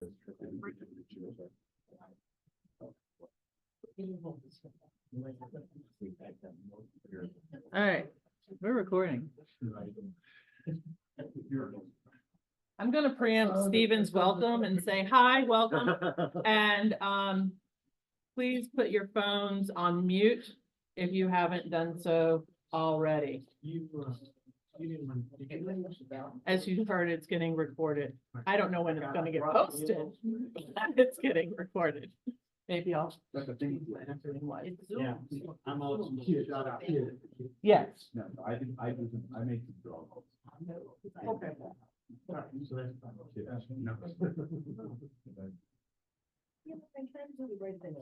All right, we're recording. I'm going to preempt Stephen's welcome and say hi, welcome. And please put your phones on mute if you haven't done so already. As you've heard, it's getting recorded. I don't know when it's going to get posted, but it's getting recorded. Maybe I'll. Yeah, I'm also shout out here. Yes. No, I make the draw. Okay. All right, so that's fine. No. Yeah, but I'm trying to do the right thing.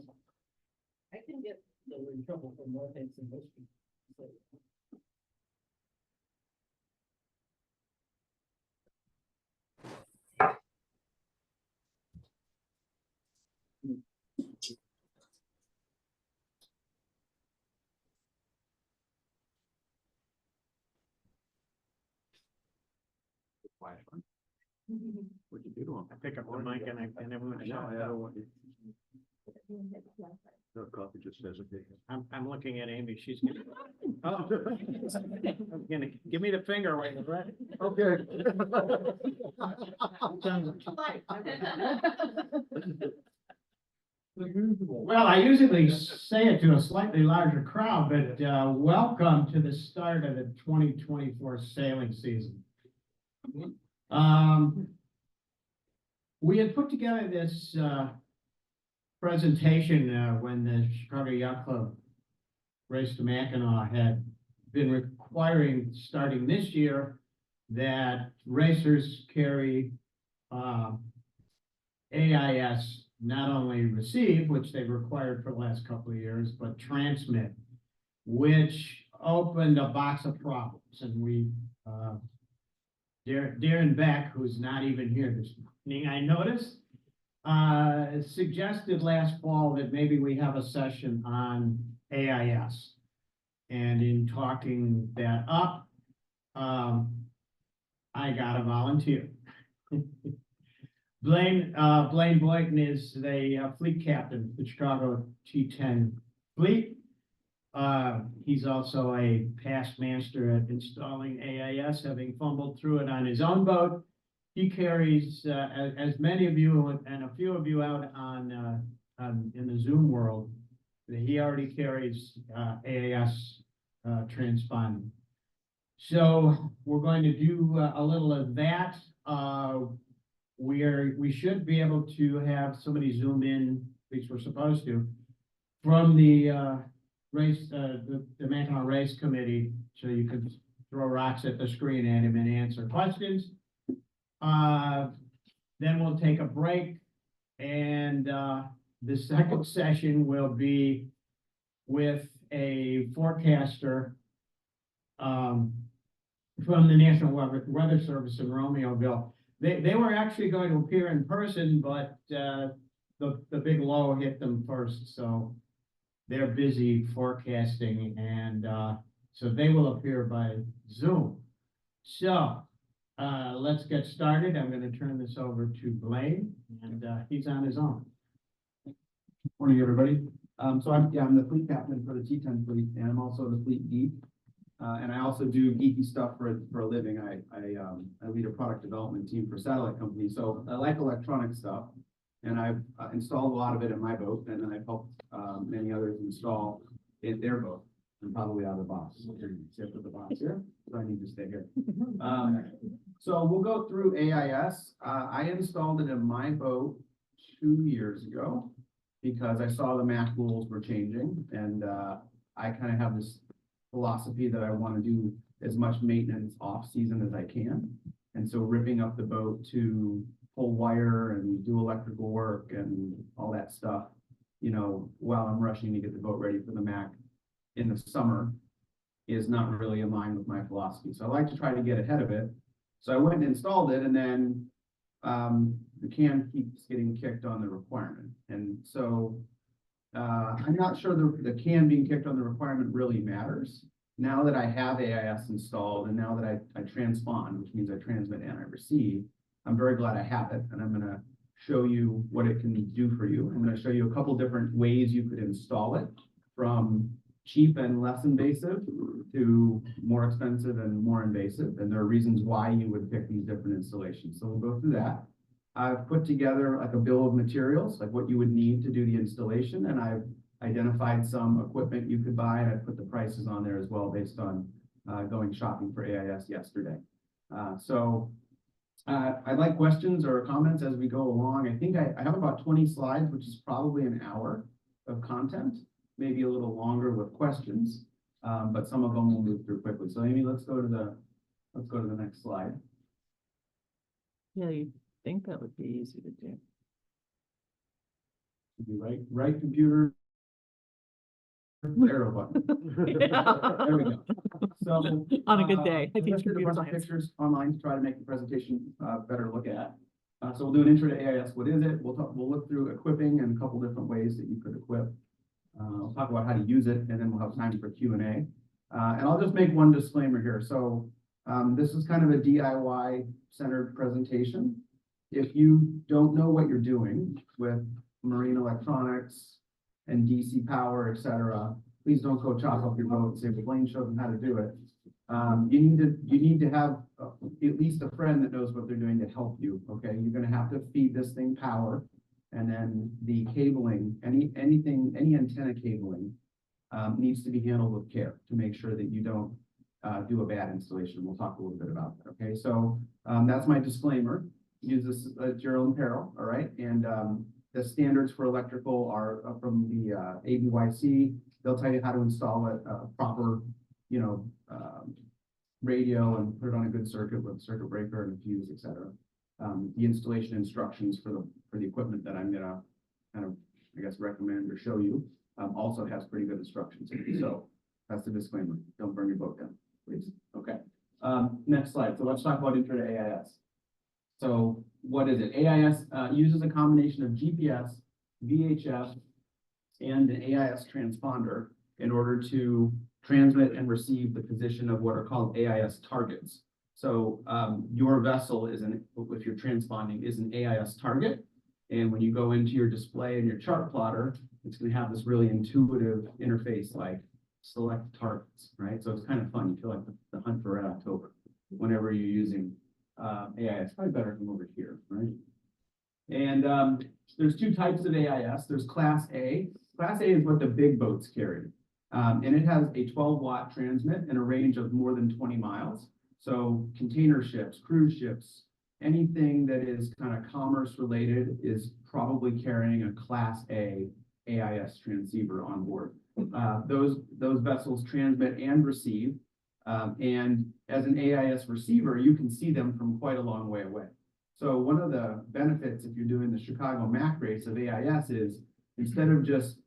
I can get in trouble for more things than most people. What'd you do to him? I pick up the mic and everyone No, shut I up. don't want you. No, coffee just says okay. I'm looking at Amy, she's gonna, oh. I'm gonna, give me the finger when you're ready. Okay. Well, I usually say it to a slightly larger crowd, but welcome to the start of the 2024 sailing season. We had put together this presentation when the Chicago Yacht Club Race to Mackinac had been requiring, starting this year, that racers carry AIS, not only receive, which they've required for the last couple of years, but transmit, which opened a box of problems. And we, Darren Beck, who's not even here this morning, I noticed, suggested last fall that maybe we have a session on AIS. And in talking that up, I got a volunteer. Blaine Boyton is the fleet captain for the Chicago T10 fleet. He's also a past master at installing AIS, having fumbled through it on his own boat. He carries, as many of you and a few of you out in the Zoom world, he already carries AIS transponding. So we're going to do a little of that. We should be able to have somebody zoom in, at least we're supposed to, from the race, the Mackinac Race Committee, so you can throw rocks at the screen at him and answer questions. Then we'll take a break, and the second session will be with a forecaster from the National Weather Service in Romeoville. They were actually going to appear in person, but the big low hit them first, so they're busy forecasting, and so they will appear by Zoom. So let's get started. I'm going to turn this over to Blaine, and he's on his own. Morning, everybody. So I'm the fleet captain for the T10 fleet, and I'm also the fleet geek. And I also do geeky stuff for a living. I lead a product development team for satellite companies. So I like electronic stuff, and I've installed a lot of it in my boat, and then I've helped many others install in their boat. I'm probably out of the box. Except for the box here, so I need to stay here. So we'll go through AIS. I installed it in my boat 2 years ago because I saw the MAC rules were changing, and I kind of have this philosophy that I want to do as much maintenance off season as I can. And so ripping up the boat to pull wire and do electrical work and all that stuff, you know, while I'm rushing to get the boat ready for the MAC in the summer is not really in line with my philosophy. So I like to try to get ahead of it. So I went and installed it, and then the can keeps getting kicked on the requirement. And so I'm not sure the can being kicked on the requirement really matters. Now that I have AIS installed, and now that I transpond, which means I transmit and I receive, I'm very glad I have it, and I'm going to show you what it can do for you. I'm going to show you a couple different ways you could install it, from cheap and less invasive to more expensive and more invasive. And there are reasons why you would pick these different installations. So we'll go through that. I've put together like a bill of materials, like what you would need to do the installation. And I've identified some equipment you could buy, and I've put the prices on there as well based on going shopping for AIS yesterday. I'd like questions or comments as we go along. I think I have about 20 slides, which is probably an hour of content, maybe a little longer with questions, but some of them will move through quickly. So Amy, let's go to the next slide. Yeah, you think that would be easy to do. Should be right computer. Arrow button. Yeah. There we go. So On a good day, I I teach tested a computer bunch of science. pictures online to try to make the presentation better to look at. So we'll do an intro to AIS. What is it? We'll look through equipping and a couple different ways that you could equip. I'll talk about how to use it, and then we'll have time for Q&A. And I'll just make one disclaimer here. So this is kind of a DIY centered presentation. If you don't know what you're doing with marine electronics and DC power, etc., please don't go chop up your boat and say, well, Blaine showed them how to do it. You need to have at least a friend that knows what they're doing to help you. Okay, you're going to have to feed this thing power, and then the cabling, any antenna cabling needs to be handled with care to make sure that you don't do a bad installation. We'll talk a little bit about that. Okay, so that's my disclaimer. Use this at your own peril. All right, and the standards for electrical are from the ABYC. They'll tell you how to install it, proper, radio, and put it on a good circuit with a circuit breaker and a fuse, etc. The installation instructions for the equipment that I'm gonna kind of, I guess, recommend or show you also has pretty good instructions. So that's the disclaimer. Don't burn your boat down, please. Okay. Next slide. So let's talk about intro to AIS. So what is it? AIS uses a combination of GPS, VHF, and an AIS transponder in order to transmit and receive the position of what are called AIS targets. So your vessel is if you're transponding, is an AIS target. And when you go into your display and your chart plotter, it's going to have this really intuitive interface like select targets, right? So it's kind of fun. You feel like the hunt for Red October whenever you're using AIS. Probably better from over here, right? And there's two types of AIS. There's Class A. Class A is what the big boats carry. And it has a 12-watt transmit and a range of more than 20 miles. So container ships, cruise ships, anything that is kind of commerce related is probably carrying a Class A AIS transceiver on board. Those vessels transmit and receive. And as an AIS receiver, you can see them from quite a long way away. So one of the benefits if you're doing the Chicago Mac race of AIS is instead of just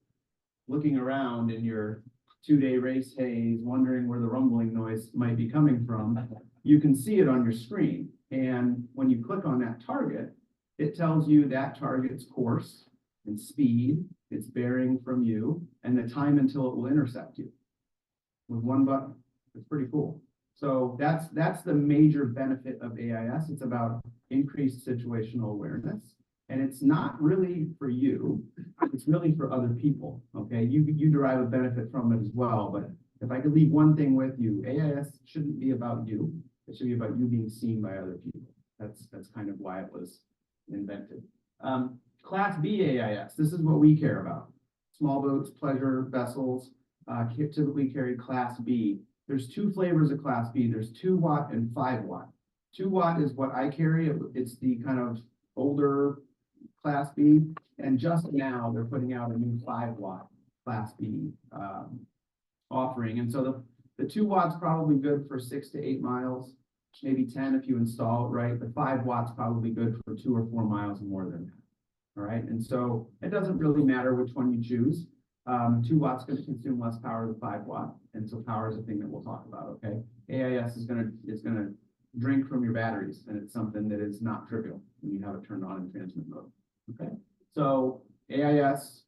looking around in your 2-day race haze, wondering where the rumbling noise might be coming from, you can see it on your screen. And when you click on that target, it tells you that target's course and speed, its bearing from you, and the time until it will intercept you with one button. It's pretty cool. So that's the major benefit of AIS. It's about increased situational awareness. And it's not really for you, it's really for other people, okay? You derive a benefit from it as well, but if I could leave one thing with you, AIS shouldn't be about you, it should be about you being seen by other people. That's kind of why it was invented. Class B AIS, this is what we care about. Small boats, pleasure vessels, typically carry Class B. There's two flavors of Class B, there's 2-watt and 5-watt. 2-watt is what I carry, it's the kind of older Class B, and just now they're putting out a new 5-watt Class B offering. And so the 2-watt's probably good for 6 to 8 miles, maybe 10 if you install it right. The 5-watt's probably good for 2 or 4 miles more than that. All right, and so it doesn't really matter which one you choose. 2-watt's going to consume less power than 5-watt, and so power is a thing that we'll talk about. Okay, AIS is going to drink from your batteries, and it's something that is not trivial when you have it turned on in transmit mode. Okay, so AIS,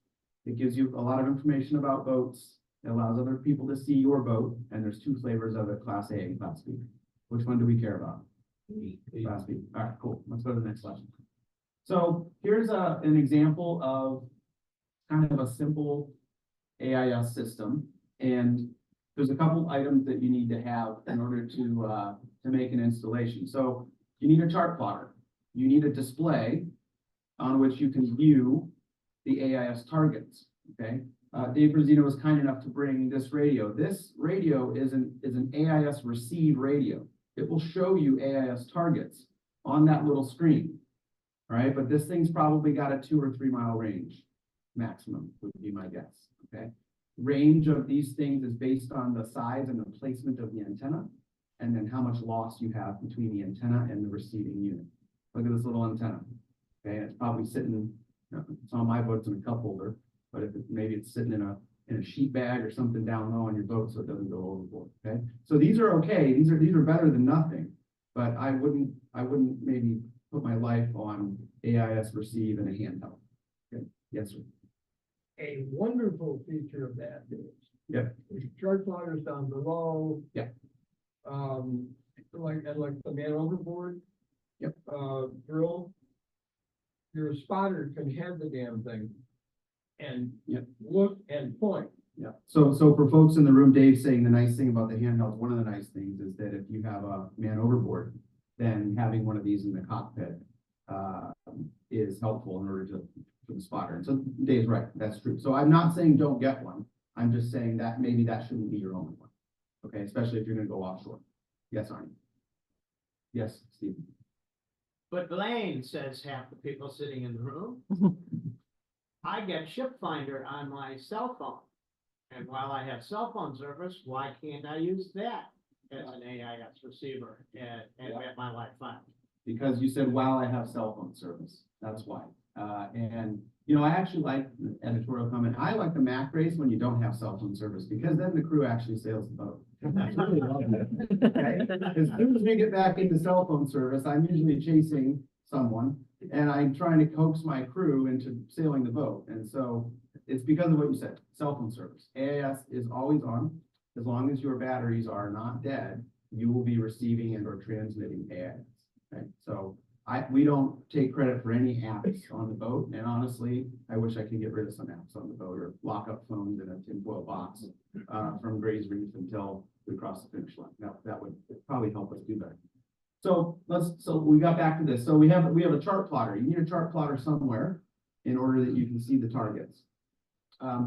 it gives you a lot of information about boats. It allows other people to see your boat, and there's two flavors of it, Class A and Class B. Which one do we care about? Class B. All right, cool. Let's go to the next slide. So here's an example of kind of a simple AIS system. And there's a couple items that you need to have in order to make an installation. So you need a chart plotter. You need a display on which you can view the AIS targets, okay? Dave Rosino was kind enough to bring this radio. This radio is an AIS receive radio. It will show you AIS targets on that little screen, all right? But this thing's probably got a 2 or 3 mile range maximum would be my guess, okay? Range of these things is based on the size and the placement of the antenna, and then how much loss you have between the antenna and the receiving unit. Look at this little antenna, okay? It's probably sitting, it's on my boat, it's in a cup holder, but if maybe it's sitting in a sheet bag or something down low on your boat so it doesn't go overboard, okay? So these are okay, these are better than nothing, but I wouldn't maybe put my life on AIS receive and a handheld. Okay, yes, sir. A wonderful feature of that is. Yep. There's chart plotters down below. Yep. Like the man overboard. Yep. Drill. Your spotter can have the damn thing. And. Yep. Look and point. Yeah, so for folks in the room, Dave's saying the nice thing about the handheld, one of the nice things is that if you have a man overboard, then having one of these in the cockpit is helpful in order to for the spotter. And so Dave's right, that's true. So I'm not saying don't get one. I'm just saying that maybe that shouldn't be your only one. Okay, especially if you're gonna go offshore. Yes, Arnie. Yes, Steve. But Blaine says half the people sitting in the room. I get Ship Finder on my cell phone. And while I have cell phone service, why can't I use that as an AIS receiver and get my life fine? Because you said, wow, I have cell phone service. That's why. And, you know, I actually like the editorial comment. I like the Mac race when you don't have cell phone service, because then the crew actually sails the boat. I really love that. Okay? As soon as we get back into cell phone service, I'm usually chasing someone and I'm trying to coax my crew into sailing the boat. And so it's because of what you said, cell phone service. AIS is always on. As long as your batteries are not dead, you will be receiving and or transmitting AIS. Okay? So we don't take credit for any apps on the boat. And honestly, I wish I could get rid of some apps on the boat or lock up phones in a tinfoil box from Gray's Reef until we cross the finish line. That would probably help us do better. So we got back to this. So we have a chart plotter. You need a chart plotter somewhere in order that you can see the targets.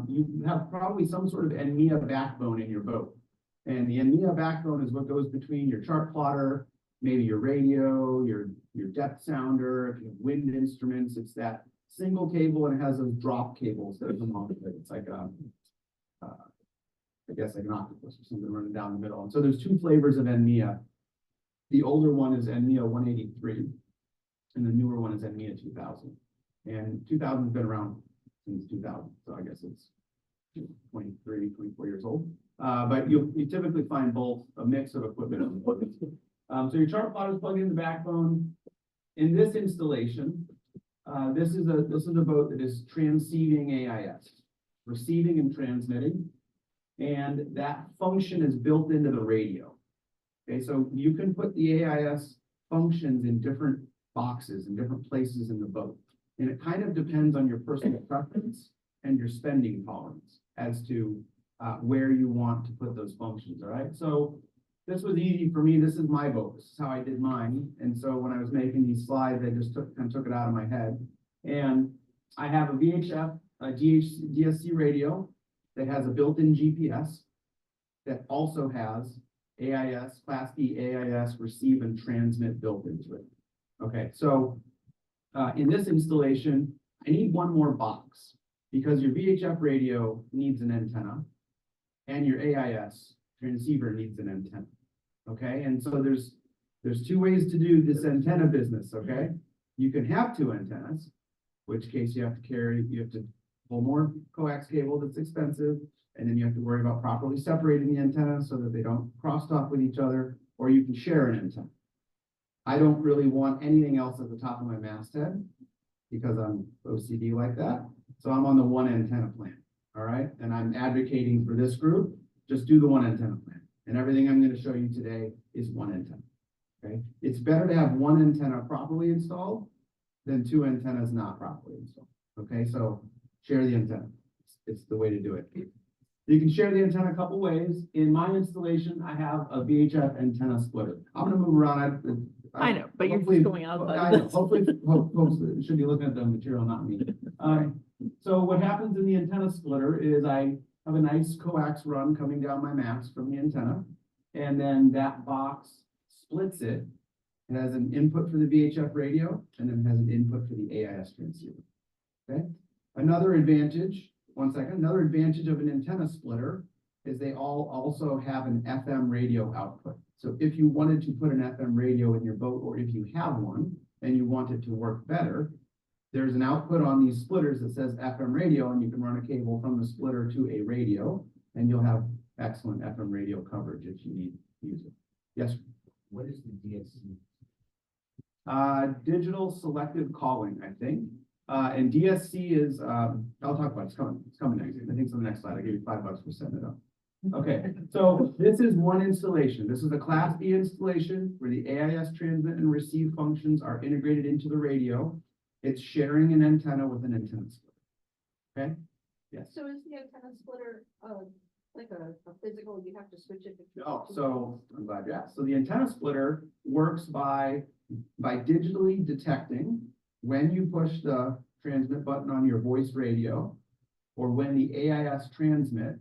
You have probably some sort of NMEA backbone in your boat. And the NMEA backbone is what goes between your chart plotter, maybe your radio, your depth sounder. If you have wind instruments, it's that single cable, and it has those drop cables that come off of it. It's like I guess like an octopus or something running down the middle. And so there's 2 flavors of NMEA. The older one is NMEA 183, and the newer one is NMEA 2000. And 2000 has been around since 2000, so I guess it's 23, 24 years old. But you typically find both a mix of equipment on the boat. So your chart plotter is plugged in the backbone. In this installation, this is a boat that is transceiving AIS, receiving and transmitting, and that function is built into the radio. Okay, so you can put the AIS functions in different boxes in different places in the boat, and it kind of depends on your personal preference and your spending tolerance as to where you want to put those functions. All right, so this was easy for me. This is my boat. This is how I did mine. And so when I was making these slides, I just took it out of my head. And I have a VHF, a DSC radio that has a built-in GPS that also has AIS, Class B AIS receive and transmit built into it. Okay, so in this installation, I need one more box because your VHF radio needs an antenna and your AIS transceiver needs an antenna. Okay, and so there's 2 ways to do this antenna business. Okay, you can have 2 antennas, which case you have to pull more coax cable that's expensive, and then you have to worry about properly separating the antenna so that they don't cross talk with each other, or you can share an antenna. I don't really want anything else at the top of my masthead because I'm OCD like that. So I'm on the 1 antenna plan. All right, and I'm advocating for this group, just do the 1 antenna plan. And everything I'm going to show you today is 1 antenna. Okay, it's better to have 1 antenna properly installed then two antennas not properly installed. Okay, so share the antenna. It's the way to do it. You can share the antenna a couple ways. In my installation, I have a VHF antenna splitter. I'm gonna move around. I know, but you're just hopefully- going outside I of know, this. hopefully, folks should be looking at the material, not me. So what happens in the antenna splitter is I have a nice coax run coming down my mast from the antenna. And then that box splits it. It has an input for the VHF radio and then it has an input for the AIS transceiver. Okay, another advantage of an antenna splitter is they all also have an FM radio output. So if you wanted to put an FM radio in your boat, or if you have one and you want it to work better, there's an output on these splitters that says FM radio, and you can run a cable from the splitter to a radio, and you'll have excellent FM radio coverage if you need to use it. Yes? What is the DSC? Digital selective calling, I think. And DSC is, I'll talk about it. It's coming next. I think it's on the next slide. I gave you $5 for setting it up. Okay, so this is one installation. This is a Class B installation where the AIS transmit and receive functions are integrated into the radio. It's sharing an antenna with an antenna splitter. Okay? Yes. So is the antenna splitter, like a physical, you have to switch it? Oh, so I'm glad you asked. So the antenna splitter works by digitally detecting when you push the transmit button on your voice radio or when the AIS transmit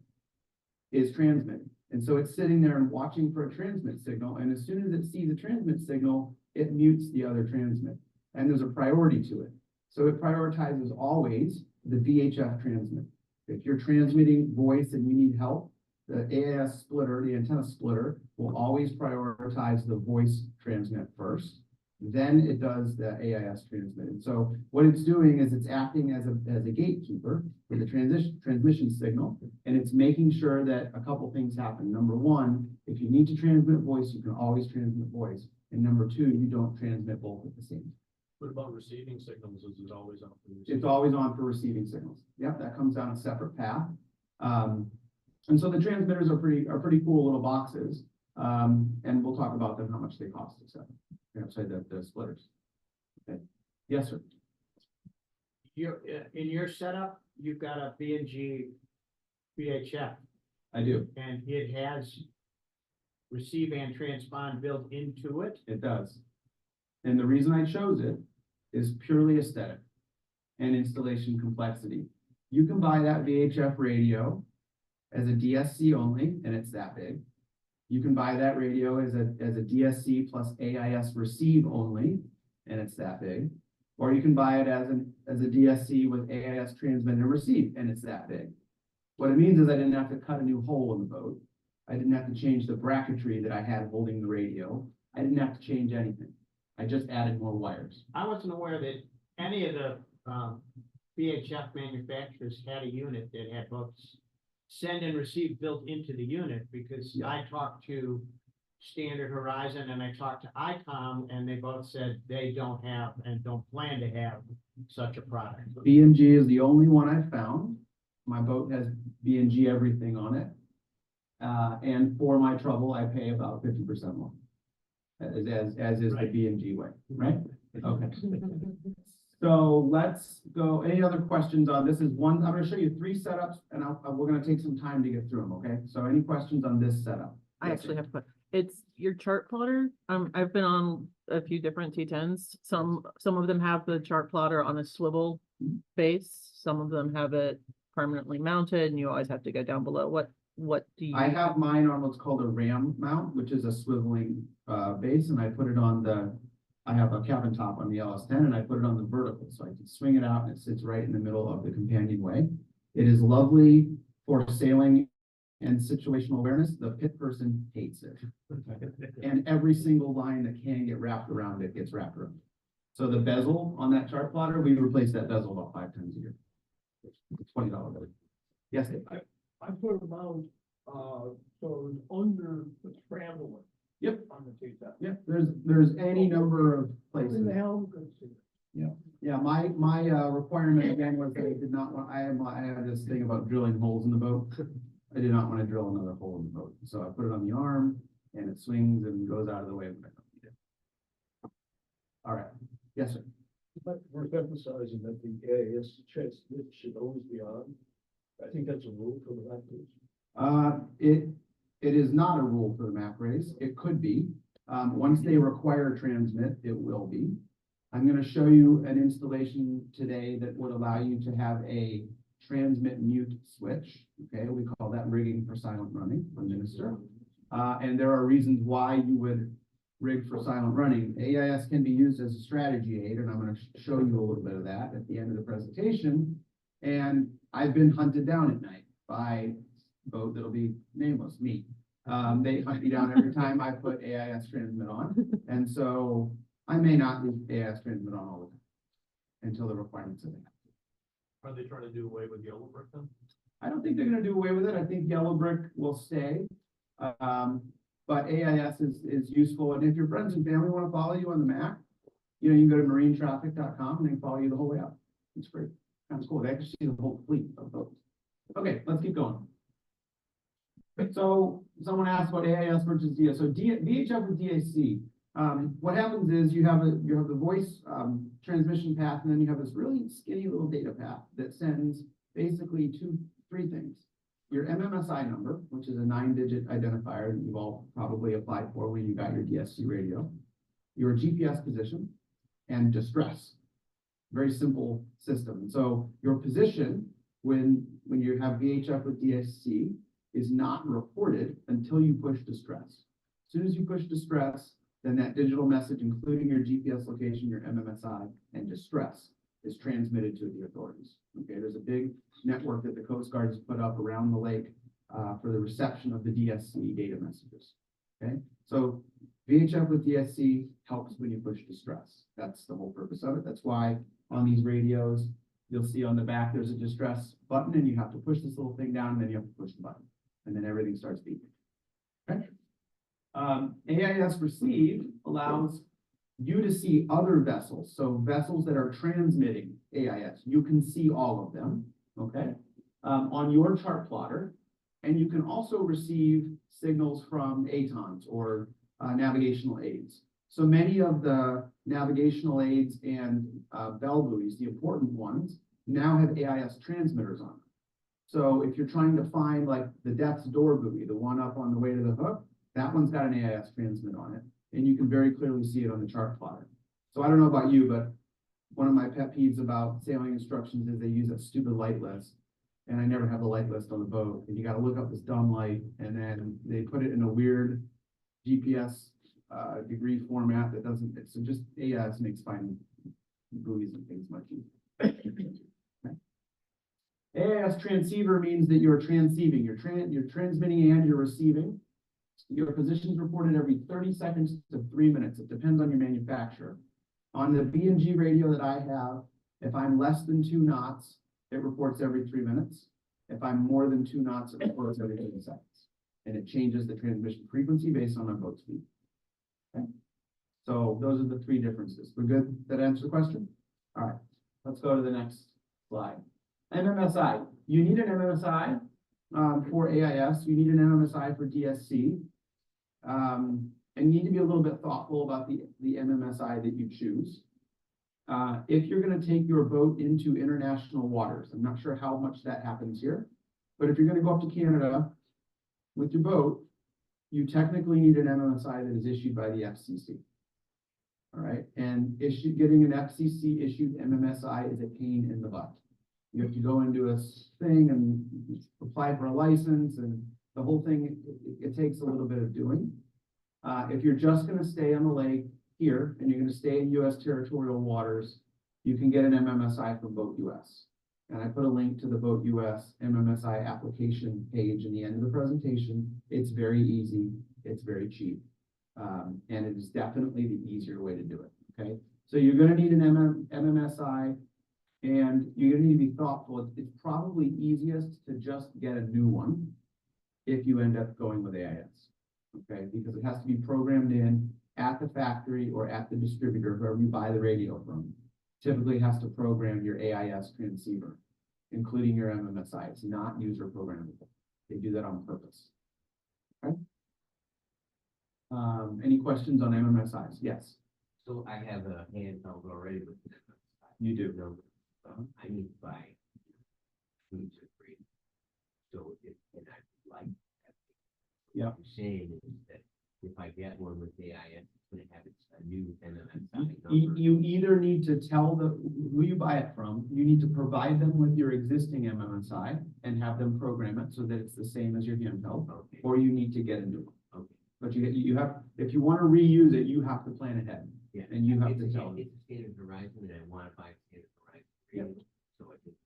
is transmitting. And so it's sitting there and watching for a transmit signal. And as soon as it sees a transmit signal, it mutes the other transmit. And there's a priority to it. So it prioritizes always the VHF transmit. If you're transmitting voice and you need help, the AIS splitter, the antenna splitter, will always prioritize the voice transmit first. Then it does the AIS transmit. And so what it's doing is it's acting as a gatekeeper for the transmission signal, and it's making sure that a couple things happen. Number one, if you need to transmit voice, you can always transmit voice. And number two, you don't transmit both at the same time. What about receiving signals? Is it always on? It's always on for receiving signals. Yep, that comes down a separate path. And so the transmitters are pretty cool little boxes. And we'll talk about them, how much they cost, etc. Outside the splitters. Okay. Yes, sir. In your setup, you've got a B&G VHF, I do. and it has receive and transpond built into it. It does. And the reason I chose it is purely aesthetic and installation complexity. You can buy that VHF radio as a DSC only, and it's that big. You can buy that radio as a DSC plus AIS receive only, and it's that big. Or you can buy it as a DSC with AIS transmit and receive, and it's that big. What it means is I didn't have to cut a new hole in the boat. I didn't have to change the bracketry that I had holding the radio. I didn't have to change anything. I just added more wires. I wasn't aware that any of the VHF manufacturers had a unit that had both send and receive built into the unit, because I talked to Standard Horizon and I talked to ICOM, and they both said they don't have and don't plan to have such a product. B&G is the only one I found. My boat has B&G everything on it. And for my trouble, I pay about 50% more. As is the B&G way, right? Okay. So let's go. Any other questions on this? I'm going to show you 3 setups, and we're going to take some time to get through them. Okay. So any questions on this setup? I Yes, actually sir. have, it's your chart plotter. I've been on a few different T10s. Some of them have the chart plotter on a swivel base. Some of them have it permanently mounted, and you always have to go down below. What do you? I have mine on what's called a ram mount, which is a swiveling base, and I put it on I have a cabin top on the LS10, and I put it on the vertical, so I can swing it out, and it sits right in the middle of the companionway. It is lovely for sailing and situational awareness. The pit person hates it. And every single line that can get wrapped around it gets wrapped around. So the bezel on that chart plotter, we replace that bezel about 5 times a year. It's $20 bill. Yes, Dave? I put a mount, so it's under the scramble. Yep. On the T-top. Yep, there's any number of places. In the helm, good to see it. Yeah, my requirement again was that I did not want, I had this thing about drilling holes in the boat. I did not want to drill another hole in the boat. So I put it on the arm and it swings and goes out of the way when I don't need it. All right. Yes, sir. But worth emphasizing that the AIS transmit should always be on. I think that's a rule for the left. It is not a rule for the map race. It could be. Once they require transmit, it will be. I'm going to show you an installation today that would allow you to have a transmit mute switch. Okay, we call that rigging for silent running for Minister. And there are reasons why you would rig for silent running. AIS can be used as a strategy aid, and I'm going to show you a little bit of that at the end of the presentation. And I've been hunted down at night by a boat that'll be nameless, me. They hunt me down every time I put AIS transmit on. And so I may not leave AIS transmit on all the time until the requirements are there. Are they trying to do away with yellow brick then? I don't think they're going to do away with it. I think yellow brick will stay. But AIS is useful. And if your friends and family want to follow you on the Mac, you know, you can go to marinetraffic.com and they can follow you the whole way up. It's great. Kind of cool. They actually see the whole fleet of boats. Okay, let's keep going. So someone asked about AIS versus DAC. So VHF with DAC. What happens is you have the voice transmission path, and then you have this really skinny little data path that sends basically three things. Your MMSI number, which is a 9-digit identifier that you've all probably applied for when you got your DSC radio, your GPS position, and distress. Very simple system. So your position when you have VHF with DSC is not reported until you push distress. As soon as you push distress, then that digital message, including your GPS location, your MMSI, and distress, is transmitted to the authorities. Okay, there's a big network that the Coast Guard has put up around the lake for the reception of the DSC data messages. Okay, so VHF with DSC helps when you push distress. That's the whole purpose of it. That's why on these radios, you'll see on the back there's a distress button, and you have to push this little thing down, and then you have to push the button, and then everything starts beeping. Okay. AIS receive allows you to see other vessels. So vessels that are transmitting AIS, you can see all of them, okay, on your chart plotter. And you can also receive signals from ATONs or navigational aids. So many of the navigational aids and bell buoys, the important ones, now have AIS transmitters on them. So if you're trying to find like the Death's Door buoy, the one up on the way to the hook, that one's got an AIS transmit on it, and you can very clearly see it on the chart plotter. So I don't know about you, but one of my pet peeves about sailing instructions is they use a stupid light list, and I never have the light list on the boat, and you got to look up this dumb light, and then they put it in a weird GPS degree format that doesn't, so just AIS makes finding buoys and things much easier. AIS transceiver means that you're transceiving, you're transmitting and you're receiving. Your position is reported every 30 seconds to 3 minutes. It depends on your manufacturer. On the B&G radio that I have, if I'm less than 2 knots, it reports every 3 minutes. If I'm more than 2 knots, it reports every 30 seconds. And it changes the transmission frequency based on our boat speed. Okay. So those are the 3 differences. We're good? That answer the question? All right. Let's go to the next slide. MMSI. You need an MMSI for AIS. You need an MMSI for DSC. And you need to be a little bit thoughtful about the MMSI that you choose. If you're going to take your boat into international waters, I'm not sure how much that happens here, but if you're going to go up to Canada with your boat, you technically need an MMSI that is issued by the FCC. All right, and getting an FCC issued MMSI is a pain in the butt. You have to go into a thing and apply for a license, and the whole thing, it takes a little bit of doing. If you're just going to stay on the lake here and you're going to stay in U.S. territorial waters, you can get an MMSI from Boat US. And I put a link to the Boat US MMSI application page in the end of the presentation. It's very easy. It's very cheap. And it is definitely the easier way to do it. Okay. So you're going to need an MMSI. And you're going to need to be thoughtful. It's probably easiest to just get a new one if you end up going with AIS, okay? Because it has to be programmed in at the factory or at the distributor, wherever you buy the radio from. Typically has to program your AIS transceiver, including your MMSI. It's not user programmable. They do that on purpose, okay? Any questions on MMSIs? Yes. So I have a handheld already with You do. No, I need to buy foods are free. So if, and I like that. Yeah. What I'm saying is that if I get one with AIS, it's gonna have a new MMSI number. You either need to tell who you buy it from, you need to provide them with your existing MMSI and have them program it so that it's the same as your handheld, Okay, or you need to get a new one. okay, But you have, if you want to reuse it, you have to plan ahead. yeah. And you have It's to a- tell them. It's a standard Horizon and I wanna buy a standard Horizon. Yep. So I think.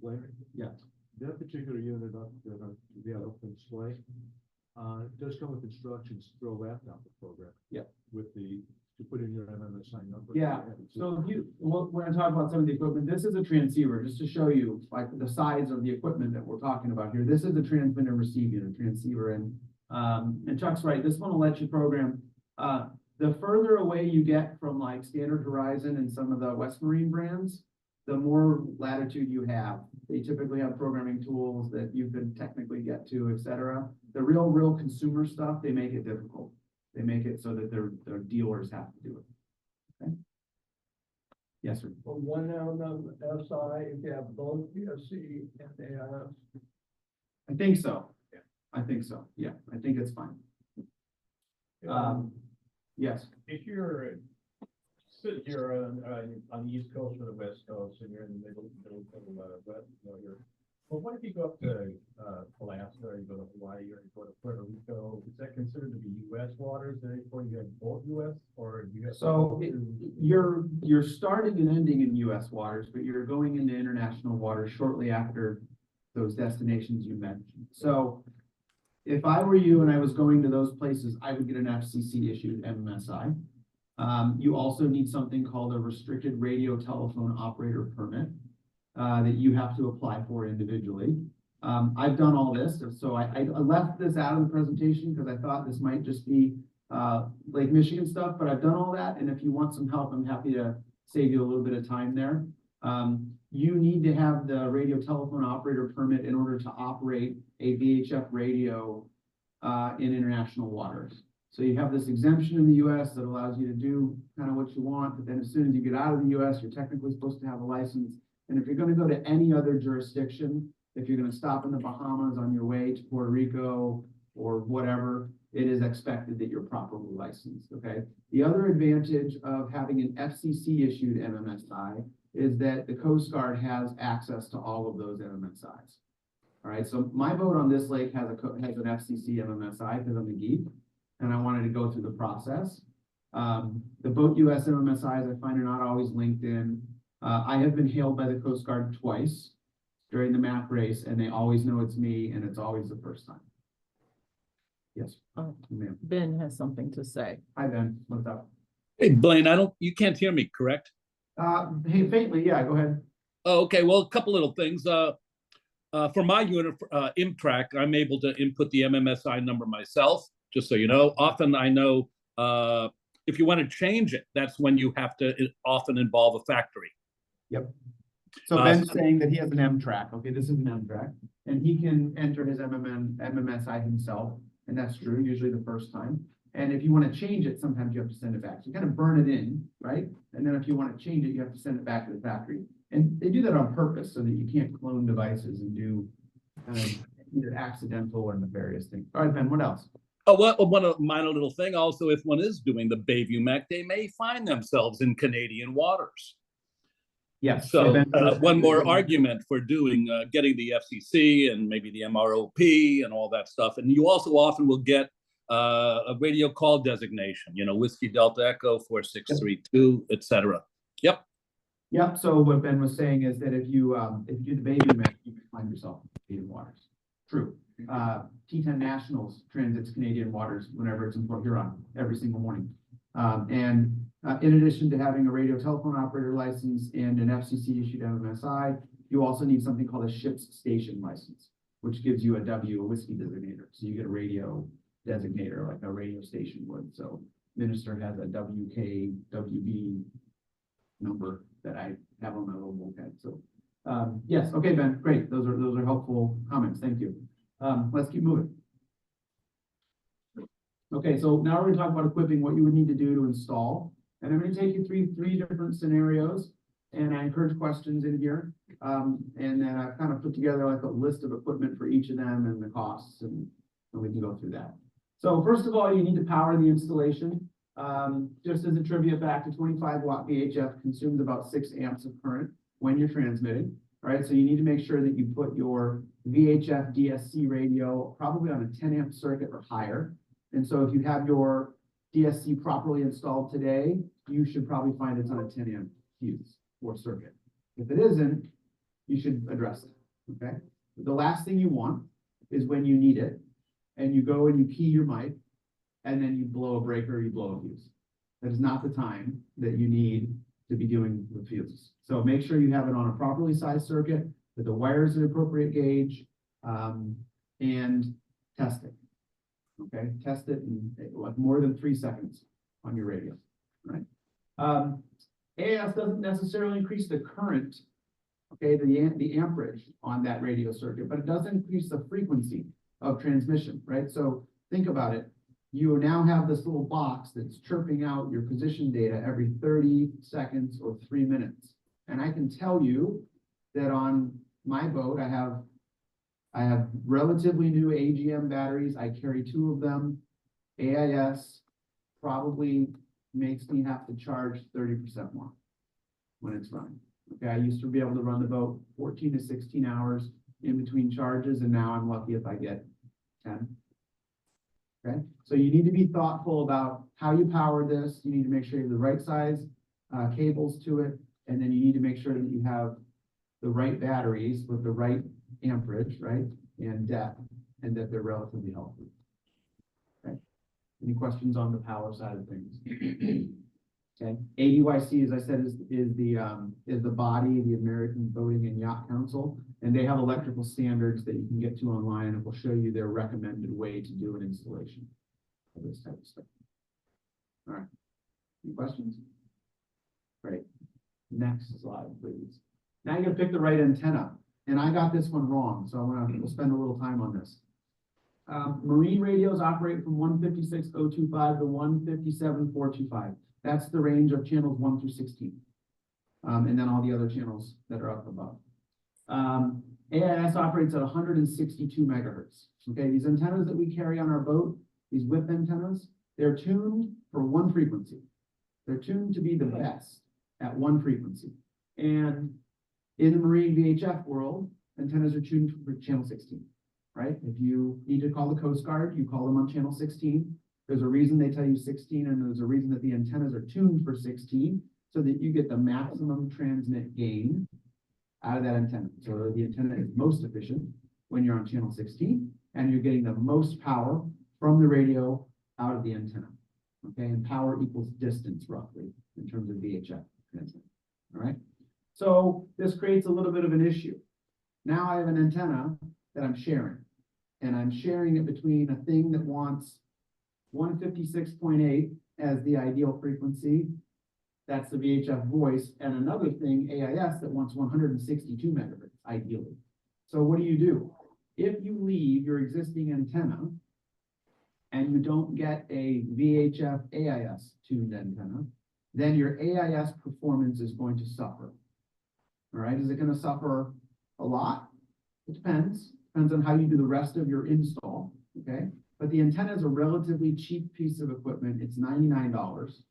Larry? Yeah. That particular unit up, the open display, it does come with instructions to throw laptop program. Yep. With to put in your MMSI number. Yeah, So we're gonna talk about some of the equipment. This is a transceiver, just to show you like the size of the equipment that we're talking about here. This is a transmit and receive unit, transceiver, and Chuck's right, this one will let you program. The further away you get from like Standard Horizon and some of the West Marine brands, the more latitude you have. They typically have programming tools that you could technically get to, et cetera. The real consumer stuff, they make it difficult. They make it so that their dealers have to do it. Okay? Yes, sir. For one SI, if you have both PSC and AIS. I think so. I think so. Yeah, I think it's fine. Yes. If you're sitting here on the East Coast or the West Coast, and you're in the middle of west, well, what if you go up to Alaska, or you go to Hawaii, or you go to Puerto Rico? Is that considered to be U.S. waters? Or you have both U.S. or do you have? So you're starting and ending in U.S. waters, but you're going into international waters shortly after those destinations you mentioned. So if I were you and I was going to those places, I would get an FCC issued MMSI. You also need something called a restricted radio telephone operator permit that you have to apply for individually. I've done all this, so I left this out of the presentation because I thought this might just be Lake Michigan stuff, but I've done all that, and if you want some help, I'm happy to save you a little bit of time there. You need to have the radio telephone operator permit in order to operate a VHF radio in international waters. So you have this exemption in the US that allows you to do kind of what you want, but then as soon as you get out of the US, you're technically supposed to have a license. And if you're going to go to any other jurisdiction, if you're going to stop in the Bahamas on your way to Puerto Rico or whatever, it is expected that you're properly licensed, okay? The other advantage of having an FCC issued MMSI is that the Coast Guard has access to all of those MMSIs. All right, so my boat on this lake has an FCC MMSI because I'm a geek, and I wanted to go through the process. The boat US MMSIs I find are not always linked in. I have been hailed by the Coast Guard twice during the MAC race, and they always know it's me, and it's always the first time. Yes, ma'am. Ben has something to say. Hi, Ben. What's up? Hey, Blaine, you can't hear me, correct? Hey, faintly, yeah, go ahead. Oh, okay, well, a couple little things. For my unit, IMTRAC, I'm able to input the MMSI number myself, just so you know. Often I know if you want to change it, that's when you have to often involve a factory. Yep. So Ben's saying that he has an M-Track. Okay, this is an M-Track, and he can enter his MMSI himself, and that's true, usually the first time. And if you want to change it, sometimes you have to send it back. So you kind of burn it in, right? And then if you want to change it, you have to send it back to the factory. And they do that on purpose so that you can't clone devices and do kind of either accidental or nefarious things. All right, Ben, what else? Oh, well, one minor little thing. Also, if one is doing the Bayview MAC, they may find themselves in Canadian waters. Yes. So one more argument for getting the FCC and maybe the MROP and all that stuff. And you also often will get a radio call designation, Whiskey Delta Echo 4632, etc. Yep. Yep. So what Ben was saying is that if you do the Bayview MAC, you can find yourself in Canadian waters. True. T10 Nationals transits Canadian waters whenever it's in Port Huron every single morning. In addition to having a radio telephone operator license and an FCC issued MMSI, you also need something called a ship's station license, which gives you a whiskey designator. So you get a radio designator like a radio station would. So Minister has a WB number that I have on my little bulkhead. So yes, okay, Ben, great. Those are helpful comments. Thank you. Let's keep moving. Okay, so now we're going to talk about equipping, what you would need to do to install. And I'm going to take you through three different scenarios. and I encourage questions in here. And then I've kind of put together like a list of equipment for each of them and the costs, and we can go through that. So first of all, you need to power the installation. Just as a trivia fact, a 25-watt VHF consumes about 6 amps of current when you're transmitting. All right, so you need to make sure that you put your VHF DSC radio probably on a 10 amp circuit or higher. And so if you have your DSC properly installed today, you should probably find it's on a 10 amp fuse or circuit. If it isn't, you should address it, okay? The last thing you want is when you need it and you go and you key your mic and then you blow a breaker or you blow a fuse. That is not the time that you need to be doing the fuses. So make sure you have it on a properly sized circuit with the wires at appropriate gauge, and test it. Okay, test it in like more than 3 seconds on your radio, right? AIS doesn't necessarily increase the current, okay, the amperage on that radio circuit, but it does increase the frequency of transmission, right? So think about it. You now have this little box that's chirping out your position data every 30 seconds or 3 minutes. And I can tell you that on my boat, I have relatively new AGM batteries. I carry 2 of them. AIS probably makes me have to charge 30% more when it's running. Okay, I used to be able to run the boat 14 to 16 hours in between charges, and now I'm lucky if I get 10. Okay, so you need to be thoughtful about how you power this. You need to make sure you have the right size cables to it, and then you need to make sure that you have the right batteries with the right amperage, right, and depth, and that they're relatively healthy. Okay, any questions on the power side of things? Okay, ADYC, as I said, is the body, the American Boating and Yacht Council, and they have electrical standards that you can get to online, and it will show you their recommended way to do an installation of this type of stuff. All right, any questions? Great. Next slide, please. Now you're gonna pick the right antenna, and I got this one wrong, so we'll spend a little time on this. Marine radios operate from 156.025 to 157.425. That's the range of channels 1 through 16. And then all the other channels that are up above. AIS operates at 162 megahertz. Okay, these antennas that we carry on our boat, these whip antennas, they're tuned for one frequency. They're tuned to be the best at one frequency. And in the marine VHF world, antennas are tuned for channel 16, right? If you need to call the Coast Guard, you call them on channel 16. There's a reason they tell you 16, and there's a reason that the antennas are tuned for 16, so that you get the maximum transmit gain out of that antenna. So the antenna is most efficient when you're on channel 16, and you're getting the most power from the radio out of the antenna. Okay, and power equals distance roughly in terms of VHF transmit. All right. So this creates a little bit of an issue. Now I have an antenna that I'm sharing, and I'm sharing it between a thing that wants 156.8 as the ideal frequency. That's the VHF voice, and another thing, AIS, that wants 162 megahertz, ideally. So what do? If you leave your existing antenna and you don't get a VHF AIS tuned antenna, then your AIS performance is going to suffer. All right, is it going to suffer a lot? It depends. Depends on how you do the rest of your install, okay? But the antenna is a relatively cheap piece of equipment. It's $99.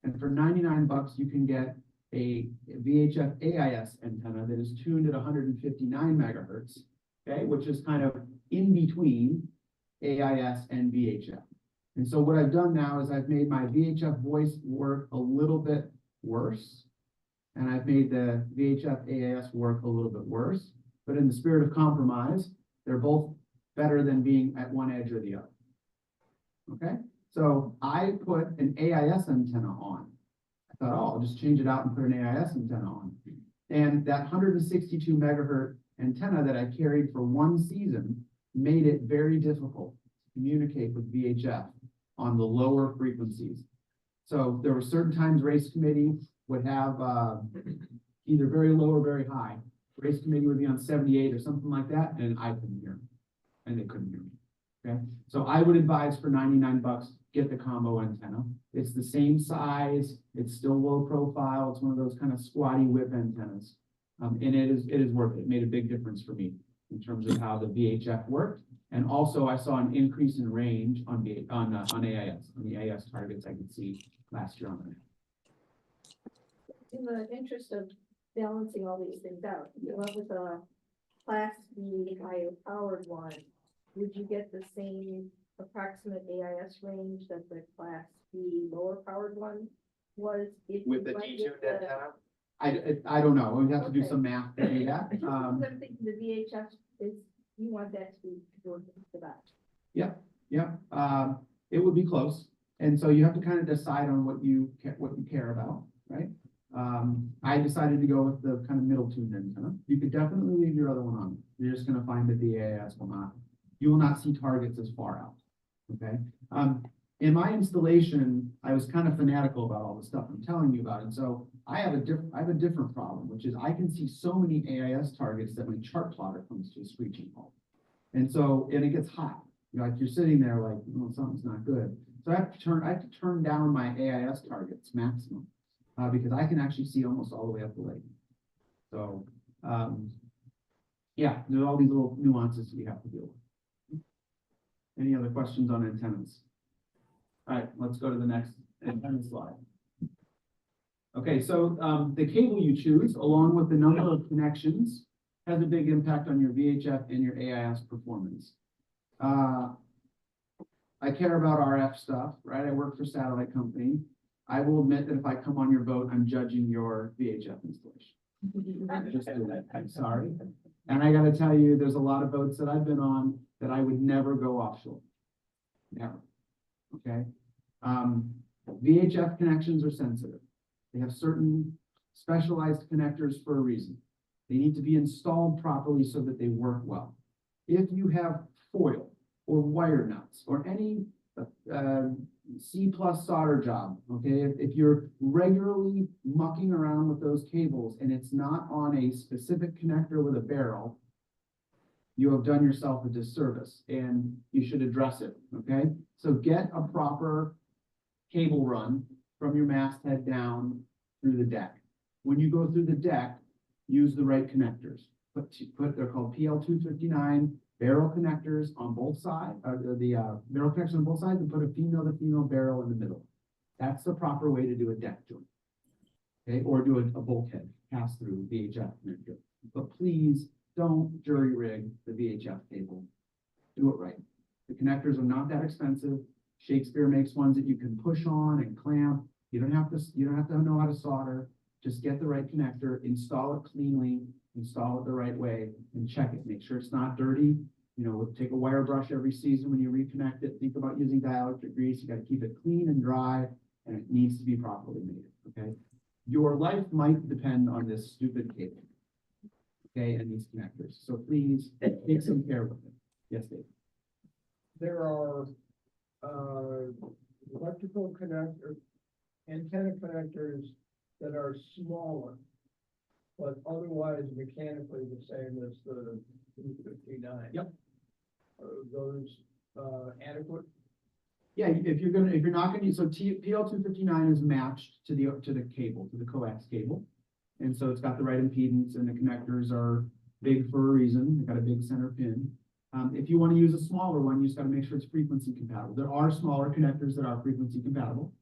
And for 99 bucks, you can get a VHF AIS antenna that is tuned at 159 megahertz, okay, which is kind of in between AIS and VHF. And so what I've done now is I've made my VHF voice work a little bit worse, and I've made the VHF AIS work a little bit worse. But in the spirit of compromise, they're both better than being at one edge or the other. Okay, so I put an AIS antenna on. I thought, oh, I'll just change it out and put an AIS antenna on. And that 162 megahertz antenna that I carried for one season made it very difficult to communicate with VHF on the lower frequencies. So there were certain times race committee would have either very low or very high. Race committee would be on 78 or something like that, and I couldn't hear them, and they couldn't hear me. Okay, so I would advise for 99 bucks, get the combo antenna. It's the same size, it's still low profile, it's one of those kind of squatty whip antennas. And it is worth it. It made a big difference for me in terms of how the VHF worked. And also I saw an increase in range on AIS, on the AIS targets I could see last year on the map. In the interest of balancing all these things out, if you went with a class B higher powered one, would you get the same approximate AIS range that the class B lower powered one was? If With you the went D2 with the- antenna? I don't know. We'd have to do Okay. some math to do that. Just because I'm thinking the VHF is, you want that to be going to that. Yeah, it would be close. And so you have to kind of decide on what you care about, right? I decided to go with the kind of middle tuned antenna. You could definitely leave your other one on. You're just gonna find that the AIS you will not see targets as far out, okay? In my installation, I was kind of fanatical about all the stuff I'm telling you about. And so I have a different problem, which is I can see so many AIS targets that my chart plotter comes to a screeching halt. And so, and it gets hot. Like you're sitting there like, oh, something's not good. So I have to turn down my AIS targets maximum, because I can actually see almost all the way up the lake. So, yeah, there's all these little nuances you have to deal with. Any other questions on antennas? All right, let's go to the next antenna slide. Okay, so the cable you choose, along with the number of connections, has a big impact on your VHF and your AIS performance. I care about RF stuff, right? I work for a satellite company. I will admit that if I come on your boat, I'm judging your VHF installation. Just do that. I'm sorry. And I gotta tell you, there's a lot of boats that I've been on that I would never go offshore. Never. Okay. VHF connections are sensitive. They have certain specialized connectors for a reason. They need to be installed properly so that they work well. If you have foil or wire nuts or any C+ solder job, okay, if you're regularly mucking around with those cables and it's not on a specific connector with a barrel, you have done yourself a disservice and you should address it, okay? So get a proper cable run from your masthead down through the deck. When you go through the deck, use the right connectors. They're called PL259 barrel connectors on both sides, the barrel connectors on both sides, and put a female to female barrel in the middle. That's the proper way to do a deck joint. Okay, or do a bulkhead pass through VHF connector. But please don't jury rig the VHF cable. Do it right. The connectors are not that expensive. Shakespeare makes ones that you can push on and clamp. You don't have to know how to solder. Just get the right connector, install it cleanly, install it the right way, and check it. Make sure it's not dirty. You know, take a wire brush every season when you reconnect it. Think about using dielectric grease. You got to keep it clean and dry, and it needs to be properly made. Okay, your life might depend on this stupid cable. Okay, and these connectors. So please take some care with it. Yes, Dave. There are electrical antenna connectors that are smaller, but otherwise mechanically the same as the 259. Yep. Are those adequate? Yeah, if you're not gonna use, so PL259 is matched to the cable, to the coax cable. And so it's got the right impedance and the connectors are big for a reason. They've got a big center pin. If you want to use a smaller one, you just got to make sure it's frequency compatible. There are smaller connectors that are frequency compatible.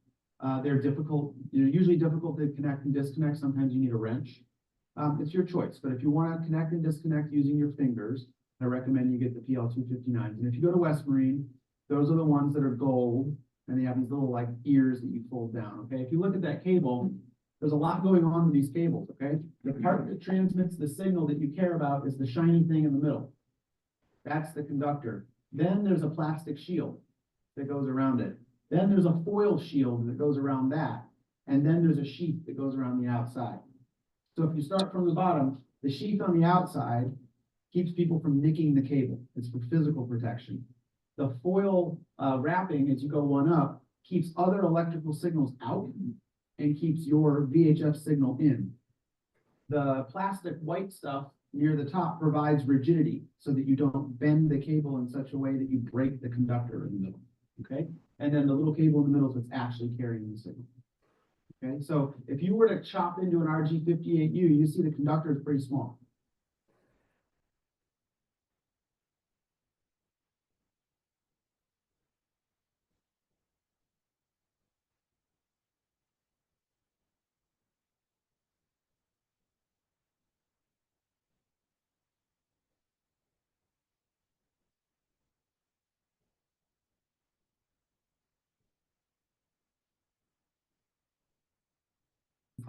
They're difficult, usually difficult to connect and disconnect. Sometimes you need a wrench. It's your choice. But if you want to connect and disconnect using your fingers, I recommend you get the PL259s. And if you go to West Marine, those are the ones that are gold, and they have these little like ears that you fold down. Okay, if you look at that cable, there's a lot going on with these cables. Okay, the part that transmits the signal that you care about is the shiny thing in the middle. That's the conductor. Then there's a plastic shield that goes around it. Then there's a foil shield that goes around that. And then there's a sheath that goes around the outside. So if you start from the bottom, the sheath on the outside keeps people from nicking the cable. It's for physical protection. The foil wrapping, as you go one up, keeps other electrical signals out and keeps your VHF signal in. The plastic white stuff near the top provides rigidity so that you don't bend the cable in such a way that you break the conductor in the middle, okay? And then the little cable in the middle is what's actually carrying the signal. Okay, so if you were to chop into an RG58U, you see the conductor is pretty small.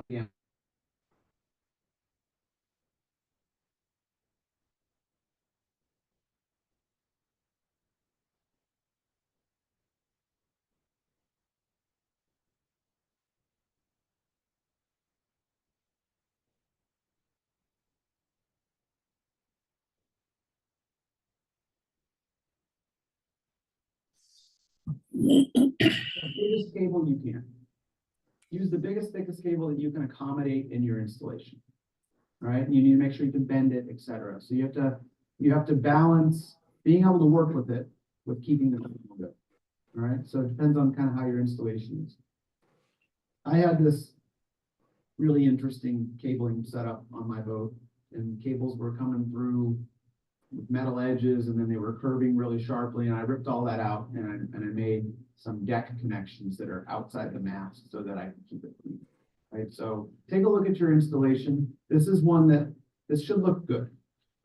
Yeah. The biggest cable you can. Use the biggest, thickest cable that you can accommodate in your installation. All right, you need to make sure you can bend it, etc. So you have to balance being able to work with it with keeping the signal good. All right, so it depends on kind of how your installation is. I had this really interesting cabling setup on my boat, and cables were coming through with metal edges, and then they were curving really sharply, and I ripped all that out, and I made some deck connections that are outside the mast so that I can keep it clean. Right, so take a look at your installation. This is one that this should look good.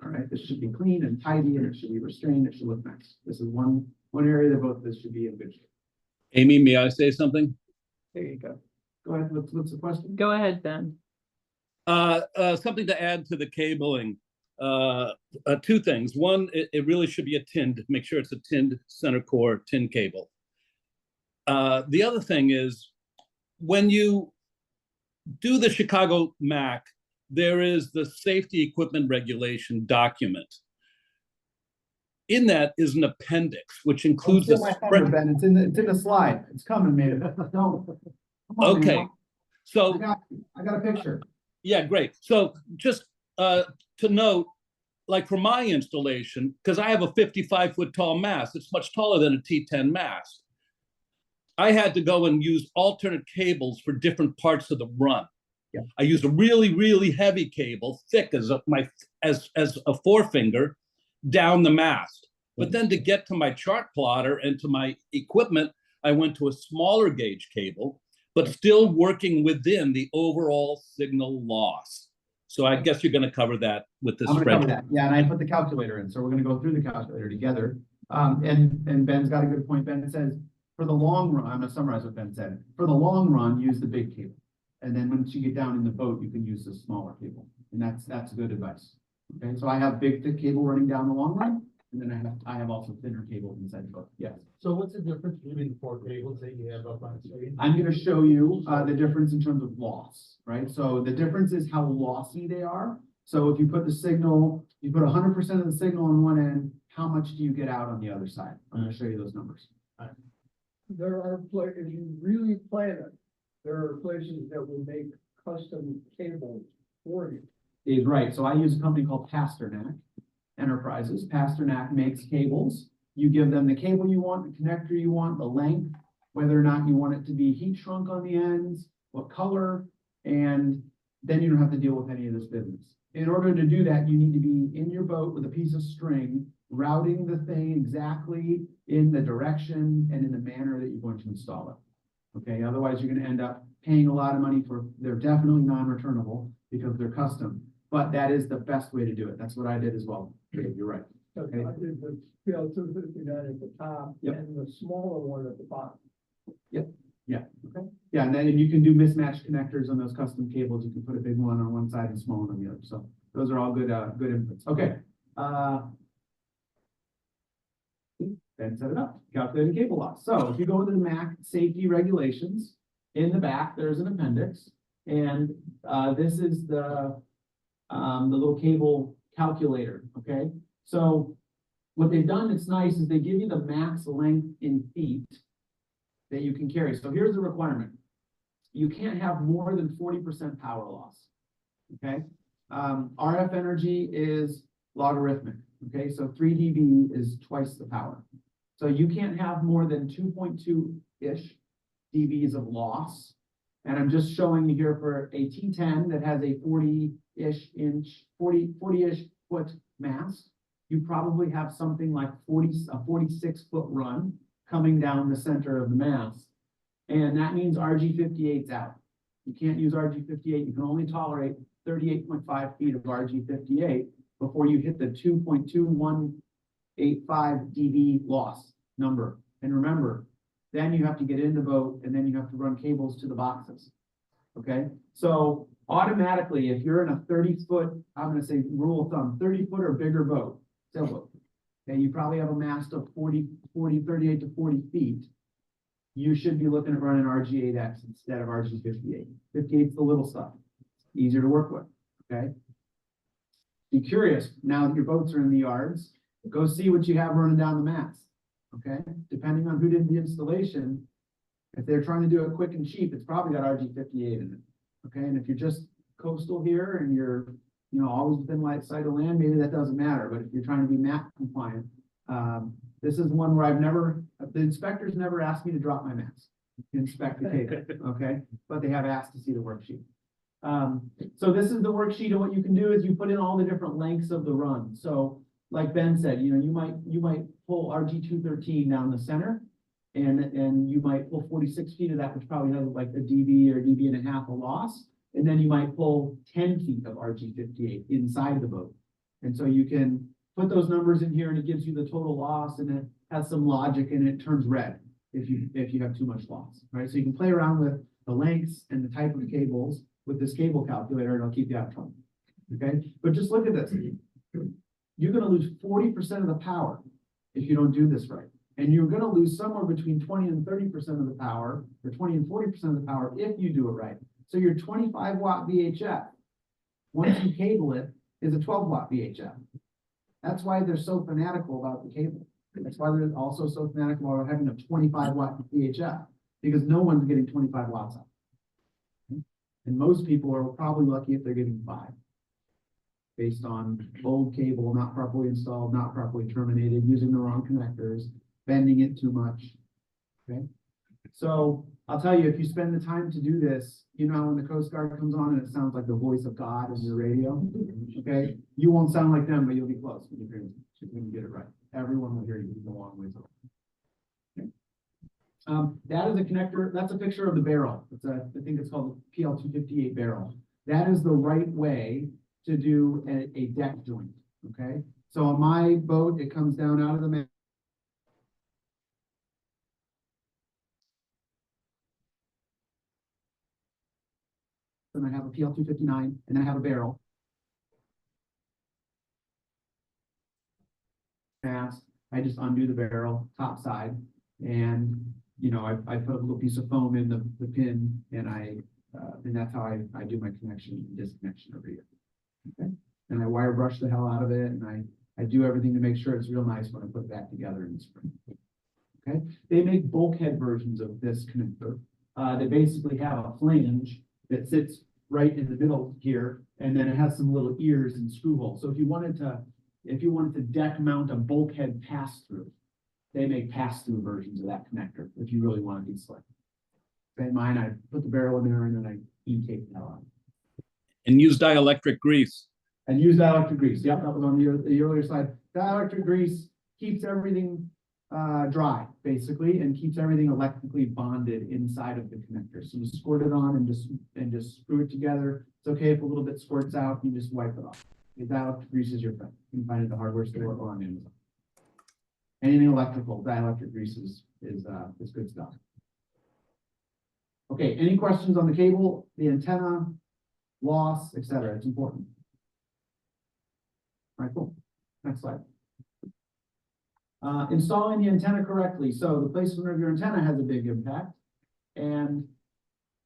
All right, this should be clean and tidy, and it should be restrained. It should look nice. This is one area that both this should be in good shape. Amy, may I say something? There you go. Go ahead. What's the question? Go ahead, Ben. Something to add to the cabling. Two things. One, it really should be a tinned. Make sure it's a tinned center core tin cable. The other thing is when you do the Chicago Mac, there is the safety equipment regulation document. In that is an appendix, which includes Ben, it's in the slide. It's coming, man. Don't. Okay. Man. So I got a picture. Yeah, great. So just to note, like for my installation, because I have a 55-foot tall mast, it's much taller than a T10 mast. I had to go and use alternate cables for different parts of the run. Yeah. I used a really, really heavy cable, thick as a forefinger, down the mast. But then to get to my chart plotter and to my equipment, I went to a smaller gauge cable, but still working within the overall signal loss. So I guess you're going to cover that with this. I'm going to cover that. Yeah, and I put the calculator in, so we're going to go through the calculator together. And Ben's got a good point. Ben says, for the long run, I'm going to summarize what Ben said. For the long run, use the big cable. And then once you get down in the boat, you can use the smaller cable. And that's good advice. Okay, so I have big thick cable running down the long run, and then I have also thinner cable inside the boat. Yes. So what's the difference between the four cables that you have up on screen? I'm going to show you the difference in terms of loss, right? So the difference is how lossy they are. So if you put the signal, you put 100% of the signal on one end, how much do you get out on the other side? I'm going to show you those numbers. There are places, if you really plan it, there are places that will make custom cables for you. Is right. So I use a company called Pasternak Enterprises. Pasternak makes cables. You give them the cable you want, the connector you want, the length, whether or not you want it to be heat shrunk on the ends, what color, and then you don't have to deal with any of this business. In order to do that, you need to be in your boat with a piece of string, routing the thing exactly in the direction and in the manner that you're going to install it. Okay, otherwise you're going to end up paying a lot of money for, they're definitely non-returnable because they're custom, but that is the best way to do it. That's what I did as well. You're right. Okay. I did the PL259 at the top and the smaller one at the bottom. Yep. Yeah. Okay. Yeah, and then you can do mismatched connectors on those custom cables. You can put a big one on one side and small one on the other. So those are all good inputs. Okay. Then set it up. Calculating cable loss. So if you go into the Mac safety regulations, in the back there's an appendix, and this is the little cable calculator. Okay. So what they've done that's nice is they give you the max length in feet that you can carry. So here's the requirement. You can't have more than 40% power loss. Okay. RF energy is logarithmic, okay? So 3 dB is twice the power. So you can't have more than 2.2-ish dBs of loss. And I'm just showing you here for a T10 that has a 40-ish foot mast. You probably have something like a 46-foot run coming down the center of the mast. And that means RG58's out. You can't use RG58. You can only tolerate 38.5 feet of RG58 before you hit the 2.2185 dB loss number. And remember, then you have to get in the boat and then you have to run cables to the boxes. Okay, so automatically, if you're in a 30-foot, I'm going to say rule of thumb, 30-foot or bigger boat, sailboat, okay, you probably have a mast of 38 to 40 feet. You should be looking at running RG8X instead of RG58. 58 is the little stuff. It's easier to work with, okay? Be curious, now that your boats are in the yards, go see what you have running down the mast, okay? Depending on who did the installation, if they're trying to do it quick and cheap, it's probably got RG58 in it, okay? And if you're just coastal here and you're, you know, always within sight of land, maybe that doesn't matter. But if you're trying to be MAP compliant, this is one where the inspectors never asked me to drop my mask to inspect the cable, okay? But they have asked to see the worksheet. So this is the worksheet, and what you can do is you put in all the different lengths of the run. So like Ben said, you know, you might pull RG213 down the center, and you might pull 46 feet of that, which probably has like a dB or dB and a half of loss. And then you might pull 10 feet of RG58 inside the boat. And so you can put those numbers in here and it gives you the total loss, and it has some logic and it turns red if you have too much loss, right? So you can play around with the lengths and the type of cables with this cable calculator, and it'll keep you out of trouble, okay? But just look at this. You're gonna lose 40% of the power if you don't do this right. And you're gonna lose somewhere between 20 and 30% of the power, or 20 and 40% of the power if you do it right. So your 25-watt VHF, once you cable it, is a 12-watt VHF. That's why they're so fanatical about the cable. That's why they're also so fanatical about having a 25-watt VHF, because no one's getting 25 watts out. Okay? And most people are probably lucky if they're getting 5, based on old cable, not properly installed, not properly terminated, using the wrong connectors, bending it too much. Okay, so I'll tell you, if you spend the time to do this, you know how when the Coast Guard comes on and it sounds like the voice of God in your radio, okay? You won't sound like them, but you'll be close when you get it right. Everyone will hear you a long ways off. Okay. That is a connector. That's a picture of the barrel. I think it's called the PL258 barrel. That is the right way to do a deck joint, okay? So on my boat, it comes down out of the mast. And I have a PL259, and I have a barrel. Fast. I just undo the barrel top side, and you know, I put a little piece of foam in the pin, and that's how I do my connection and disconnection over here. Okay, and I wire brush the hell out of it, and I do everything to make sure it's real nice when I put it back together in the spring. Okay, they make bulkhead versions of this connector. They basically have a flange that sits right in the middle here, and then it has some little ears and screw holes. So if you wanted to deck mount a bulkhead pass-through, they make pass-through versions of that connector if you really want to be slick. In mine, I put the barrel in there and then I E-tape the hell out. And use dielectric grease. And use dielectric grease. Yep, that was on the earlier slide. Dielectric grease keeps everything dry, basically, and keeps everything electrically bonded inside of the connector. So you squirt it on and just screw it together. It's okay if a little bit squirts out, you just wipe it off. The dielectric grease is your friend. You can find it at the hardware store or on Amazon. Anything electrical, dielectric grease is good stuff. Okay, any questions on the cable, the antenna, loss, etc.? It's important. All right, cool. Next slide. Installing the antenna correctly. So the placement of your antenna has a big impact, and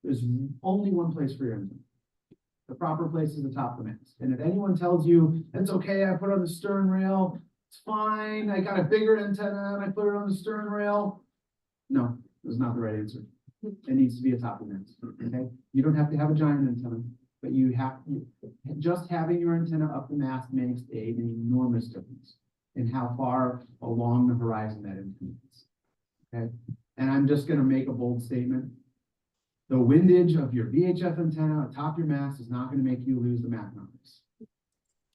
there's only one place for your antenna. The proper place is the top of the mast. And if anyone tells you, it's okay, I put it on the stern rail, it's fine, I got a bigger antenna and I put it on the stern rail. No, that's not the right answer. It needs to be a top of the mast, okay? You don't have to have a giant antenna. but just having your antenna up the mast makes an enormous difference in how far along the horizon that antenna is. Okay, and I'm just going to make a bold statement. The windage of your VHF antenna atop your mast is not going to make you lose the Mackinac race.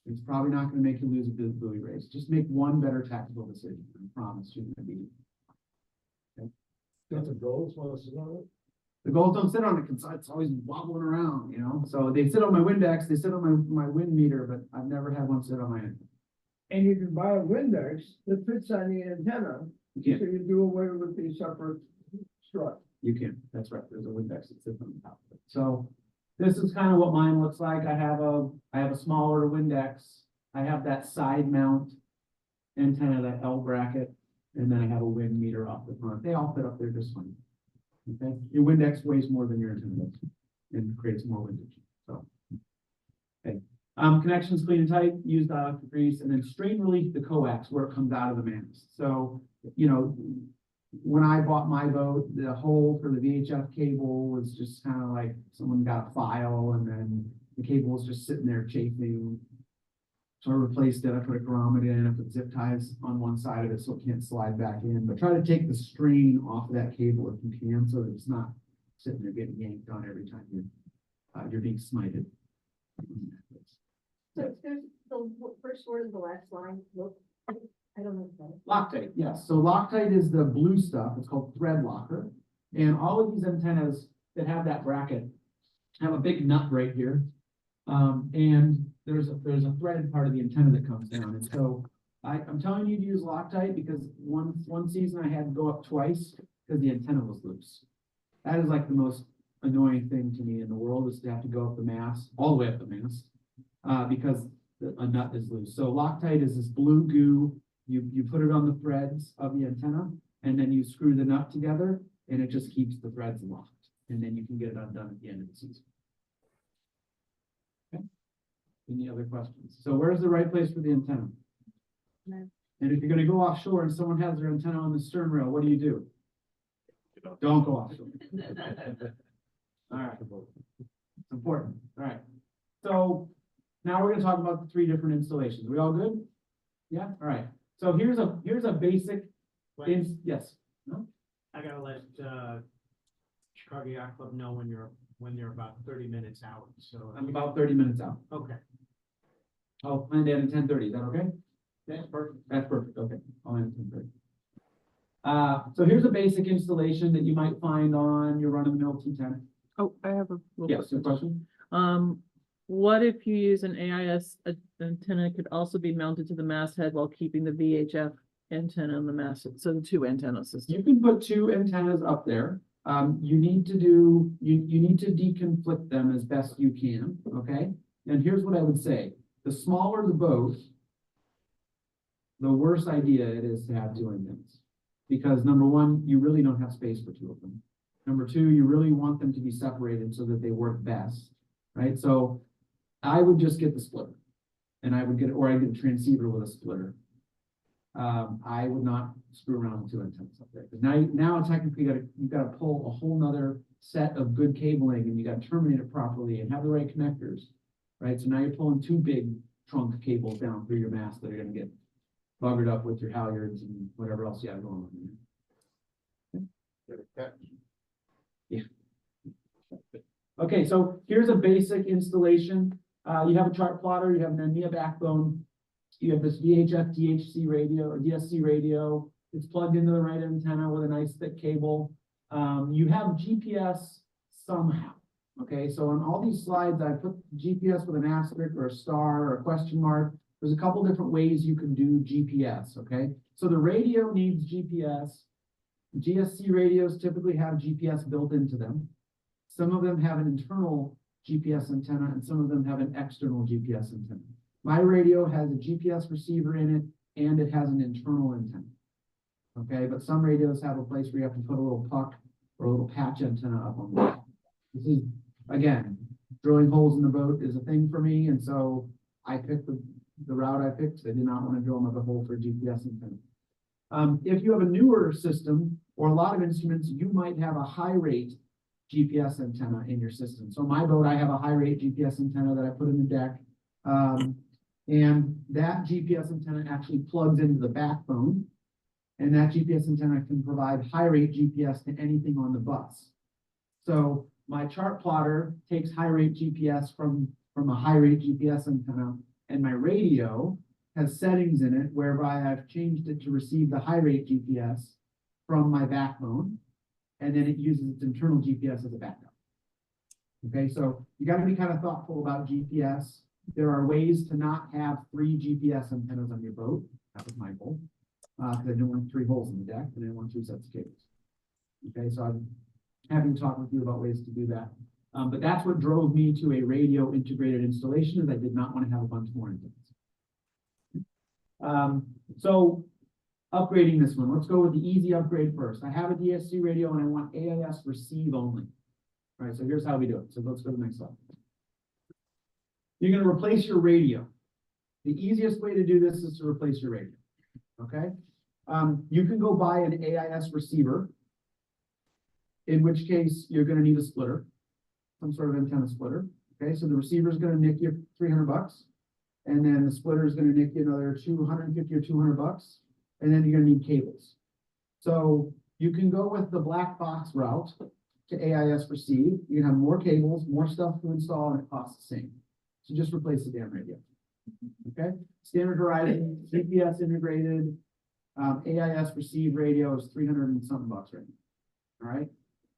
It's probably not going to make you lose a buoy race. Just make one better tactical decision. I promise you're going to be. Okay. Got the goals, want to sit on it? The gulls don't sit on it because it's always wobbling around, you know. So they sit on my Windex, they sit on my wind meter, but I've never had one sit on my antenna. And you can buy a Windex that fits on the antenna, You so can, you do away with the separate strut. you can. That's right. There's a Windex that sits on the top of it. So this is kind of what mine looks like. I have a smaller Windex. I have that side mount antenna, that L bracket, and then I have a wind meter off the front. They all fit up there just fine. Okay, your Windex weighs more than your antenna does and creates more windage. So, okay. Connections clean and tight, use dielectric grease, and then strain relief the coax where it comes out of the mast. So, you know, when I bought my boat, the hole for the VHF cable was just kind of like someone got a file and then the cable was just sitting there chafing. So I replaced it, I put a grommet in, I put zip ties on one side of it so it can't slide back in, but try to take the strain off of that cable if you can, so that it's not sitting there getting yanked on every time you're being smited. So there's the first word of the last line, look, I don't know. Loctite, yes. So Loctite is the blue stuff. It's called thread locker. And all of these antennas that have that bracket have a big nut right here. And there's a threaded part of the antenna that comes down. And so I'm telling you to use Loctite because one season I had to go up twice because the antenna was loose. That is like the most annoying thing to me in the world, is to have to go up the mast, all the way up the mast, because a nut is loose. So Loctite is this blue goo. You put it on the threads of the antenna, and then you screw the nut together, and it just keeps the threads locked. And then you can get it undone at the end of the season. Okay. Any other questions? So where's the right place for the antenna? No. And if you're going to go offshore and someone has their antenna on the stern rail, what do? Don't go offshore. All right. It's important. All right. So now we're going to talk about the 3 different installations. We all good? Yeah. All right. So here's a basic. Yes. No? I gotta let Chicago Yacht Club know when you're about 30 minutes out, so. I'm about 30 minutes out. Okay, I'll plan to end at 10:30. Is that okay? that's perfect. That's perfect. Okay. I'll end at 10:30. So here's a basic installation that you might find on your run-of-the-mill T10. Oh, I have a little Yes, your question? What if you use an AIS antenna could also be mounted to the masthead while keeping the VHF antenna on the mast, so the 2 antenna system? You can put 2 antennas up there. You need to deconflict them as best you can, okay? And here's what I would say. The smaller the boat, the worse idea it is to have 2 antennas. Because number 1, you really don't have space for 2 of them. Number 2, you really want them to be separated so that they work best, right? So I would just get the splitter, and I'd get a transceiver with a splitter. I would not screw around with 2 antennas up there. Because now technically you've got to pull a whole nother set of good cabling, and you got to terminate it properly and have the right connectors, right? So now you're pulling 2 big trunk cables down through your mast that are going to get buggered up with your halyards and whatever else you have going on there. Yeah. Okay, so here's a basic installation. You have a chart plotter, you have an EMEA backbone, you have this VHF DHC radio or DSC radio. It's plugged into the right antenna with a nice thick cable. You have GPS somehow. Okay, so on all these slides, I put GPS with an asterisk or a star or a question mark. There's a couple different ways you can do GPS. Okay, so the radio needs GPS. GSC radios typically have GPS built into them. Some of them have an internal GPS antenna, and some of them have an external GPS antenna. My radio has a GPS receiver in it, and it has an internal antenna. Okay, but some radios have a place where you have to put a little puck or a little patch antenna up on the. This is, again, drilling holes in the boat is a thing for me, and so I picked the route I picked. I did not want to drill another hole for a GPS antenna. If you have a newer system or a lot of instruments, you might have a high rate GPS antenna in your system. So my boat, I have a high rate GPS antenna that I put in the deck. And that GPS antenna actually plugs into the backbone. And that GPS antenna can provide high rate GPS to anything on the bus. So my chart plotter takes high rate GPS from a high rate GPS antenna, and my radio has settings in it whereby I've changed it to receive the high rate GPS from my backbone, and then it uses its internal GPS as a backup. Okay, so you got to be kind of thoughtful about GPS. There are ways to not have 3 GPS antennas on your boat. That was my goal. Because I didn't want 3 holes in the deck, and I didn't want 2 sets of cables. Okay, so I'm happy to talk with you about ways to do that. But that's what drove me to a radio integrated installation, is I did not want to have a bunch more antennas. So upgrading this one, let's go with the easy upgrade first. I have a DSC radio and I want AIS receive only. All right, so here's how we do it. So let's go to the next slide. You're going to replace your radio. The easiest way to do this is to replace your radio. Okay, you can go buy an AIS receiver, in which case you're going to need a splitter, some sort of antenna splitter. Okay, so the receiver is going to nick you $300, and then the splitter is going to nick you another $250 or $200, and then you're going to need cables. So you can go with the black box route to AIS receive. You can have more cables, more stuff to install, and it costs the same. So just replace the damn radio. Okay, standard Horizon, GPS integrated, AIS receive radio is 300 and something bucks right now. All right,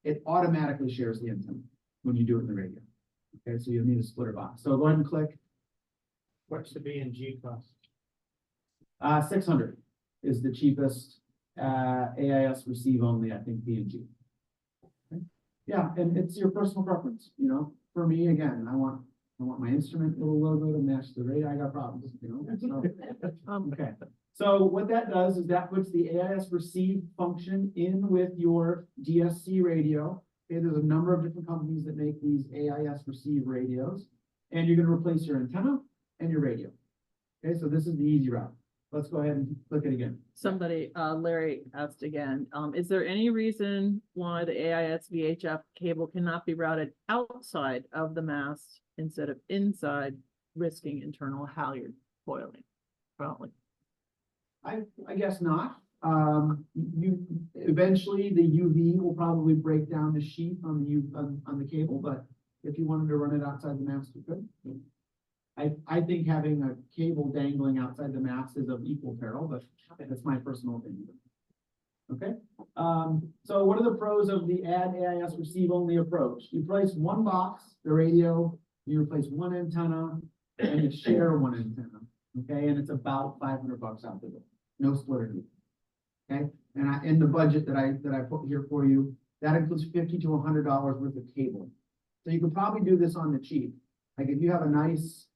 it automatically shares the antenna when you do it in the radio. Okay, so you'll need a splitter box. So go ahead and click. What's the B&G cost? 600 is the cheapest AIS receive only, I think, B&G. Okay. Yeah, and it's your personal preference. You know, for me, again, I want my instrument little logo to match the radio. I got problems, you know. So, okay. So what that does is that puts the AIS receive function in with your DSC radio. Okay, there's a number of different companies that make these AIS receive radios, and you're going to replace your antenna and your radio. Okay, so this is the easy route. Let's go ahead and click it again. Somebody, Larry asked again, is there any reason why the AIS VHF cable cannot be routed outside of the mast instead of inside, risking internal halyard foiling? Probably. I guess not. You eventually the UV will probably break down the sheath on the cable, but if you wanted to run it outside the mast, you could. I think having a cable dangling outside the mast is of equal peril, but that's my personal opinion. Okay. So what are the pros of the add AIS receive only approach? You place one box, the radio, you replace one antenna, and you share one antenna. Okay, and it's about $500 out the door. No splitter needed. Okay, and in the budget that I put here for you, that includes $50 to $100 worth of cable. So you could probably do this on the cheap. Like if you have a nice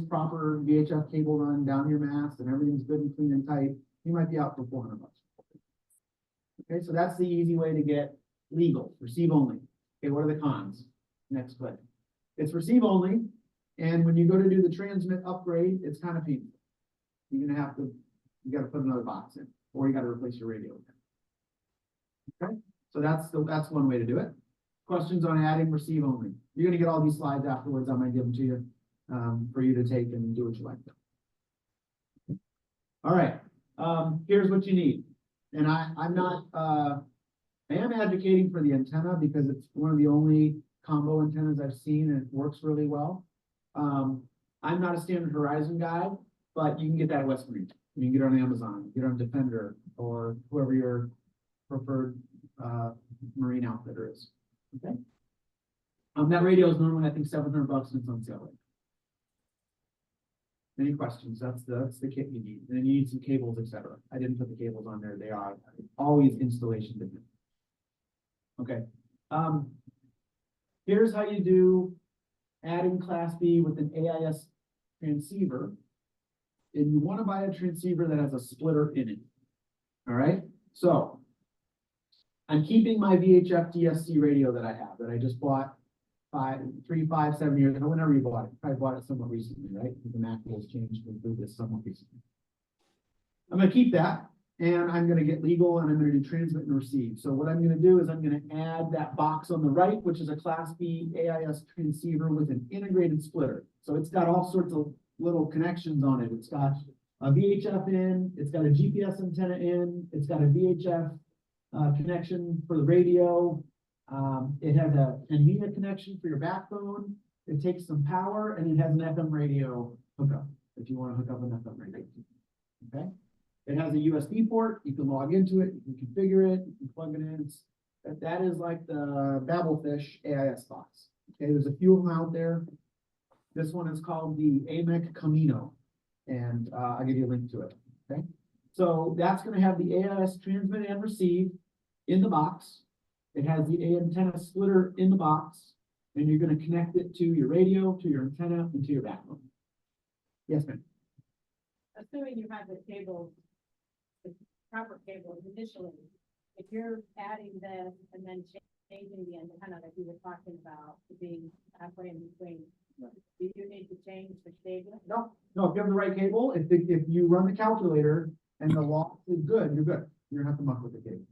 proper VHF cable run down your mast and everything's good and clean and tight, you might be out for $400. Okay, so that's the easy way to get legal, receive only. Okay, what are the cons? Next click. It's receive only, and when you go to do the transmit upgrade, it's kind of painful. You're gonna have to, you got to put another box in, or you got to replace your radio. Okay, so that's one way to do it. Questions on adding receive only? You're gonna get all these slides afterwards. I might give them to you for you to take and do what you like. All right, here's what you need, and I am advocating for the antenna because it's one of the only combo antennas I've seen and it works really well. I'm not a standard Horizon guy, but you can get that at West Marine. You can get it on Amazon, get it on Defender, or whoever your preferred marine outfitter is. Okay. That radio is normally, I think, $700 and it's on sale right now. Any questions? That's the kit you need. And then you need some cables, etc. I didn't put the cables on there. They are always installation dependent. Okay. Here's how you do adding Class B with an AIS transceiver. And you want to buy a transceiver that has a splitter in it. All right. So I'm keeping my VHF DSC radio that I have, that I just bought 3, 5, 7 years ago, whenever you bought it. I bought it somewhat recently, right? The Mac rules changed to include this somewhat recently. I'm going to keep that, and I'm gonna get legal, and I'm gonna do transmit and receive. So what I'm gonna do is I'm gonna add that box on the right, which is a Class B AIS transceiver with an integrated splitter. So it's got all sorts of little connections on it. It's got a VHF in, it's got a GPS antenna in, it's got a VHF connection for the radio. It has a NVIDIA connection for your backbone. It takes some power, and it has an FM radio hookup if you want to hook up an FM radio. Okay. It has a USB port. You can log into it. You can configure it. You can plug it in. That is like the Babelfish AIS box. Okay. There's a few of them out there. This one is called the AMEC Camino, and I'll give you a link to it. Okay. So that's going to have the AIS transmit and receive in the box. It has the antenna splitter in the box, and you're going to connect it to your radio, to your antenna, and to your backbone. Yes, ma'am. Assuming you have the cables, the proper cables initially, if you're adding this and then changing the antenna that you were talking about to be halfway in between, do you need to change the cable? No, if you have the right cable, if you run the calculator and the loss is good, you're good. You don't have to muck with the cable.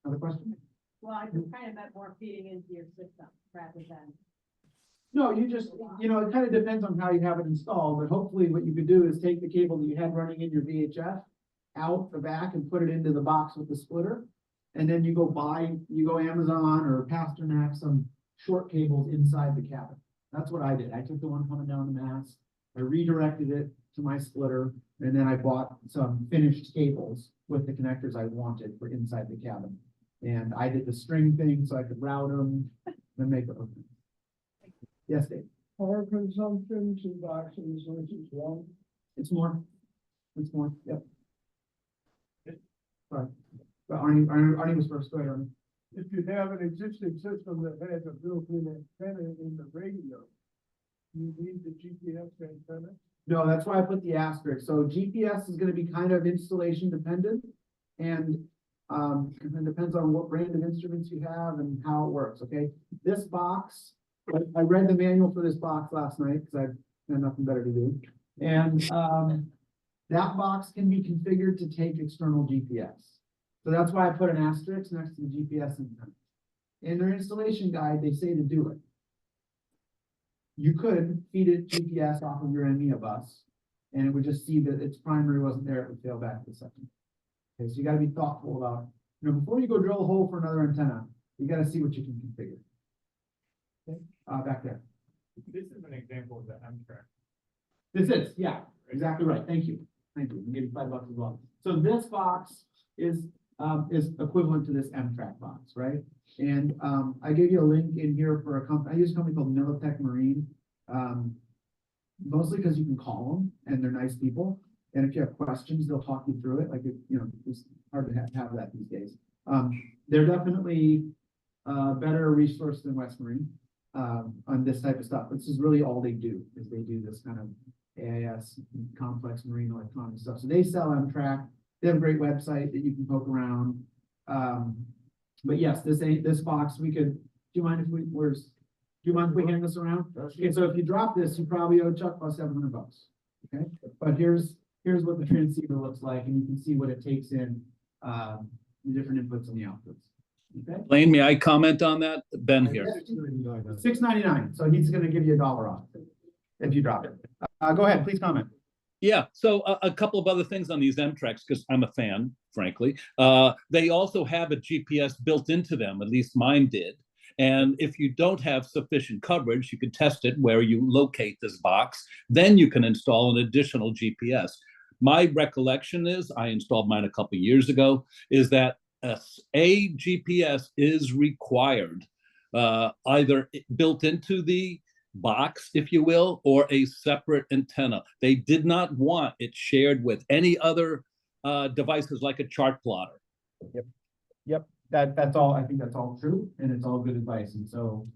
Another question? Well, I just kind of meant more feeding into your system rather than. No, you just, it kind of depends on how you have it installed, but hopefully what you could do is take the cable that you had running in your VHF out the back and put it into the box with the splitter. And then you go Amazon or Pasternak, some short cables inside the cabin. That's what I did. I took the one coming down the mast, I redirected it to my splitter, and then I bought some finished cables with the connectors I wanted for inside the cabin. And I did the string thing so I could route them and make it open. Yes, Dave. Power consumption, 2 boxes versus 1. It's more. Yep. Sorry. But Arnie was first. Go ahead, Arnie. If you have an existing system that has a built-in antenna in the radio, you need the GPS antenna? No, that's why I put the asterisk. So GPS is going to be kind of installation dependent, and it depends on what brand of instruments you have and how it works. Okay, this box, I read the manual for this box last night because I've had nothing better to do, and that box can be configured to take external GPS. So that's why I put an asterisk next to the GPS antenna. In their installation guide, they say to do it. You could feed it GPS off of your EMEA bus, and it would just see that its primary wasn't there, it would fail back to the second. Okay, so you got to be thoughtful about, before you go drill a hole for another antenna, you got to see what you can configure. Okay, back there. This is an example of the Amtrak. This is, yeah, exactly right. Thank you. We gave you $5 as well. So this box is equivalent to this Amtrak box, right? And I gave you a link in here for a company. I use a company called Militech Marine, mostly because you can call them and they're nice people. And if you have questions, they'll talk you through it. Like, it's hard to have that these days. They're definitely a better resource than West Marine on this type of stuff. This is really all they do, is they do this kind of AIS, complex marine electronic stuff. So they sell Amtrak. They have a great website that you can poke around. But yes, this box, do you mind if we hand this around? Okay, so if you drop this, you probably owe Chuck about $700. Okay, but here's what the transceiver looks like, and you can see what it takes in, the different inputs and the outputs. Okay. Blaine, may I comment on that? Ben here. $6.99. So he's going to give you $1 off if you drop it. Go ahead, please comment. Yeah, so a couple of other things on these M-Tracks, because I'm a fan, frankly. They also have a GPS built into them, at least mine did. And if you don't have sufficient coverage, you can test it where you locate this box. Then you can install an additional GPS. My recollection is, I installed mine a couple of years ago, is that a GPS is required, either built into the box, if you will, or a separate antenna. They did not want it shared with any other devices like a chart plotter. Yep. That's all. I think that's all true, and it's all good advice. And so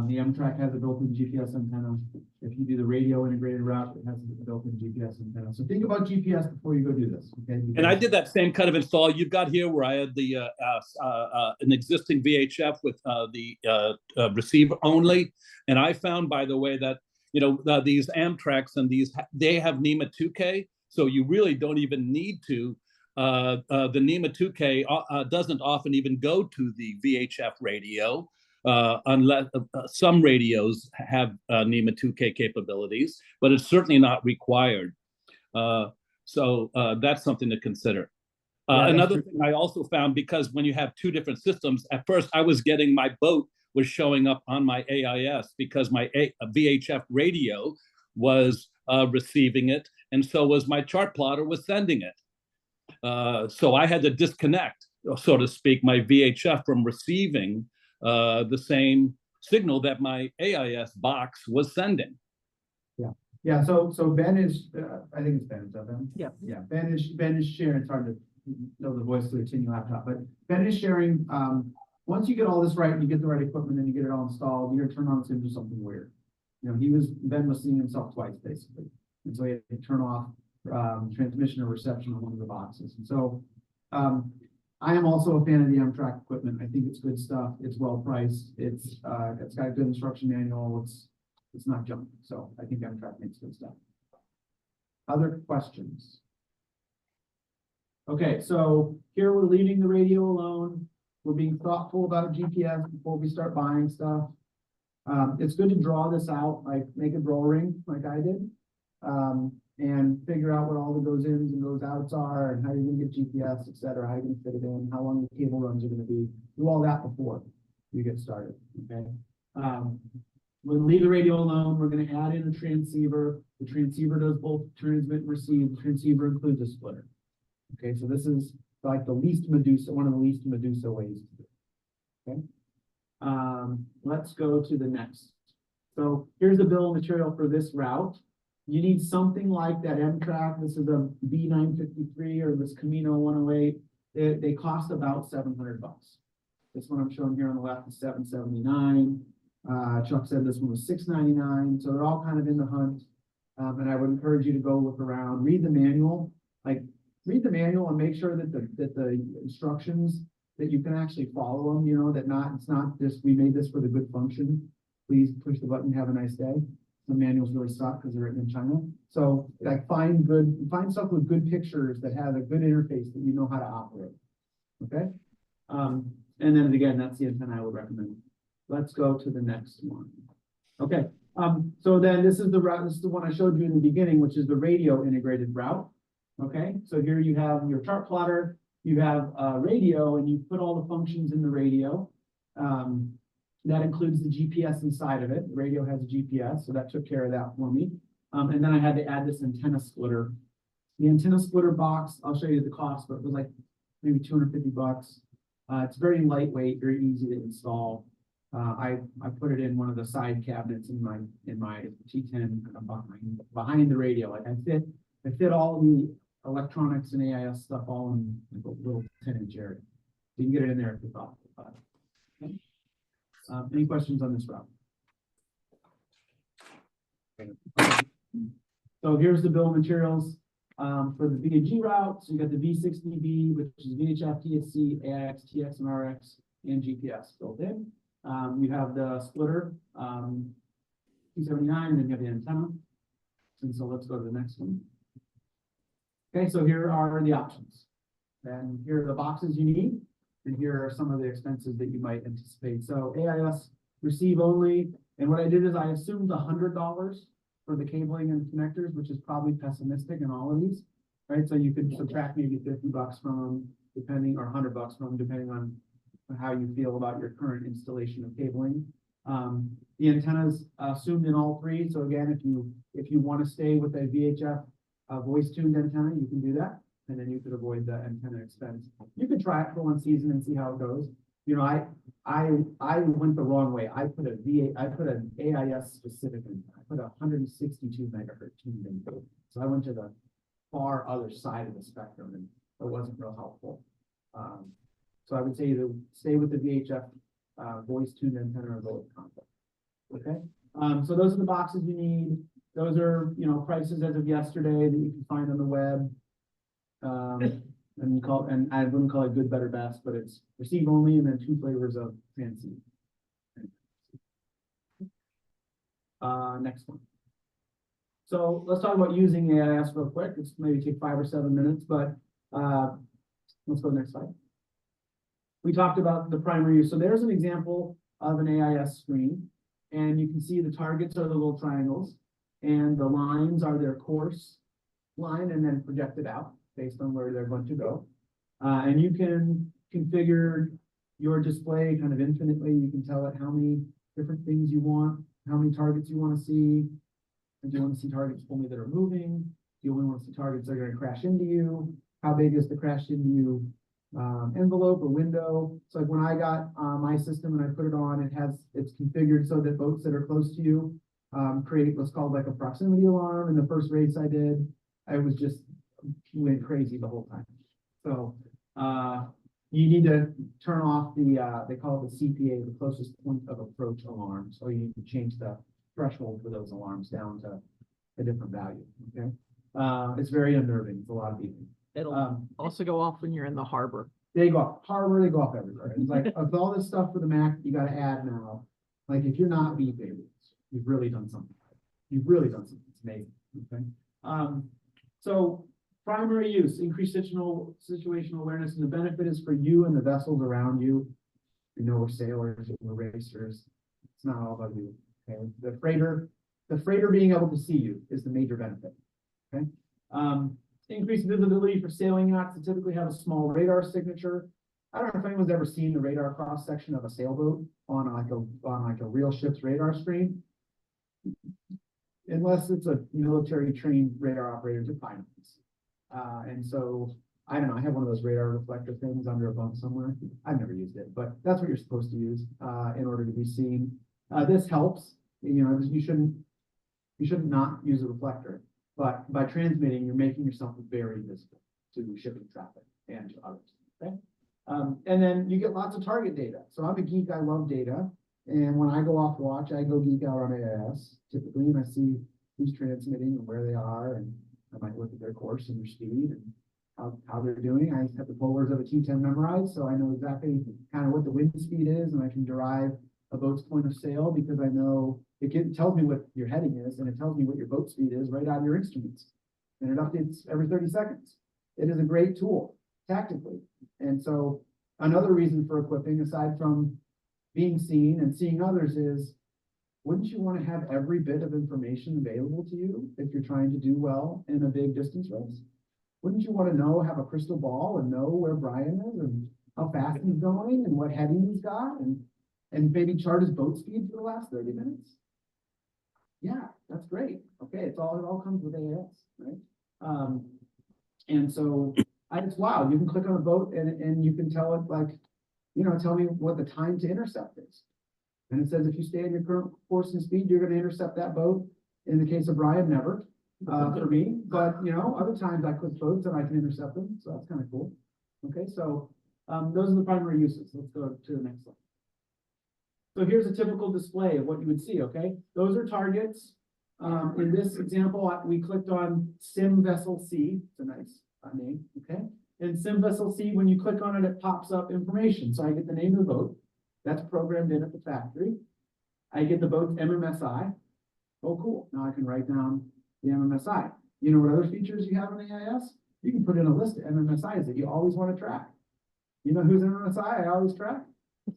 the M-Track has a built-in GPS antenna. If you do the radio integrated route, it has a built-in GPS antenna. So think about GPS before you go do this. Okay. Because and I did that same kind of install you've got here, where I had the an existing VHF with the receiver only, and I found, by the way, that these Amtraks and they have NEMA 2K, So you really don't even need to. The NEMA 2K doesn't often even go to the VHF radio, unless some radios have NEMA 2K capabilities, but it's certainly not required. So that's something to consider. Another thing I also found, because when you have two different systems, at first I was getting my boat was showing up on my AIS because my VHF radio was receiving it, and so was my chart plotter was sending it. So I had to disconnect, so to speak, my VHF from receiving the same signal that my AIS box was sending. Yeah, so Ben is, I think it's Ben, is that Ben? Yeah. Yeah, Ben is sharing, it's hard to know the voice through a tinny laptop, but Ben is sharing, once you get all this right, and you get the right equipment, and you get it all installed, you're gonna turn on, it's gonna do something weird. You know, Ben was seeing himself twice, basically, and so he had to turn off transmission or reception on one of the boxes, and so I am also a fan of the M-Track equipment. I think it's good stuff, it's well priced, it's got a good instruction manual, it's not junk, so I think M-Track makes good stuff. Other questions? Okay, so here we're leaving the radio alone. We're being thoughtful about GPS before we start buying stuff. It's good to draw this out, like make a draw ring like I did, and figure out what all the goes ins and goes outs are, and how you're gonna get GPS, etc., how you're gonna fit it in, how long the cable runs are gonna be. Do all that before you get started, okay? We'll leave the radio alone. We're going to add in a transceiver. The transceiver does both transmit and receive. The transceiver includes a splitter. Okay, so this is like the least Medusa, one of the least Medusa ways to do it. Okay. Let's go to the next. So here's the bill of material for this route. You need something like that M-Track. This is a B953 or this Camino 108. They cost about $700. This one I'm showing here on the left is $779. Chuck said this one was $699, so they're all kind of in the hunt. And I would encourage you to go look around, read the manual, read the manual and make sure that the instructions that you can actually follow them. You know that it's not just we made this for the good function. Please push the button, have a nice day. Some manuals really suck because they're written in China. So find stuff with good pictures that have a good interface that you know how to operate. Okay, and then again, that's the antenna I would recommend. Let's go to the next one. Okay, so then this is the route, this is the one I showed you in the beginning, which is the radio integrated route. Okay, so here you have your chart plotter, you have radio, and you put all the functions in the radio. That includes the GPS inside of it. The radio has a GPS, so that took care of that for me. And then I had to add this antenna splitter. The antenna splitter box, I'll show you the cost, but it was like maybe $250. It's very lightweight, very easy to install. I put it in one of the side cabinets in my T10 behind the radio. Like I fit all the electronics and AIS stuff all in a little 10-inch area. You can get it in there if you're thoughtful about it. Okay. Any questions on this route? Okay. So here's the bill of materials for the B&G route. So you got the V60B, which is VHF, TSC, AIX, TX, and RX, and GPS built in. You have the splitter, 279, and then you have the antenna. And so let's go to the next one. Okay, so here are the options. And here are the boxes you need. And here are some of the expenses that you might anticipate. So AIS receive only. And what I did is I assumed $100 for the cabling and connectors, which is probably pessimistic in all of these, right? So you could subtract maybe $50 from them, depending, or $100 from them, depending on how you feel about your current installation of cabling. The antennas assumed in all three. So again, if you want to stay with a VHF voice tuned antenna, you can do that, and then you could avoid the antenna expense. You could try it for one season and see how it goes. You know, I went the wrong way. I put an AIS specific antenna. I put a 162 megahertz tuned in. So I went to the far other side of the spectrum, and it wasn't real helpful. So I would say either stay with the VHF voice tuned antenna or go with complex. Okay. So those are the boxes you need. Those are, prices as of yesterday that you can find on the web. And I wouldn't call it good, better, best, but it's receive only and then 2 flavors of transceive. Next one. So let's talk about using AIS real quick. It's maybe take 5 or 7 minutes, but let's go next slide. We talked about the primary use. So there's an example of an AIS screen, and you can see the targets are the little triangles, and the lines are their course line and then projected out based on where they're going to go. And you can configure your display kind of infinitely. You can tell it how many different things you want, how many targets you want to see. Do you want to see targets only that are moving? Do you only want to see targets that are going to crash into you? How big is the crash into you envelope or window? So like when I got my system and I put it on, it's configured so that boats that are close to you create what's called like a proximity alarm. In the first race I did, I was just went crazy the whole time. So you need to turn off the they call it the CPA, the closest point of approach alarm. So you need to change the threshold for those alarms down to a different value. Okay, it's very unnerving. It's a lot of beeping. It'll also go off when you're in the harbor. They go off harbor. They go off everywhere. It's like with all this stuff for the Mac, you got to add now. Like if you're not beeping, you've really done something. You've really done something. It's amazing. Okay. So primary use, increased situational awareness, and the benefit is for you and the vessels around you. You know, we're sailors, we're racers. It's not all about you. Okay. The freighter being able to see you is the major benefit. Okay. Increased visibility for sailing yachts that typically have a small radar signature. I don't know if anyone's ever seen the radar cross section of a sailboat on like a real ship's radar screen. Unless it's a military trained radar operator to find this. And so I don't know, I have one of those radar reflector things under a bunk somewhere. I've never used it, but that's what you're supposed to use in order to be seen. This helps. You know, you shouldn't not use a reflector, but by transmitting, you're making yourself very visible to shipping traffic and to others. Okay. And then you get lots of target data. So I'm a geek, I love data. And when I go off watch, I go geek out on AIS typically, and I see who's transmitting and where they are, and I might look at their course and their speed and how they're doing. I have the polars of a T10 memorized, so I know exactly kind of what the wind speed is, and I can derive a boat's point of sail because I know it tells me what your heading is, and it tells me what your boat speed is right out of your instruments. And it updates every 30 seconds. It is a great tool tactically. And so another reason for equipping, aside from being seen and seeing others, is wouldn't you want to have every bit of information available to you if you're trying to do well in a big distance race? Wouldn't you want to have a crystal ball and know where Brian is and how fast he's going and what heading he's got and maybe chart his boat speed for the last 30 minutes? Yeah, that's great. Okay, it all comes with AIS, right? And so it's wow, you can click on a boat and you can tell it, like, you know, tell me what the time to intercept is. And it says if you stay in your current course and speed, you're going to intercept that boat. In the case of Brian, never for me. But you know, other times I click boats and I can intercept them, so that's kind of cool. Okay, so those are the primary uses. Let's go to the next slide. So here's a typical display of what you would see. Okay, those are targets. In this example, we clicked on Sim Vessel C. It's a nice name. Okay, in Sim Vessel C, when you click on it, it pops up information. So I get the name of the boat. That's programmed in at the factory. I get the boat's MMSI. Oh, cool. Now I can write down the MMSI. You know what other features you have in AIS? You can put in a list of MMSIs that you always want to track. You know whose MMSI I always track?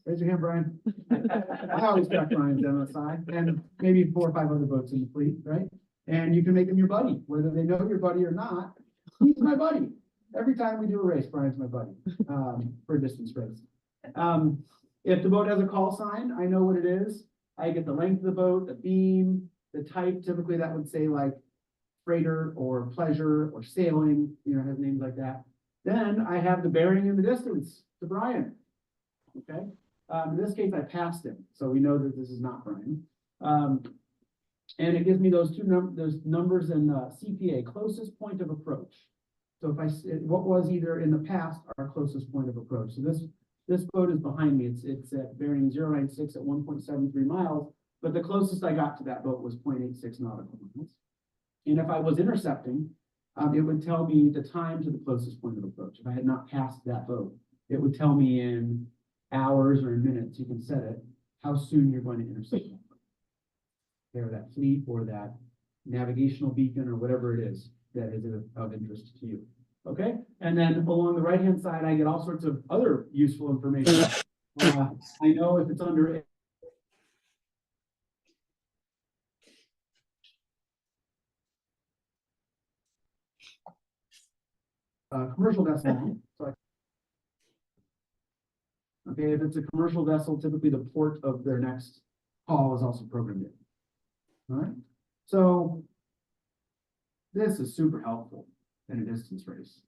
Raise your hand, Brian. I always track Brian's MMSI and maybe 4 or 5 other boats in the fleet, right? And you can make them your buddy, whether they know your buddy or not. He's my buddy. Every time we do a race, Brian's my buddy for a distance race. If the boat has a call sign, I know what it is. I get the length of the boat, the beam, the type. Typically that would say like freighter or pleasure or sailing, you know, has names like that. Then I have the bearing and the distance to Brian. Okay. In this case, I passed him, so we know that this is not Brian. And it gives me those those numbers in CPA, closest point of approach. So if what was either in the past our closest point of approach. So this boat is behind me. It's at bearing 096 at 1.73 miles, but the closest I got to that boat was 0.86 nautical miles. And if I was intercepting, it would tell me the time to the closest point of approach. If I had not passed that boat, it would tell me in hours or in minutes, you can set it, how soon you're going to intercept that boat. Or that fleet or that navigational beacon or whatever it is that is of interest to you. Okay, and then along the right-hand side, I get all sorts of other useful information. I know if it's under commercial vessel. Okay, if it's a commercial vessel, typically the port of their next call is also programmed in. All right, so this is super helpful in a distance race.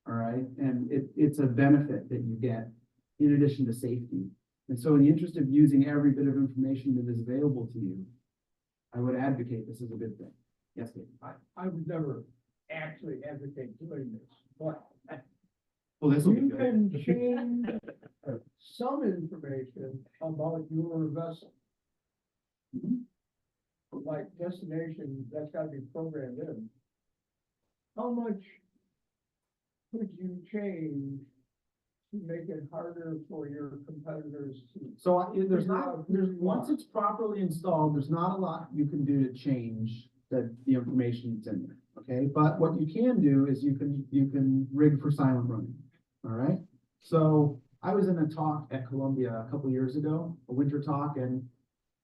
All right, and it's a benefit that you get in addition to safety. And so in the interest of using every bit of information that is available to you, I would advocate this is a good thing. Yes, Dave? I would never actually advocate doing this, but Well, this will be you good. can change some information about your vessel. Like destination, that's gotta be programmed in. How much could you change to make it harder for your competitors to? So once it's properly installed, there's not a lot you can do to change the information that's in there, okay? But what you can do is you can rig for silent running, all right? So I was in a talk at Columbia a couple years ago, a winter talk, and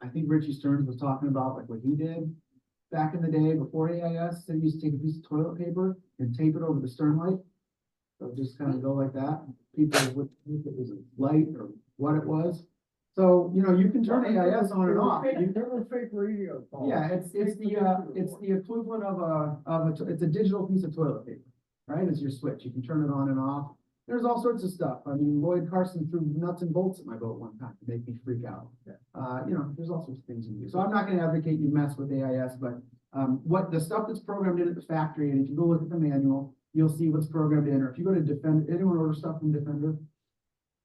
I think Richie Stearns was talking about like what he did back in the day before AIS. They used to take a piece of toilet paper and tape it over the stern light. So just kind of go like that. People would think it was a light or what it was. So, you know, you can turn AIS on and off. There were fake radio calls. Yeah, it's the equivalent of it's a digital piece of toilet paper, right? It's your switch. You can turn it on and off. There's all sorts of stuff. I mean, Lloyd Carson threw nuts and bolts at my boat one time to make me freak out. You know, there's all sorts of things you can do. So I'm not going to advocate you mess with AIS, but what the stuff that's programmed in at the factory, and if you go look at the manual, you'll see what's programmed in. Or if you go to Defender, anyone order stuff from Defender?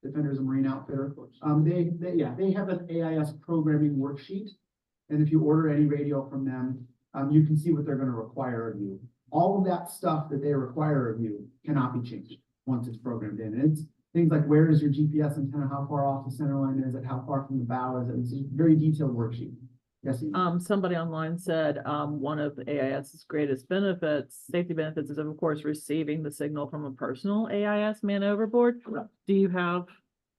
Defender's a marine outfitter. They have an AIS programming worksheet, and if you order any radio from them, you can see what they're going to require of you. All of that stuff that they require of you cannot be changed once it's programmed in. And it's things like where is your GPS antenna, how far off the center line is it, how far from the bow is it. It's a very detailed worksheet. Yes. Somebody online said, one of AIS's greatest benefits, safety benefits, is of course receiving the signal from a personal AIS man overboard. Correct. Do you have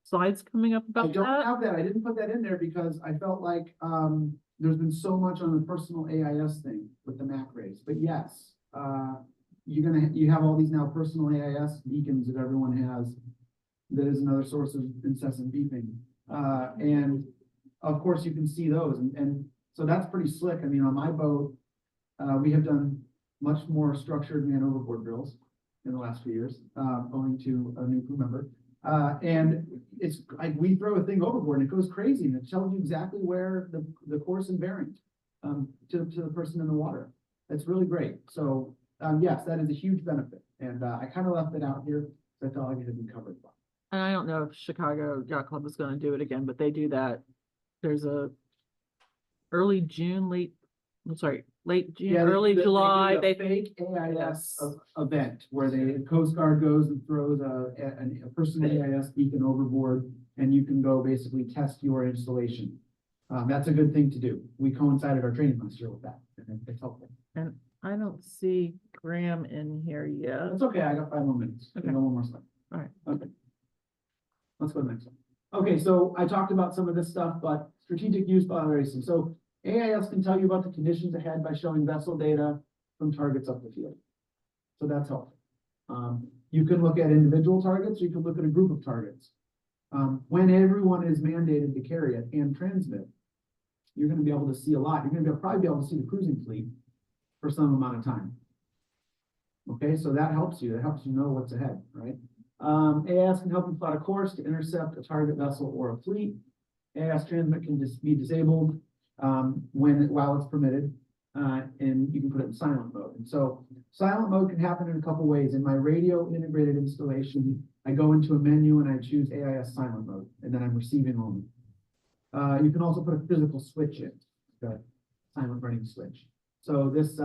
slides coming up I about don't that? have that. I didn't put that in there because I felt like there's been so much on the personal AIS thing with the Mac race. But yes, you have all these now personal AIS beacons that everyone has. That is another source of incessant beeping. And of course you can see those, and so that's pretty slick. I mean, on my boat, we have done much more structured man overboard drills in the last few years, owing to a new crew member. And it's like we throw a thing overboard and it goes crazy, and it tells you exactly where the course and bearing to the person in the water. That's really great. So yes, that is a huge benefit, and I kind of left it out here because I felt like it had been covered. And I don't know if Chicago Yacht Club is going to do it again, but they do that. There's a late June, early July. They do a fake AIS event where the Coast Guard goes and throws a personal AIS beacon overboard, and you can go basically test your installation. That's a good thing to do. We coincided our training last year with that, and it's helpful. And I don't see Graham in here yet. That's okay. I got 5 more minutes. Okay. No one more slide. All right. Okay. Let's go to the next one. Okay, so I talked about some of this stuff, but strategic use by racing. So AIS can tell you about the conditions ahead by showing vessel data from targets up the field. So that's helpful. You can look at individual targets, or you can look at a group of targets. When everyone is mandated to carry it and transmit, you're going to be able to see a lot. You're going to probably be able to see the cruising fleet for some amount of time. Okay, so that helps you. That helps you know what's ahead, right? AIS can help you plot a course to intercept a target vessel or a fleet. AIS transmit can just be disabled while it's permitted, and you can put it in silent mode. And so silent mode can happen in a couple ways. In my radio integrated installation, I go into a menu and I choose AIS silent mode, and then I'm receiving only. You can also put a physical switch in, the silent running switch. So this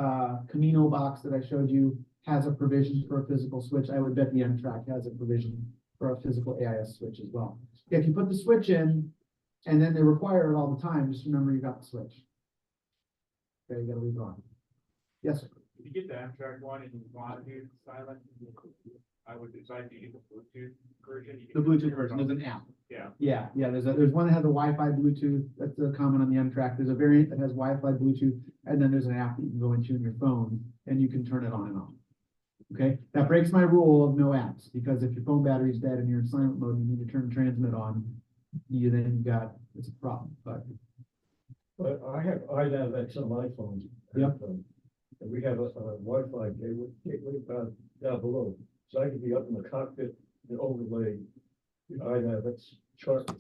Camino box that I showed you has a provision for a physical switch. I would bet the M-Track has a provision for a physical AIS switch as well. If you put the switch in, and then they require it all the time, just remember you got the switch. Okay, you gotta leave it on. Yes, sir. If you get the Amtrak one and you want to do silent, I would decide to use the Bluetooth version. The Bluetooth version, there's an app. Yeah. Yeah, there's one that has a Wi-Fi Bluetooth, that's the common on the Amtrak, there's a variant that has Wi-Fi Bluetooth, and then there's an app that you can go into in your phone, and you can turn it on and off. Okay, that breaks my rule of no apps, because if your phone battery's dead and you're in silent mode, you need to turn transmit on, it's a problem, but. But I have iNavX on my phone. Yep. And we have a Wi-Fi gateway down below, so I can be up in the cockpit and overlay the iNavX chart.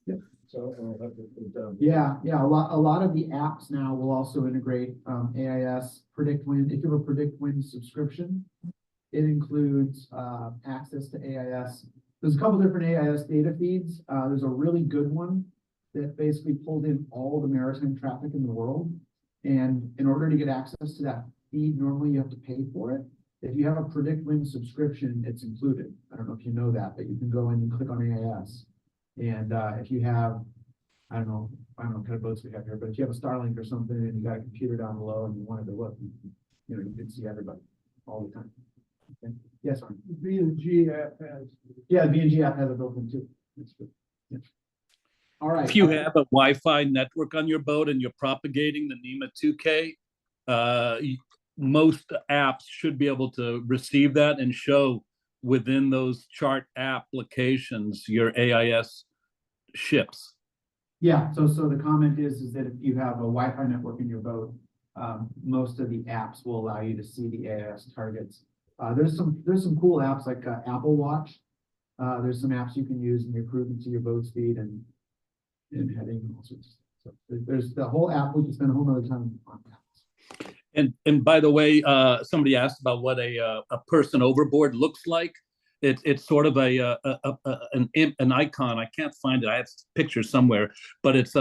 Yep. So I'll have to put it down. Yeah, a lot of the apps now will also integrate AIS, Predict Wind. If you have a Predict Wind subscription, it includes access to AIS. There's a couple different AIS data feeds. There's a really good one that basically pulled in all the maritime traffic in the world. And in order to get access to that feed, normally you have to pay for it. If you have a Predict Wind subscription, it's included. I don't know if you know that, but you can go in and click on AIS. And if you have, I don't know what kind of boats we have here, but if you have a Starlink or something and you got a computer down below and you wanted to look, you can see everybody all the time. Okay. Yes, sir. The B&G app has. Yeah, the B&G app has it built in too. That's good. Yeah. All right. If you have a Wi-Fi network on your boat and you're propagating the NEMA 2K, most apps should be able to receive that and show within those chart applications your AIS ships. Yeah, so the comment is that if you have a Wi-Fi network in your boat, most of the apps will allow you to see the AIS targets. There's some cool apps like Apple Watch. There's some apps you can use and your crew can see your boat speed and heading and all sorts of stuff. So there's the whole app. We can spend a whole nother time on apps. And by the way, somebody asked about what a person overboard looks like. It's sort of an icon. I can't find it. I have pictures somewhere, but it's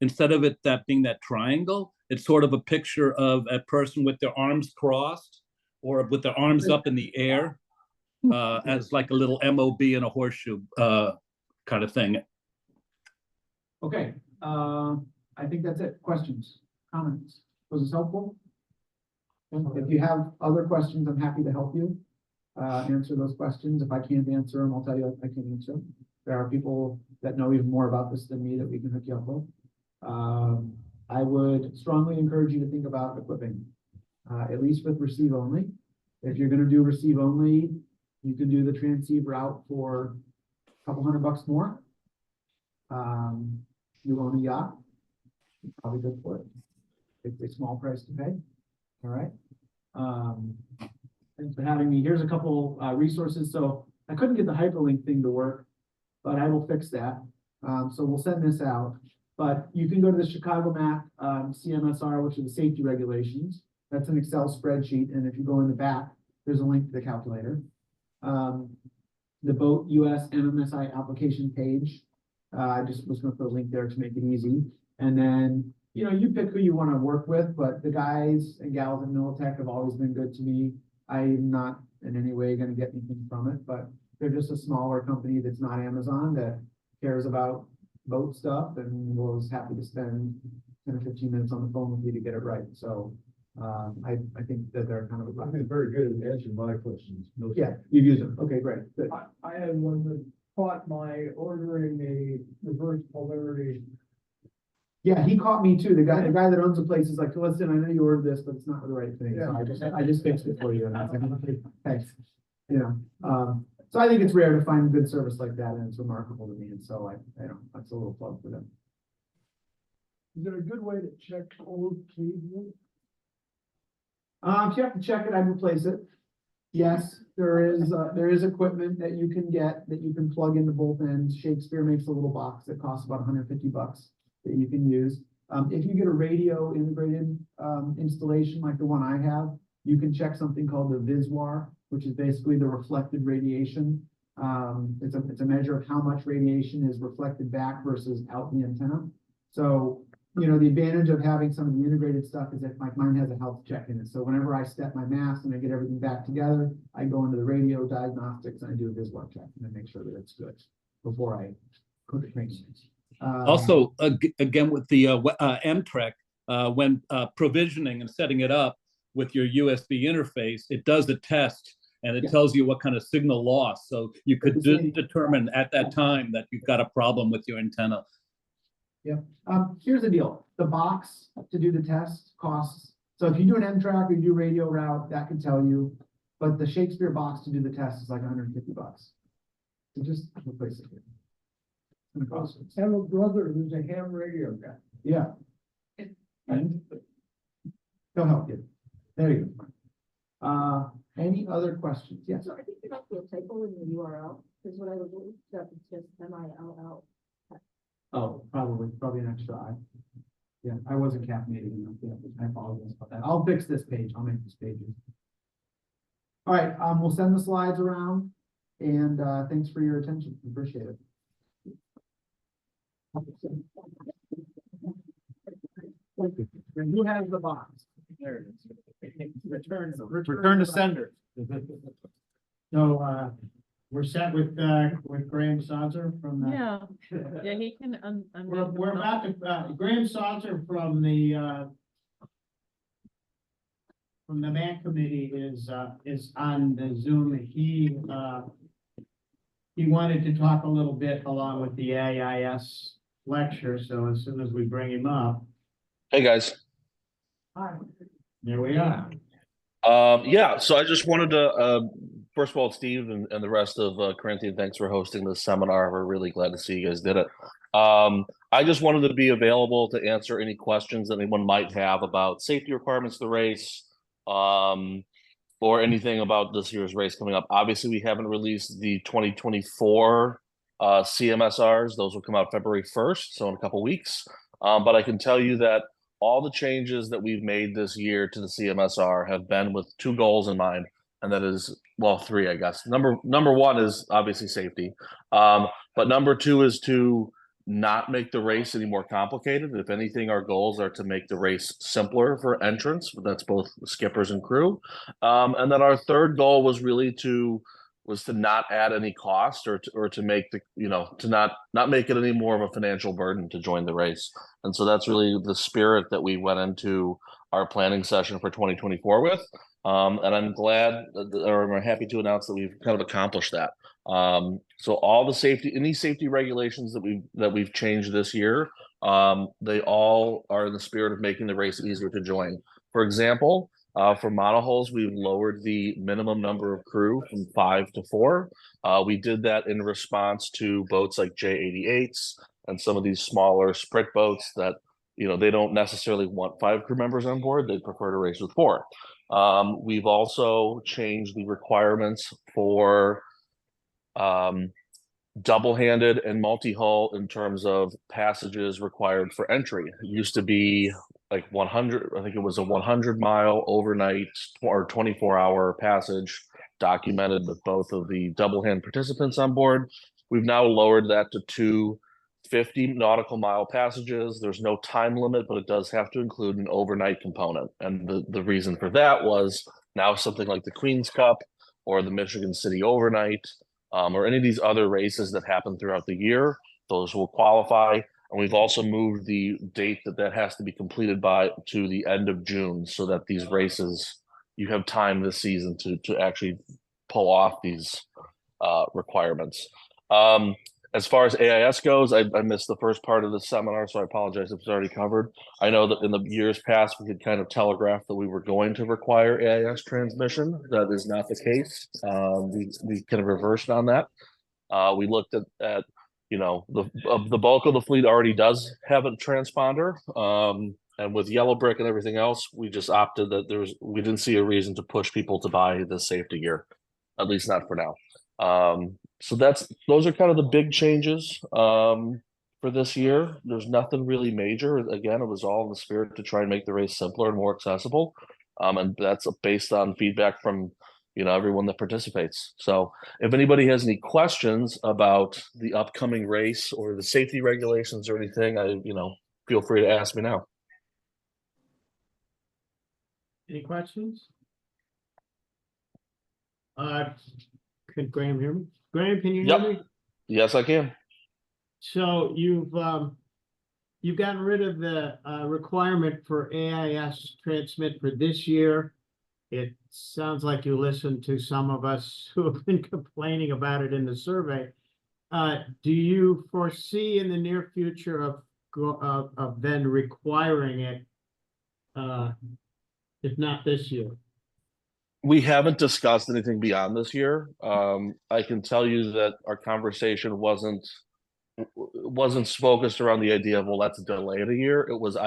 instead of it being that triangle, it's sort of a picture of a person with their arms crossed or with their arms up in the air, as like a little MOB in a horseshoe kind of thing. Okay, I think that's it. Questions, comments? Was this helpful? If you have other questions, I'm happy to help you answer those questions. If I can't answer them, I'll tell you I can answer them. There are people that know even more about this than me that we can hook you up with. I would strongly encourage you to think about equipping, at least with receive only. If you're going to do receive only, you can do the transceive route for a couple $100 more. You own a yacht, you're probably good for it. It's a small price to pay. All right. Thanks for having me. Here's a couple resources. So I couldn't get the hyperlink thing to work, but I will fix that. So we'll send this out. But you can go to the Chicago Mac CMSR, which are the safety regulations. That's an Excel spreadsheet. And if you go in the back, there's a link to the calculator. The Boat US MMSI application page. I just was going to put a link there to make it easy. And then, you pick who you want to work with, but the guys and gals at Militech have always been good to me. I'm not in any way going to get anything from it, but they're just a smaller company that's not Amazon that cares about boat stuff and was happy to spend 10 or 15 minutes on the phone with you to get it right. So I think that they're kind of I've been very good at answering my questions. Yeah, you've used them. Okay, great. Good. I had one that caught my ordering a reverse polarity. Yeah, he caught me too. The guy that owns the place is like, listen, I know you ordered this, but it's not the right thing. Yeah. So I just fixed it for you. And I was like, okay, thanks. So I think it's rare to find good service like that, and it's remarkable to me. And so that's a little plug for them. Is there a good way to check old cable? If you have to check it, I'd replace it. Yes, there is equipment that you can get that you can plug into both ends. Shakespeare makes a little box that costs about $150 that you can use. If you get a radio integrated installation like the one I have, you can check something called the VISWAR, which is basically the reflected radiation. It's a measure of how much radiation is reflected back versus out the antenna. So, the advantage of having some of the integrated stuff is that like mine has a health check in it. So whenever I step my mast and I get everything back together, I go into the radio diagnostics and I do a VISWAR check and I make sure that it's good before I put the things in. Also, again, with the Amtrak, when provisioning and setting it up, with your USB interface, it does the test and it Yeah. tells you what kind of signal loss. So you could It's the- determine at that time that you've got a problem with your antenna. Here's the deal, the box to do the test costs, so if you do an M-track or you do radio route, that can tell you, but the Shakespeare box to do the test is like $150. So just replace it here. It's gonna cost us. I have a brother who's a ham radio guy. Yeah. And they'll help you. There you go. Any other questions? Yes. So I think there might be a typo in the URL, because what I was looking up, it's just MILL. Oh, probably an extra I. Yeah, I wasn't caffeinated enough. Yeah, I apologize about that. I'll fix this page. I'll make this page. All right, we'll send the slides around and, thanks for your attention. Appreciate it. And who has the box? There it is. Return to sender. So, we're set with Graham Saucer from the. Yeah, yeah, he can We're about to, Graham Saucer from the MAC committee is on the Zoom. He wanted to talk a little bit along with the AIS lecture, so as soon as we bring him up, Hey guys. there we are. Yeah, so I just wanted to, first of all, Steve and the rest of Corinthian, thanks for hosting this seminar. We're really glad to see you guys did it. I just wanted to be available to answer any questions that anyone might have about safety requirements of the race, or anything about this year's race coming up. Obviously, we haven't released the 2024 CMSRs. Those will come out February 1st, so in a couple weeks. But I can tell you that all the changes that we've made this year to the CMSR have been with two goals in mind, and that is, well, three, I guess. Number one is obviously safety, but number two is to not make the race any more complicated. If anything, our goals are to make the race simpler for entrants. That's both skippers and crew. And then our third goal was really to not add any cost or to make the, to not make it any more of a financial burden to join the race. And so that's really the spirit that we went into our planning session for 2024 with. And I'm glad, or I'm happy to announce that we've kind of accomplished that. So all the any safety regulations that we've changed this year, they all are in the spirit of making the race easier to join. For example, for monohulls, we've lowered the minimum number of crew from 5 to 4. We did that in response to boats like J88s and some of these smaller sprit boats that, they don't necessarily want 5 crew members on board. They prefer to race with 4. We've also changed the requirements for double-handed and multi-hull in terms of passages required for entry. It used to be like 100, I think it was a 100-mile overnight or 24-hour passage documented with both of the double-hand participants on board. We've now lowered that to 2 50 nautical mile passages. There's no time limit, but it does have to include an overnight component. And the reason for that was now something like the Queen's Cup or the Michigan City Overnight, or any of these other races that happen throughout the year, those will qualify. And we've also moved the date that has to be completed by to the end of June, so that these races, you have time this season to actually pull off these requirements. As far as AIS goes, I missed the first part of the seminar, so I apologize if it's already covered. I know that in the years past, we had kind of telegraphed that we were going to require AIS transmission. That is not the case. We kind of reversed on that. We looked at the bulk of the fleet already does have a transponder. And with Yellow Brick and everything else, we just opted that we didn't see a reason to push people to buy the safety gear, at least not for now. So those are kind of the big changes for this year. There's nothing really major. Again, it was all in the spirit to try and make the race simpler and more accessible. And that's based on feedback from everyone that participates. So if anybody has any questions about the upcoming race or the safety regulations or anything, feel free to ask me now. Any questions? Could Graham hear me? Graham, can you hear me? Yes, I can. So you've gotten rid of the requirement for AIS transmit for this year. it sounds like you listened to some of us who have been complaining about it in the survey. Do you foresee in the near future of then requiring it? If not this year? We haven't discussed anything beyond this year. I can tell you that our conversation wasn't focused around the idea of, well, let's delay it a year. It was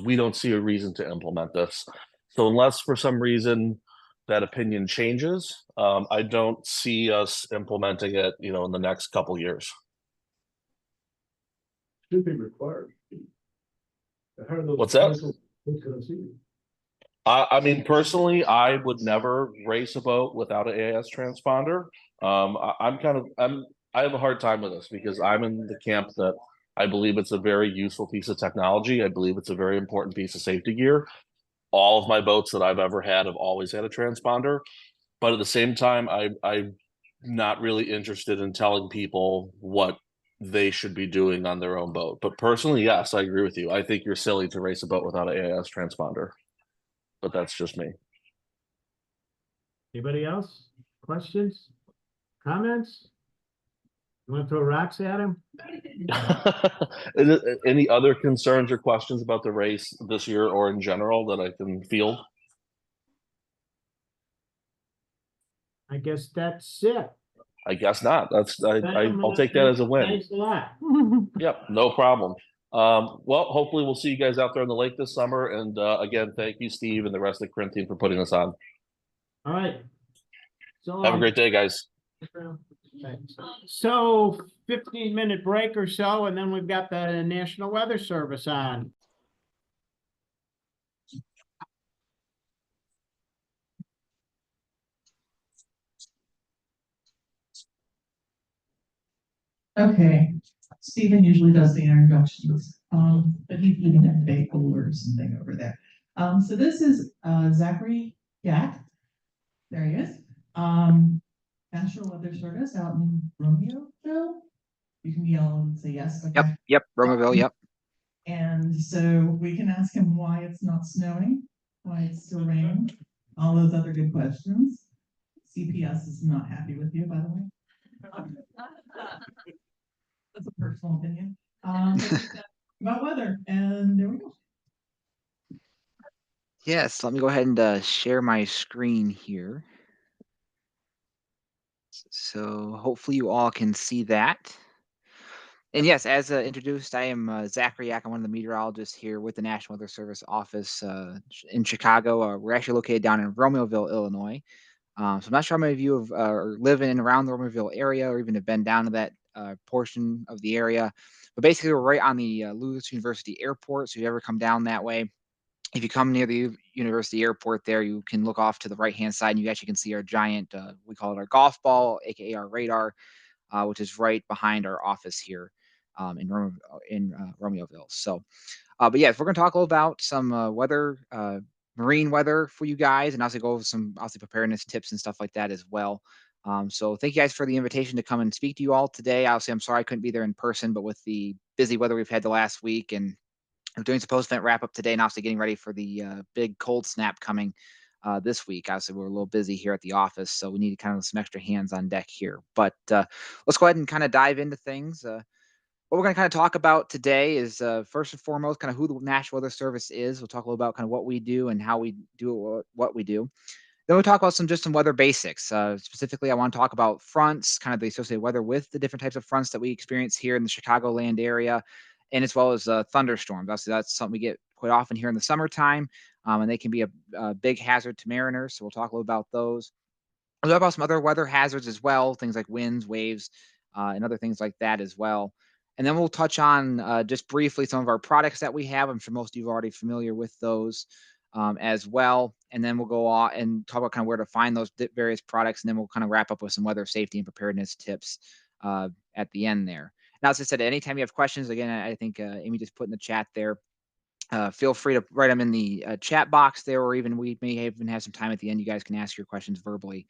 we don't see a reason to implement this. So unless for some reason that opinion changes, I don't see us implementing it, in the next couple years. Should be required. How are those What's that? Who's gonna see you? I mean, personally, I would never race a boat without an AIS transponder. I have a hard time with this because I'm in the camp that I believe it's a very useful piece of technology. I believe it's a very important piece of safety gear. All of my boats that I've ever had have always had a transponder, but at the same time, I'm not really interested in telling people what they should be doing on their own boat. But personally, yes, I agree with you. I think you're silly to race a boat without an AIS transponder. But that's just me. Anybody else? Questions? Comments? You want to throw rocks at him? Any other concerns or questions about the race this year or in general that I can field? I guess that's it. I guess not. I'll take that as a win. Thanks a lot. Yep, no problem. Well, hopefully we'll see you guys out there on the lake this summer. And again, thank you, Steve, and the rest of the Corinthian for putting us on. All right. So Have a great day, guys. So 15-minute break or so, and then we've got the National Weather Service on. Okay, Stephen usually does the introductions, but he's leaving a big folder or something over there. So this is Zachary Yak. There he is. National Weather Service out in Romeoville. You can yell and say yes. Okay. Yep, Romeoville, yep. And so we can ask him why it's not snowing, why it's still raining, all those other good questions. CPS is not happy with you, by the way. That's a personal opinion. About weather, and there we go. Yes, let me go ahead and share my screen here. So hopefully you all can see that. And yes, as introduced, I am Zachary Yak. I'm one of the meteorologists here with the National Weather Service office in Chicago. We're actually located down in Romeoville, Illinois. So I'm not sure how many of you have are living in around the Romeoville area or even have been down to that portion of the area. But basically, we're right on the Lewis University Airport. So if you ever come down that way, if you come near the University Airport there, you can look off to the right-hand side and you actually can see our giant, we call it our golf ball, aka our radar, which is right behind our office here in Romeoville. So, but yeah, we're going to talk a little about some weather, marine weather for you guys, and also go over some obviously preparedness tips and stuff like that as well. So thank you guys for the invitation to come and speak to you all today. Obviously, I'm sorry I couldn't be there in person, but with the busy weather we've had the last week, and we're doing some post-event wrap-up today, and obviously getting ready for the big cold snap coming this week. Obviously, we're a little busy here at the office, so we need kind of some extra hands on deck here. But let's go ahead and kind of dive into things. What we're going to kind of talk about today is first and foremost, kind of who the National Weather Service is. We'll talk a little about kind of what we do and how we do what we do. Then we'll talk about some weather basics. Specifically, I want to talk about fronts, kind of the associated weather with the different types of fronts that we experience here in the Chicagoland area, and as well as thunderstorms. Obviously, that's something we get quite often here in the summertime, and they can be a big hazard to mariners. So we'll talk a little about those. We'll talk about some other weather hazards as well, things like winds, waves, and other things like that as well. And then we'll touch on just briefly some of our products that we have. I'm sure most of you are already familiar with those as well. And then we'll go on and talk about kind of where to find those various products. And then we'll kind of wrap up with some weather safety and preparedness tips at the end there. Now, as I said, anytime you have questions, again, I think Amy just put in the chat there. Feel free to write them in the chat box there, or even we may even have some time at the end. You guys can ask your questions verbally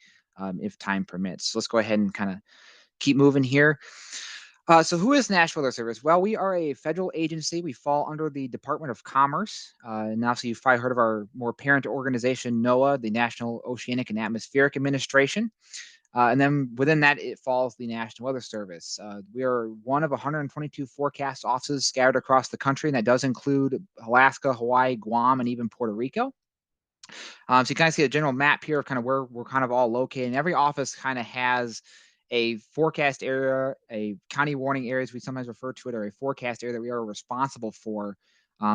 if time permits. So let's go ahead and kind of keep moving here. So who is National Weather Service? Well, we are a federal agency. We fall under the Department of Commerce. And also you've probably heard of our more parent organization, NOAA, the National Oceanic and Atmospheric Administration. And then within that, it falls the National Weather Service. We are one of 122 forecast offices scattered across the country, and that does include Alaska, Hawaii, Guam, and even Puerto Rico. So you kind of see a general map here of kind of where we're kind of all located. And every office kind of has a forecast area, a county warning areas we sometimes refer to it, or a forecast area that we are responsible for.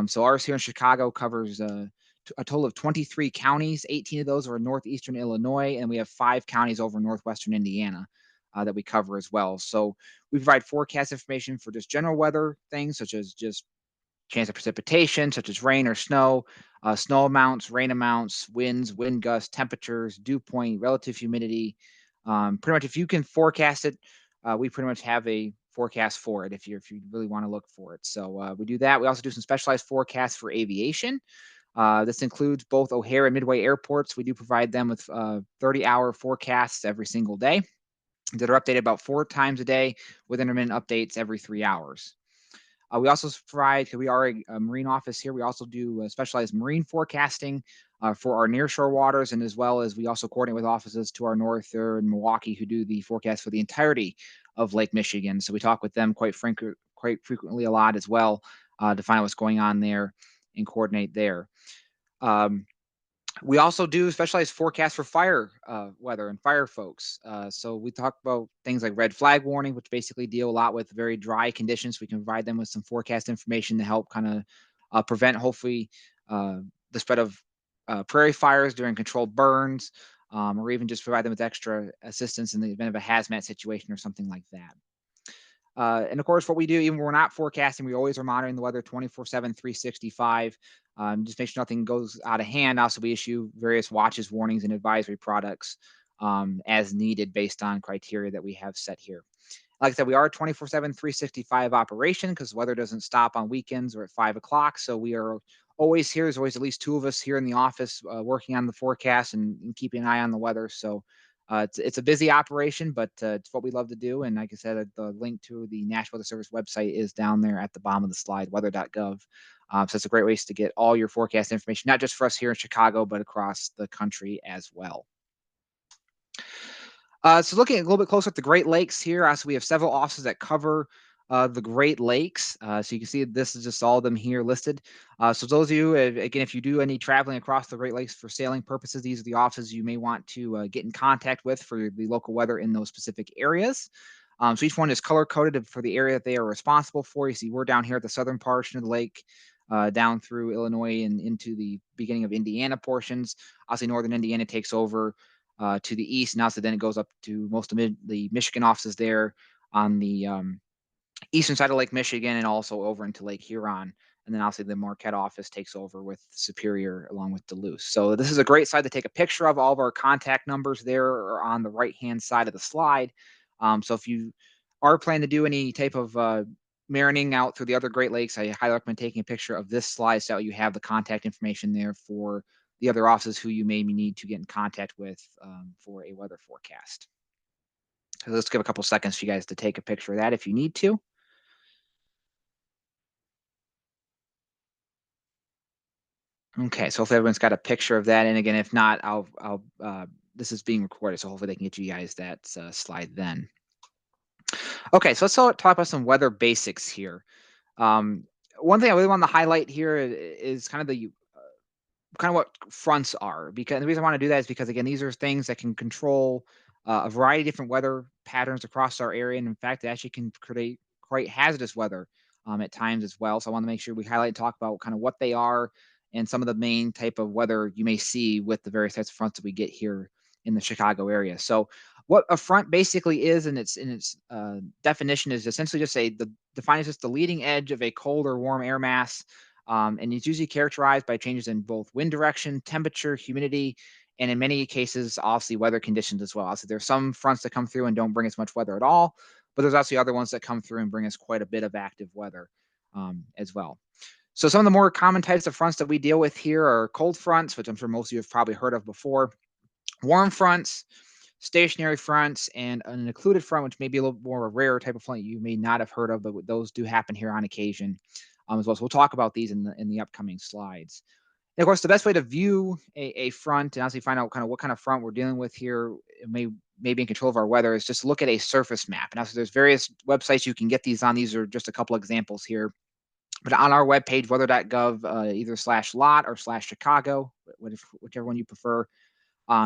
So ours here in Chicago covers a total of 23 counties. 18 of those are in northeastern Illinois, and we have 5 counties over northwestern Indiana that we cover as well. So we provide forecast information for just general weather things, such as just chance of precipitation, such as rain or snow, snow amounts, rain amounts, winds, wind gusts, temperatures, dew point, relative humidity. Pretty much, if you can forecast it, we pretty much have a forecast for it if you really want to look for it. So we do that. We also do some specialized forecasts for aviation. This includes both O'Hare and Midway airports. We do provide them with 30-hour forecasts every single day that are updated about 4 times a day with intermittent updates every 3 hours. We also provide, because we are a marine office here, we also do specialized marine forecasting for our nearshore waters, and as well as we also coordinate with offices to our north there in Milwaukee who do the forecast for the entirety of Lake Michigan. So we talk with them quite frequently a lot as well to find out what's going on there and coordinate there. We also do specialized forecasts for fire weather and fire folks. So we talk about things like red flag warning, which basically deal a lot with very dry conditions. We can provide them with some forecast information to help kind of prevent, hopefully, the spread of prairie fires during controlled burns, or even just provide them with extra assistance in the event of a hazmat situation or something like that. And of course, what we do, even when we're not forecasting, we always are monitoring the weather 24/7, 365. Just make sure nothing goes out of hand. Also, we issue various watches, warnings, and advisory products as needed based on criteria that we have set here. Like I said, we are a 24/7, 365 operation because weather doesn't stop on weekends or at 5 o'clock. So we are always here. There's always at least 2 of us here in the office working on the forecast and keeping an eye on the weather. So it's a busy operation, but it's what we love to do. And like I said, the link to the National Weather Service website is down there at the bottom of the slide, weather.gov. So it's a great way to get all your forecast information, not just for us here in Chicago, but across the country as well. So looking a little bit closer at the Great Lakes here, so we have several offices that cover the Great Lakes. So you can see this is just all of them here listed. So those of you, again, if you do any traveling across the Great Lakes for sailing purposes, these are the offices you may want to get in contact with for the local weather in those specific areas. So each one is color coded for the area that they are responsible for. You see, we're down here at the southern portion of the lake, down through Illinois and into the beginning of Indiana portions. Obviously, northern Indiana takes over to the east, and also then it goes up to most of the Michigan offices there on the eastern side of Lake Michigan and also over into Lake Huron. And then obviously the Marquette office takes over with Superior along with Duluth. So this is a great site to take a picture of. All of our contact numbers there are on the right-hand side of the slide. So if you are planning to do any type of marining out through the other Great Lakes, I highly recommend taking a picture of this slide so you have the contact information there for the other offices who you may need to get in contact with for a weather forecast. So let's give a couple seconds for you guys to take a picture of that if you need to. Okay, so hopefully everyone's got a picture of that. And again, if not, this is being recorded, so hopefully they can get you guys that slide then. Okay, so let's talk about some weather basics here. One thing I really want to highlight here is kind of what fronts are, because the reason I want to do that is because again, these are things that can control a variety of different weather patterns across our area, and in fact, it actually can create quite hazardous weather at times as well. So I want to make sure we highlight and talk about kind of what they are and some of the main type of weather you may see with the various types of fronts that we get here in the Chicago area. So what a front basically is in its definition is essentially just defined as just the leading edge of a cold or warm air mass. And it's usually characterized by changes in both wind direction, temperature, humidity, and in many cases, obviously weather conditions as well. So there's some fronts that come through and don't bring as much weather at all, but there's also other ones that come through and bring us quite a bit of active weather as well. So some of the more common types of fronts that we deal with here are cold fronts, which I'm sure most of you have probably heard of before, warm fronts, stationary fronts, and an occluded front, which may be a little more of a rare type of front you may not have heard of, but those do happen here on occasion as well. So we'll talk about these in the upcoming slides. And of course, the best way to view a front and honestly find out kind of what kind of front we're dealing with here, it may be in control of our weather, is just look at a surface map. And also there's various websites you can get these on. These are just a couple examples here. But on our webpage, weather.gov, either /lot or /Chicago, whichever one you prefer,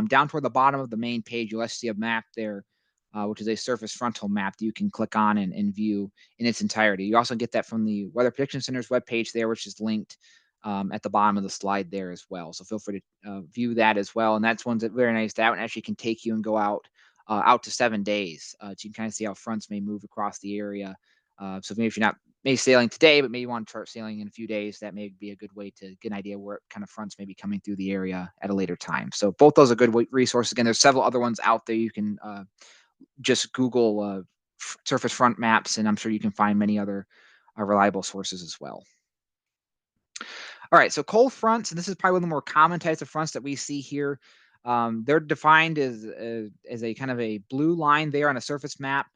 down toward the bottom of the main page, you'll actually see a map there, which is a surface frontal map that you can click on and view in its entirety. You also get that from the Weather Prediction Center's webpage there, which is linked at the bottom of the slide there as well. So feel free to view that as well. And that's one's very nice. That one actually can take you and go out to 7 days. So you can kind of see how fronts may move across the area. So maybe if you're not sailing today, but maybe you want to start sailing in a few days, that may be a good way to get an idea where kind of fronts may be coming through the area at a later time. So both those are good resources. Again, there's several other ones out there. You can just Google surface front maps, and I'm sure you can find many other reliable sources as well. All right, so cold fronts, and this is probably one of the more common types of fronts that we see here. They're defined as a kind of a blue line there on a surface map.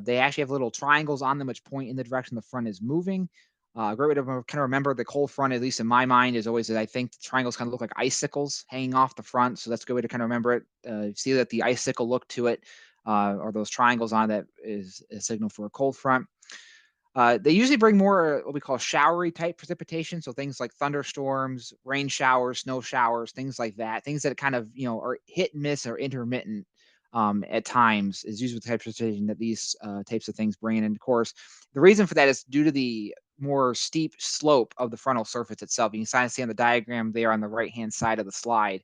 They actually have little triangles on them which point in the direction the front is moving. A great way to kind of remember the cold front, at least in my mind, is always that I think the triangles kind of look like icicles hanging off the front. So that's a good way to kind of remember it. See that the icicle look to it, or those triangles on that is a signal for a cold front. They usually bring more what we call showery type precipitation. So things like thunderstorms, rain showers, snow showers, things like that. Things that kind of, are hit and miss or intermittent at times is usually the type of precipitation that these types of things bring in. And of course, the reason for that is due to the more steep slope of the frontal surface itself. You can kind of see on the diagram there on the right-hand side of the slide.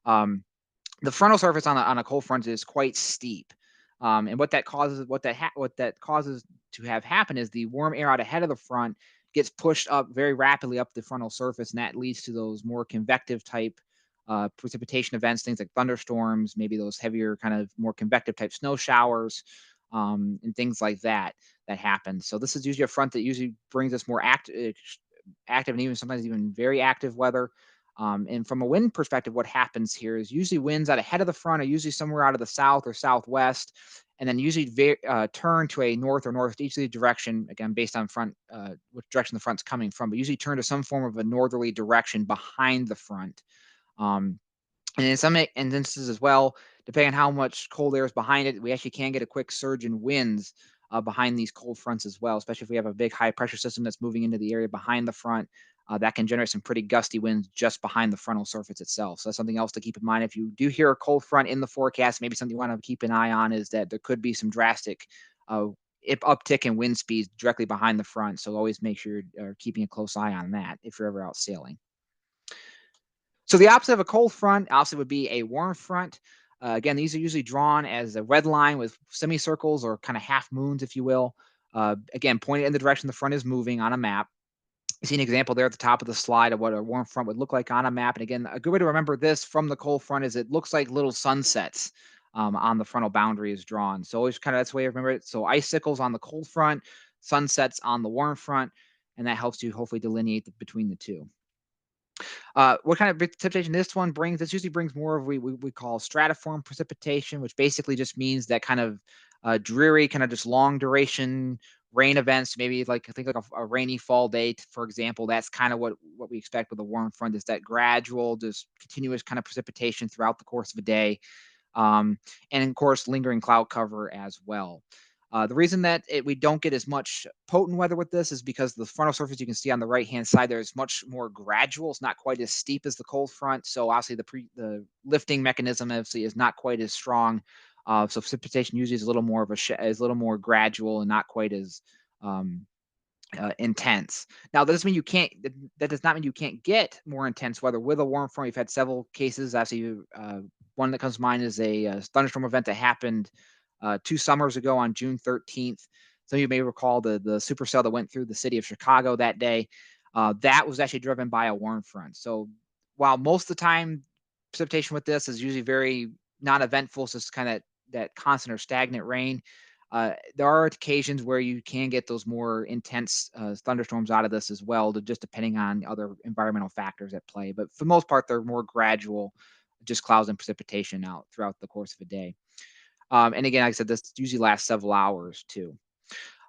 The frontal surface on a cold front is quite steep. And what that causes to have happen is the warm air out ahead of the front gets pushed up very rapidly up the frontal surface, and that leads to those more convective type precipitation events, things like thunderstorms, maybe those heavier kind of more convective type snow showers, and things like that happen. So this is usually a front that usually brings us more active and even sometimes even very active weather. And from a wind perspective, what happens here is usually winds out ahead of the front are usually somewhere out of the south or southwest, and then usually turn to a north or northeasterly direction, again, based on which direction the front's coming from, but usually turn to some form of a northerly direction behind the front. And in some instances as well, depending on how much cold air is behind it, we actually can get a quick surge in winds behind these cold fronts as well, especially if we have a big high pressure system that's moving into the area behind the front. That can generate some pretty gusty winds just behind the frontal surface itself. So that's something else to keep in mind. If you do hear a cold front in the forecast, maybe something you want to keep an eye on is that there could be some drastic uptick in wind speeds directly behind the front. So always make sure you're keeping a close eye on that if you're ever out sailing. So the opposite of a cold front obviously would be a warm front. Again, these are usually drawn as a red line with semicircles or kind of half moons, if you will. Again, pointed in the direction the front is moving on a map. You see an example there at the top of the slide of what a warm front would look like on a map. And again, a good way to remember this from the cold front is it looks like little sunsets on the frontal boundary is drawn. So always kind of that's the way I remember it. So icicles on the cold front, sunsets on the warm front, and that helps you hopefully delineate between the two. What kind of precipitation this one brings? This usually brings more of we call stratiform precipitation, which basically just means that kind of dreary, kind of just long duration rain events. Maybe like I think like a rainy fall day, for example. That's kind of what we expect with a warm front is that gradual, just continuous kind of precipitation throughout the course of a day, and of course lingering cloud cover as well. The reason that we don't get as much potent weather with this is because the frontal surface you can see on the right-hand side there is much more gradual. It's not quite as steep as the cold front. So obviously the lifting mechanism obviously is not quite as strong. So precipitation usually is a little more of is a little more gradual and not quite as intense. Now, that doesn't mean that does not mean you can't get more intense weather with a warm front. We've had several cases. Actually, one that comes to mind is a thunderstorm event that happened 2 summers ago on June 13th. Some of you may recall the supercell that went through the city of Chicago that day. That was actually driven by a warm front. So while most of the time precipitation with this is usually very non-eventful, so it's kind of that constant or stagnant rain, there are occasions where you can get those more intense thunderstorms out of this as well, just depending on other environmental factors at play. But for the most part, they're more gradual, just clouds and precipitation out throughout the course of a day. And again, like I said, this usually lasts several hours too.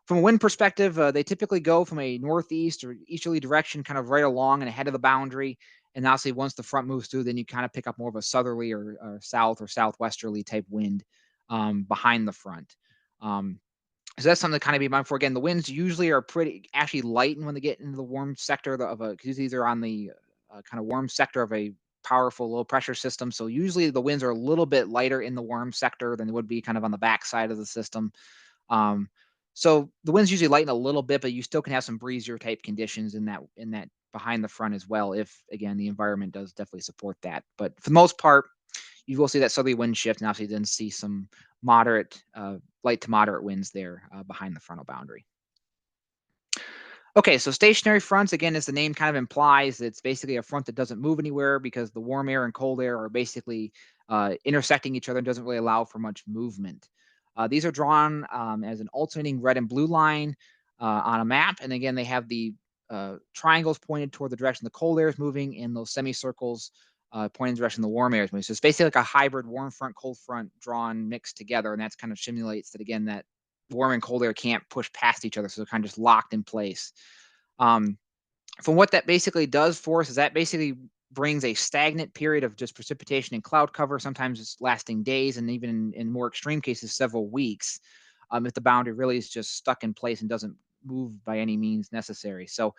From a wind perspective, they typically go from a northeast or easterly direction, kind of right along and ahead of the boundary. And obviously, once the front moves through, then you kind of pick up more of a southerly or south or southwesterly type wind behind the front. So that's something to kind of be mindful. Again, the winds usually are pretty actually light when they get into the warm sector of a, because these are on the kind of warm sector of a powerful low pressure system. So usually the winds are a little bit lighter in the warm sector than they would be kind of on the back side of the system. Um, so the winds usually lighten a little bit, but you still can have some breezier type conditions in that behind the front as well. If again the environment does definitely support that, but for the most part, you will see that southerly wind shift, and obviously then see some moderate, light to moderate winds there behind the frontal boundary. Okay, so stationary fronts, again, as the name kind of implies, it's basically a front that doesn't move anywhere because the warm air and cold air are basically intersecting each other and doesn't really allow for much movement. These are drawn as an alternating red and blue line on a map. And again, they have the triangles pointed toward the direction the cold air is moving and those semicircles pointing in the direction the warm air is moving. So it's basically like a hybrid warm front, cold front drawn mixed together. And that's kind of simulates that, again, that warm and cold air can't push past each other. So they're kind of just locked in place. From what that basically does for us is that basically brings a stagnant period of just precipitation and cloud cover, sometimes it's lasting days and even in more extreme cases, several weeks, if the boundary really is just stuck in place and doesn't move by any means necessary. So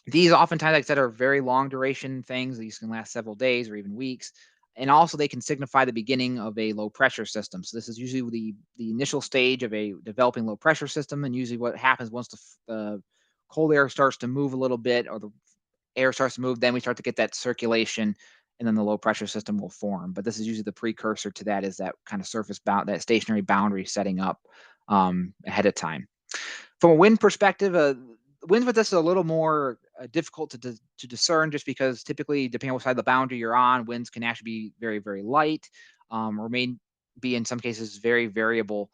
these oftentimes, like I said, are very long duration things. These can last several days or even weeks. And also they can signify the beginning of a low pressure system. So this is usually the initial stage of a developing low pressure system. And usually what happens once the cold air starts to move a little bit or the air starts to move, then we start to get that circulation and then the low pressure system will form. But this is usually the precursor to that, is that kind of surface bound, that stationary boundary setting up ahead of time. From a wind perspective, winds with this is a little more difficult to discern, just because typically, depending on what side of the boundary you're on, winds can actually be very, very light or may be in some cases very variable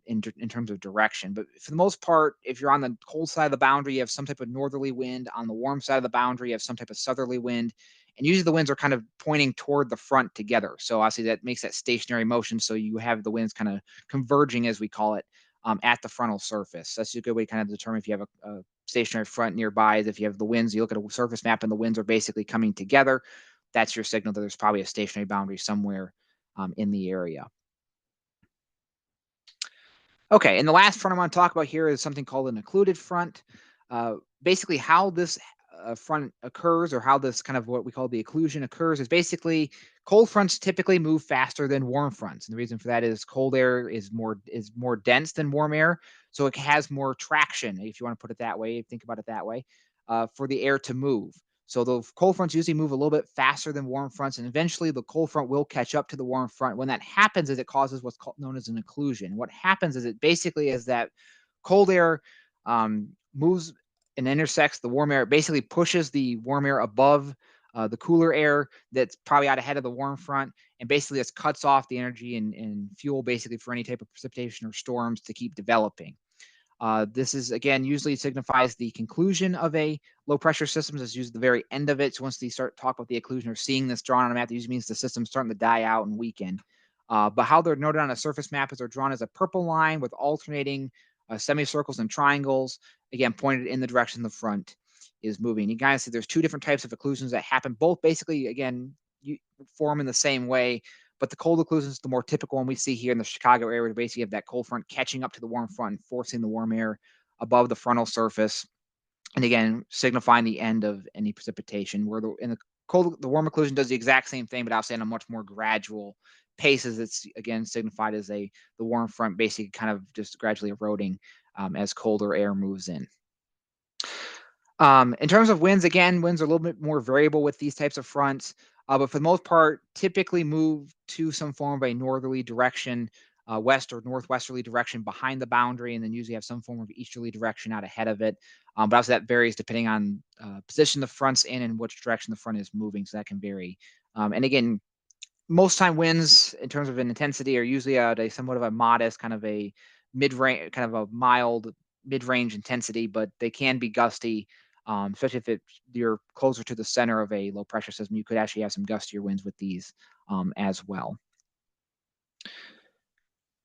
in terms of direction. But for the most part, if you're on the cold side of the boundary, you have some type of northerly wind. On the warm side of the boundary, you have some type of southerly wind. And usually the winds are kind of pointing toward the front together. So obviously that makes that stationary motion. So you have the winds kind of converging, as we call it, at the frontal surface. That's a good way to kind of determine if you have a stationary front nearby. If you have the winds, you look at a surface map and the winds are basically coming together, that's your signal that there's probably a stationary boundary somewhere in the area. Okay, and the last front I want to talk about here is something called an occluded front. Basically, how this front occurs, or how this kind of what we call the occlusion occurs, is basically cold fronts typically move faster than warm fronts, and the reason for that is cold air is more dense than warm air, so it has more traction, if you want to put it that way. Think about it that way, for the air to move. So the cold fronts usually move a little bit faster than warm fronts, and eventually the cold front will catch up to the warm front. When that happens, is it causes what's known as an occlusion. What happens is it basically is that cold air moves and intersects the warm air. It basically pushes the warm air above the cooler air that's probably out ahead of the warm front, and basically this cuts off the energy and fuel basically for any type of precipitation or storms to keep developing. This is, again, usually signifies the conclusion of a low pressure system. It's usually the very end of it. So once they start talk about the occlusion or seeing this drawn on a map, that usually means the system's starting to die out and weaken. But how they're noted on a surface map is they're drawn as a purple line with alternating semicircles and triangles, again, pointed in the direction the front is moving. You guys see there's two different types of occlusions that happen. Both basically, again, you form in the same way. But the cold occlusion is the more typical one we see here in the Chicago area, where basically you have that cold front catching up to the warm front and forcing the warm air above the frontal surface. And again, signifying the end of any precipitation. Where the warm occlusion does the exact same thing, but obviously on a much more gradual pace, as it's again signified as the warm front basically kind of just gradually eroding as colder air moves in. In terms of winds, again, winds are a little bit more variable with these types of fronts, but for the most part, typically move to some form of a northerly direction, west or northwesterly direction behind the boundary, and then usually have some form of easterly direction out ahead of it. But obviously that varies depending on position the front's in and which direction the front is moving, so that can vary. And again, most time winds in terms of an intensity are usually at a somewhat of a modest, kind of a mid-range, kind of a mild mid-range intensity, but they can be gusty Especially if you're closer to the center of a low pressure system, you could actually have some gustier winds with these as well.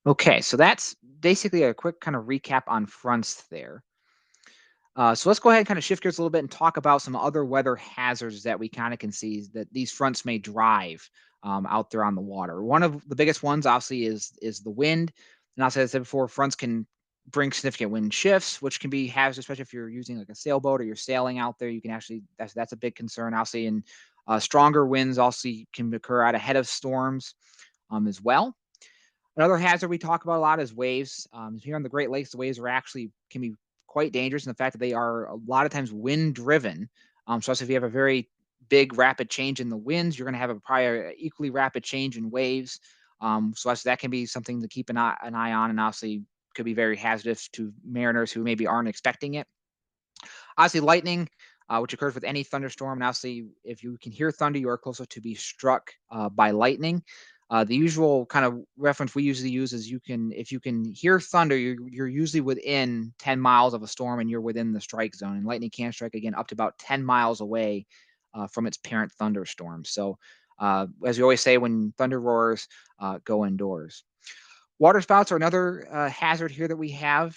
Okay, so that's basically a quick kind of recap on fronts there. So let's go ahead and kind of shift gears a little bit and talk about some other weather hazards that we kind of can see that these fronts may drive out there on the water. One of the biggest ones, obviously, is the wind. And also, as I said before, fronts can bring significant wind shifts, which can be hazardous, especially if you're using like a sailboat or you're sailing out there. You can actually that's a big concern, obviously. And stronger winds also can occur out ahead of storms as well. Another hazard we talk about a lot is waves. Here on the Great Lakes, the waves can be quite dangerous in the fact that they are a lot of times wind driven. So if you have a very big rapid change in the winds, you're going to have a probably equally rapid change in waves. So that can be something to keep an eye on, and obviously could be very hazardous to mariners who maybe aren't expecting it. Obviously, lightning, which occurs with any thunderstorm, and obviously, if you can hear thunder, you are closer to be struck by lightning. The usual kind of reference we usually use is if you can hear thunder, you're usually within 10 miles of a storm and you're within the strike zone. And lightning can strike again up to about 10 miles away from its parent thunderstorm. So, as we always say, when thunder roars, go indoors. Water spouts are another hazard here that we have.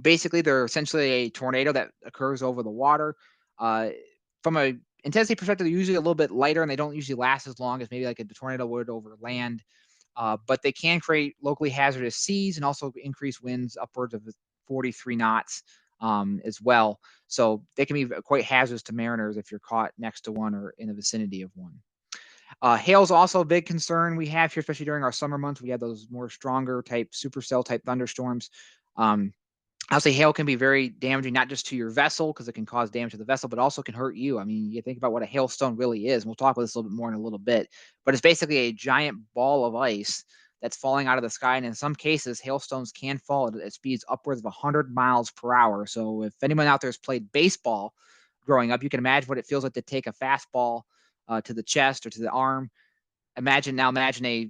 Basically, they're essentially a tornado that occurs over the water. From a intensity perspective, they're usually a little bit lighter and they don't usually last as long as maybe like a tornado would over land. But they can create locally hazardous seas and also increase winds upwards of 43 knots as well. So they can be quite hazardous to mariners if you're caught next to one or in the vicinity of one. Hail is also a big concern we have here, especially during our summer months. We have those more stronger type supercell type thunderstorms. I'll say hail can be very damaging, not just to your vessel, because it can cause damage to the vessel, but also can hurt you. I mean, you think about what a hailstone really is. And we'll talk about this a little bit more in a little bit, but it's basically a giant ball of ice that's falling out of the sky. And in some cases, hailstones can fall at speeds upwards of 100 miles per hour. So if anyone out there has played baseball growing up, you can imagine what it feels like to take a fastball to the chest or to the arm. Imagine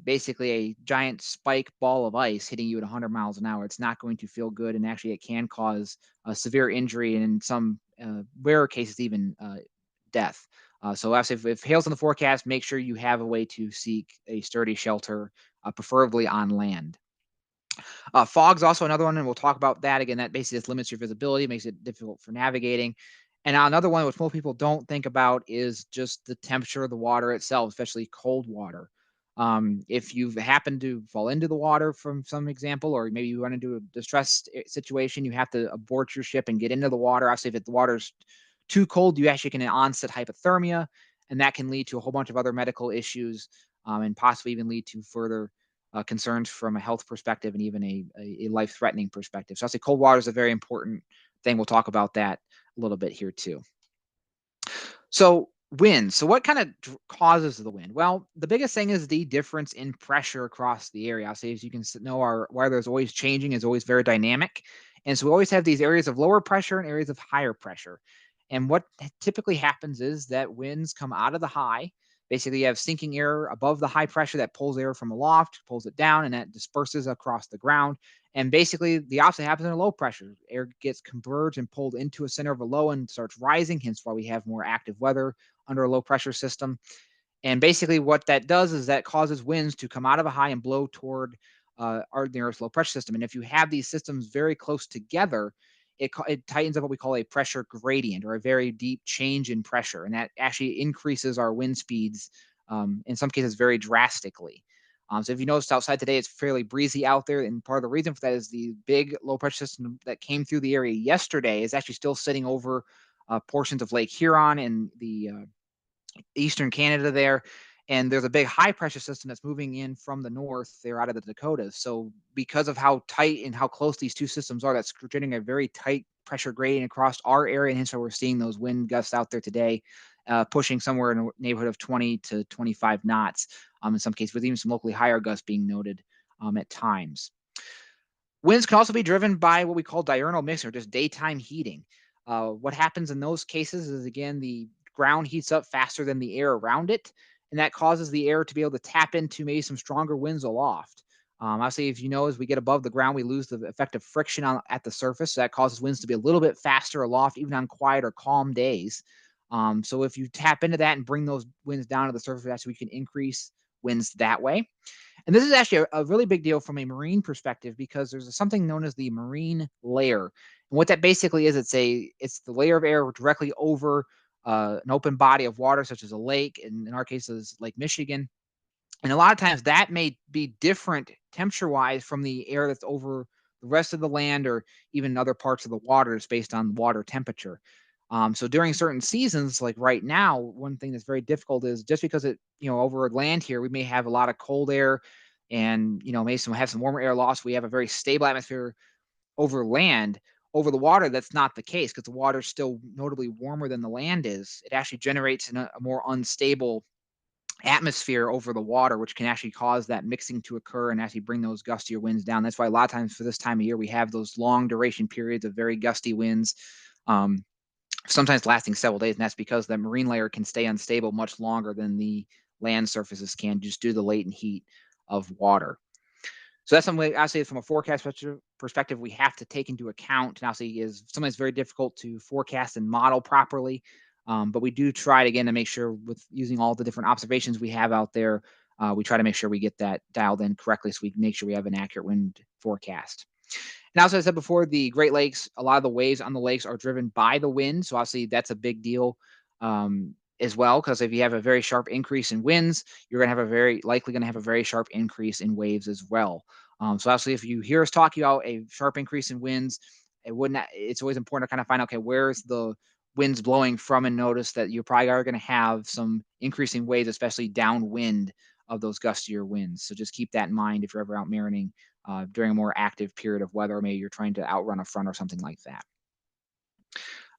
basically a giant spike ball of ice hitting you at 100 miles an hour. It's not going to feel good, and actually it can cause a severe injury and in some rarer cases even death. So if hail's in the forecast, make sure you have a way to seek a sturdy shelter, preferably on land. Fog's also another one, and we'll talk about that again. That basically just limits your visibility, makes it difficult for navigating. And another one which most people don't think about is just the temperature of the water itself, especially cold water. If you've happened to fall into the water from some example, or maybe you run into a distressed situation, you have to abort your ship and get into the water. Obviously, if the water's too cold, you actually can onset hypothermia, and that can lead to a whole bunch of other medical issues, and possibly even lead to further concerns from a health perspective and even a life-threatening perspective. So I'll say cold water is a very important thing. We'll talk about that a little bit here too. So wind. So what kind of causes the wind? Well, the biggest thing is the difference in pressure across the area. I'll say, as you can know, our weather is always changing, is always very dynamic. And so we always have these areas of lower pressure and areas of higher pressure. And what typically happens is that winds come out of the high. Basically, you have sinking air above the high pressure that pulls air from aloft, pulls it down, and that disperses across the ground. And basically, the opposite happens in a low pressure. Air gets converged and pulled into a center of a low and starts rising, hence why we have more active weather under a low pressure system. And basically, what that does is that causes winds to come out of a high and blow toward our nearest low pressure system. And if you have these systems very close together, it tightens up what we call a pressure gradient, or a very deep change in pressure. And that actually increases our wind speeds, in some cases, very drastically. So if you noticed outside today, it's fairly breezy out there. And part of the reason for that is the big low pressure system that came through the area yesterday is actually still sitting over portions of Lake Huron and the eastern Canada there. And there's a big high pressure system that's moving in from the north there out of the Dakotas. So because of how tight and how close these two systems are, that's creating a very tight pressure gradient across our area. And hence why we're seeing those wind gusts out there today, pushing somewhere in the neighborhood of 20 to 25 knots, in some cases, with even some locally higher gusts being noted at times. Winds can also be driven by what we call diurnal mixing, or just daytime heating. What happens in those cases is, again, the ground heats up faster than the air around it, and that causes the air to be able to tap into maybe some stronger winds aloft. Obviously, if you know, as we get above the ground, we lose the effect of friction at the surface. So that causes winds to be a little bit faster aloft, even on quiet or calm days. So if you tap into that and bring those winds down to the surface, actually we can increase winds that way. And this is actually a really big deal from a marine perspective because there's something known as the marine layer. And what that basically is, it's the layer of air directly over an open body of water, such as a lake, and in our case is Lake Michigan. And a lot of times that may be different temperature wise from the air that's over the rest of the land or even other parts of the waters based on water temperature. So during certain seasons, like right now, one thing that's very difficult is just because over land here, we may have a lot of cold air and, may have some warmer air loss. We have a very stable atmosphere over land. Over the water, that's not the case because the water is still notably warmer than the land is. It actually generates a more unstable atmosphere over the water, which can actually cause that mixing to occur and actually bring those gustier winds down. That's why a lot of times for this time of year, we have those long duration periods of very gusty winds, sometimes lasting several days. And that's because the marine layer can stay unstable much longer than the land surfaces can, just due to the latent heat of water. So that's something, obviously, from a forecast perspective, we have to take into account. And obviously, is sometimes very difficult to forecast and model properly. But we do try to, again, to make sure with using all the different observations we have out there, we try to make sure we get that dialed in correctly so we can make sure we have an accurate wind forecast. And also, as I said before, the Great Lakes, a lot of the waves on the lakes are driven by the wind. So obviously, that's a big deal as well, because if you have a very sharp increase in winds, you're going to have a very sharp increase in waves as well. So obviously, if you hear us talking about a sharp increase in winds, it's always important to kind of find out, okay, where's the winds blowing from, and notice that you probably are going to have some increasing waves, especially downwind of those gustier winds. So just keep that in mind if you're ever out marining during a more active period of weather, or maybe you're trying to outrun a front or something like that.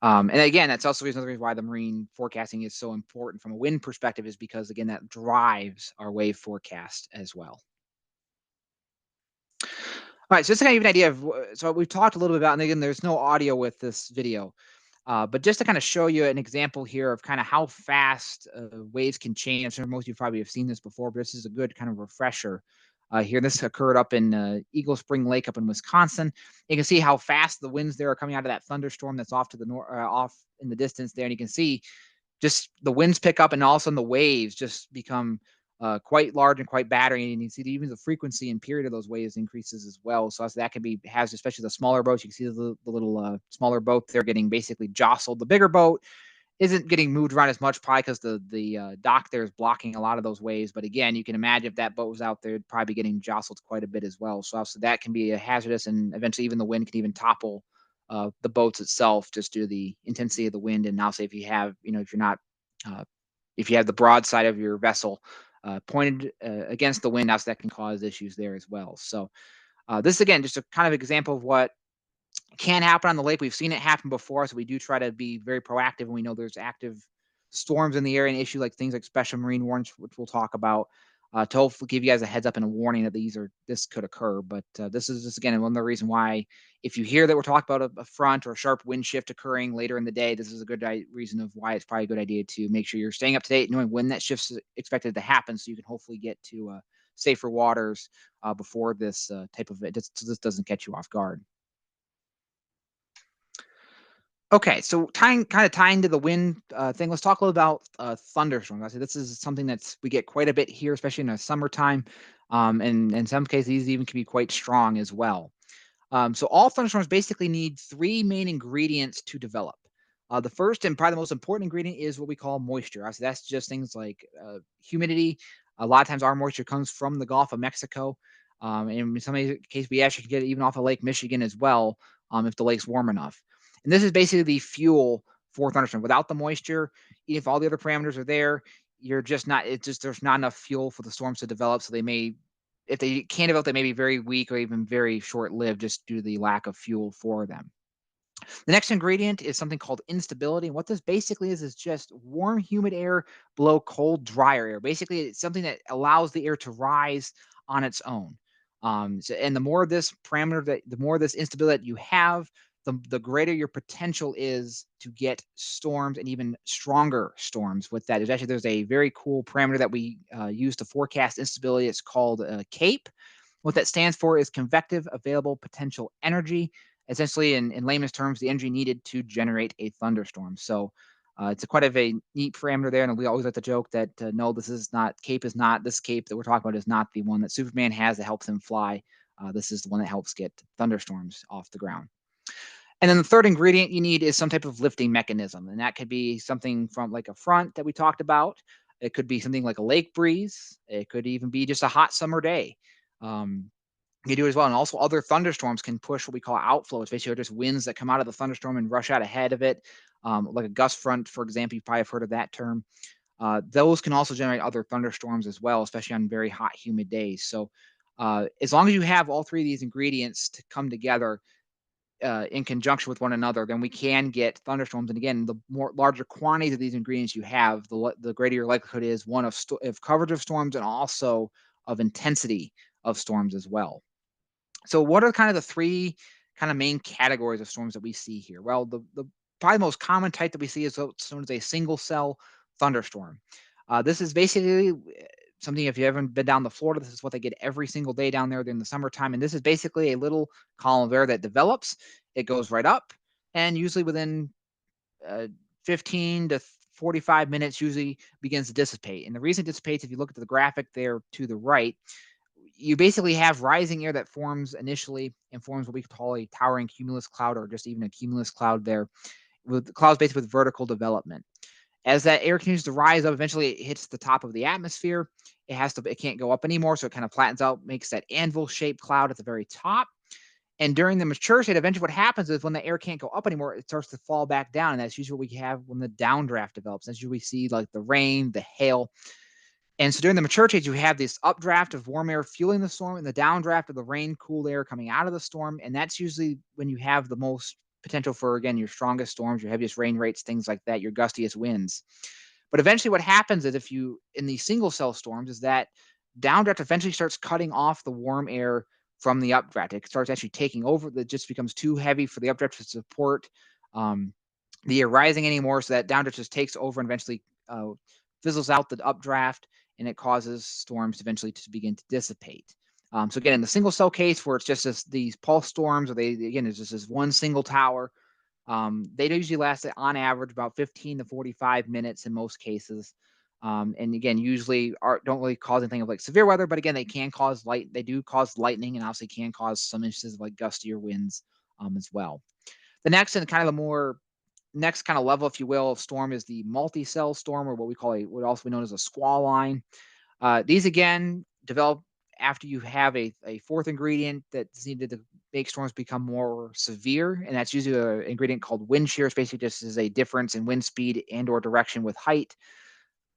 And again, that's also another reason why the marine forecasting is so important from a wind perspective, is because, again, that drives our wave forecast as well. All right, so just to kind of give you an idea of, so we've talked a little bit about, and again, there's no audio with this video, but just to kind of show you an example here of kind of how fast waves can change. I'm sure most of you probably have seen this before, but this is a good kind of refresher. Here, this occurred up in Eagle Spring Lake up in Wisconsin. You can see how fast the winds there are coming out of that thunderstorm that's off to the north, off in the distance there, and you can see just the winds pick up, and all of a sudden the waves just become quite large and quite battering. And you see even the frequency and period of those waves increases as well. So that can has especially the smaller boats. You can see the little smaller boat there getting basically jostled. The bigger boat isn't getting moved around as much, probably because the dock there is blocking a lot of those waves. But again, you can imagine if that boat was out there, it'd probably be getting jostled quite a bit as well. So obviously that can be a hazardous, and eventually even the wind can even topple the boats itself just due to the intensity of the wind. And now, say if you have, if you're not, if you have the broadside of your vessel pointed against the wind, that can cause issues there as well. So this is, again, just a kind of example of what can happen on the lake. We've seen it happen before, so we do try to be very proactive, and we know there's active storms in the area and issue like things like special marine warnings, which we'll talk about, to hopefully give you guys a heads up and a warning that this could occur. But this is just, again, one of the reasons why, if you hear that we're talking about a front or a sharp wind shift occurring later in the day, this is a good reason of why it's probably a good idea to make sure you're staying up to date, knowing when that shift's expected to happen, so you can hopefully get to safer waters before this type of event, so this doesn't catch you off guard. Okay, so tying to the wind thing, let's talk a little about thunderstorms. I say this is something we get quite a bit here, especially in the summertime, and in some cases these even can be quite strong as well. So all thunderstorms basically need three main ingredients to develop. The first and probably the most important ingredient is what we call moisture. So that's just things like humidity. A lot of times our moisture comes from the Gulf of Mexico, and in some cases we actually can get it even off of Lake Michigan as well, if the lake's warm enough. And this is basically the fuel for thunderstorm. Without the moisture, even if all the other parameters are there, there's not enough fuel for the storms to develop. So if they can't develop, they may be very weak or even very short-lived just due to the lack of fuel for them. The next ingredient is something called instability. And what this basically is just warm, humid air below cold, drier air. Basically, it's something that allows the air to rise on its own. And the more of this the more of this instability that you have, the greater your potential is to get storms, and even stronger storms with that. There's a very cool parameter that we use to forecast instability. It's called CAPE. What that stands for is convective available potential energy. Essentially, in layman's terms, the energy needed to generate a thunderstorm. So it's quite of a neat parameter there. And we always like to joke that no, this cape that we're talking about is not the one that Superman has that helps him fly. This is the one that helps get thunderstorms off the ground. And then the third ingredient you need is some type of lifting mechanism. And that could be something from like a front that we talked about. It could be something like a lake breeze. It could even be just a hot summer day. You do as well. And also other thunderstorms can push what we call outflows, basically just winds that come out of the thunderstorm and rush out ahead of it. Like a gust front, for example, you probably have heard of that term. Those can also generate other thunderstorms as well, especially on very hot, humid days. So as long as you have all three of these ingredients to come together in conjunction with one another, then we can get thunderstorms. And again, the larger quantities of these ingredients you have, the greater your likelihood is one of coverage of storms and also of intensity of storms as well. So what are kind of the three kind of main categories of storms that we see here? Well, the probably the most common type that we see is what's known as a single cell thunderstorm. This is basically something, if you haven't been down to Florida, this is what they get every single day down there during the summertime. And this is basically a little column of air that develops. It goes right up, and usually within 15 to 45 minutes usually begins to dissipate. And the reason it dissipates, if you look at the graphic there to the right, you basically have rising air that forms initially and forms what we call a towering cumulus cloud, or just even a cumulus cloud there, with clouds basically with vertical development. As that air continues to rise up, eventually it hits the top of the atmosphere. It can't go up anymore, so it kind of flattens out, makes that anvil-shaped cloud at the very top. And during the mature state, eventually what happens is when the air can't go up anymore, it starts to fall back down. And that's usually what we have when the downdraft develops. That's usually we see like the rain, the hail. And so during the mature stage, you have this updraft of warm air fueling the storm and the downdraft of the rain, cool air coming out of the storm. And that's usually when you have the most potential for, again, your strongest storms, your heaviest rain rates, things like that, your gustiest winds. But eventually what happens is in these single cell storms, is that downdraft eventually starts cutting off the warm air from the updraft. It starts actually taking over. It just becomes too heavy for the updraft to support the air rising anymore. So that downdraft just takes over and eventually fizzles out the updraft, and it causes storms eventually to begin to dissipate. So again, in the single cell case where it's just these pulse storms, or it's just this one single tower, they usually last on average about 15 to 45 minutes in most cases. And again, usually don't really cause anything of like severe weather, but again, they do cause lightning, and obviously can cause some instances of like gustier winds as well. The next and kind of the more next kind of level, if you will, of storm is the multi-cell storm, or what we call what also be known as a squall line. These again develop after you have a fourth ingredient that's needed to make storms become more severe, and that's usually an ingredient called wind shear. It's basically just is a difference in wind speed and or direction with height.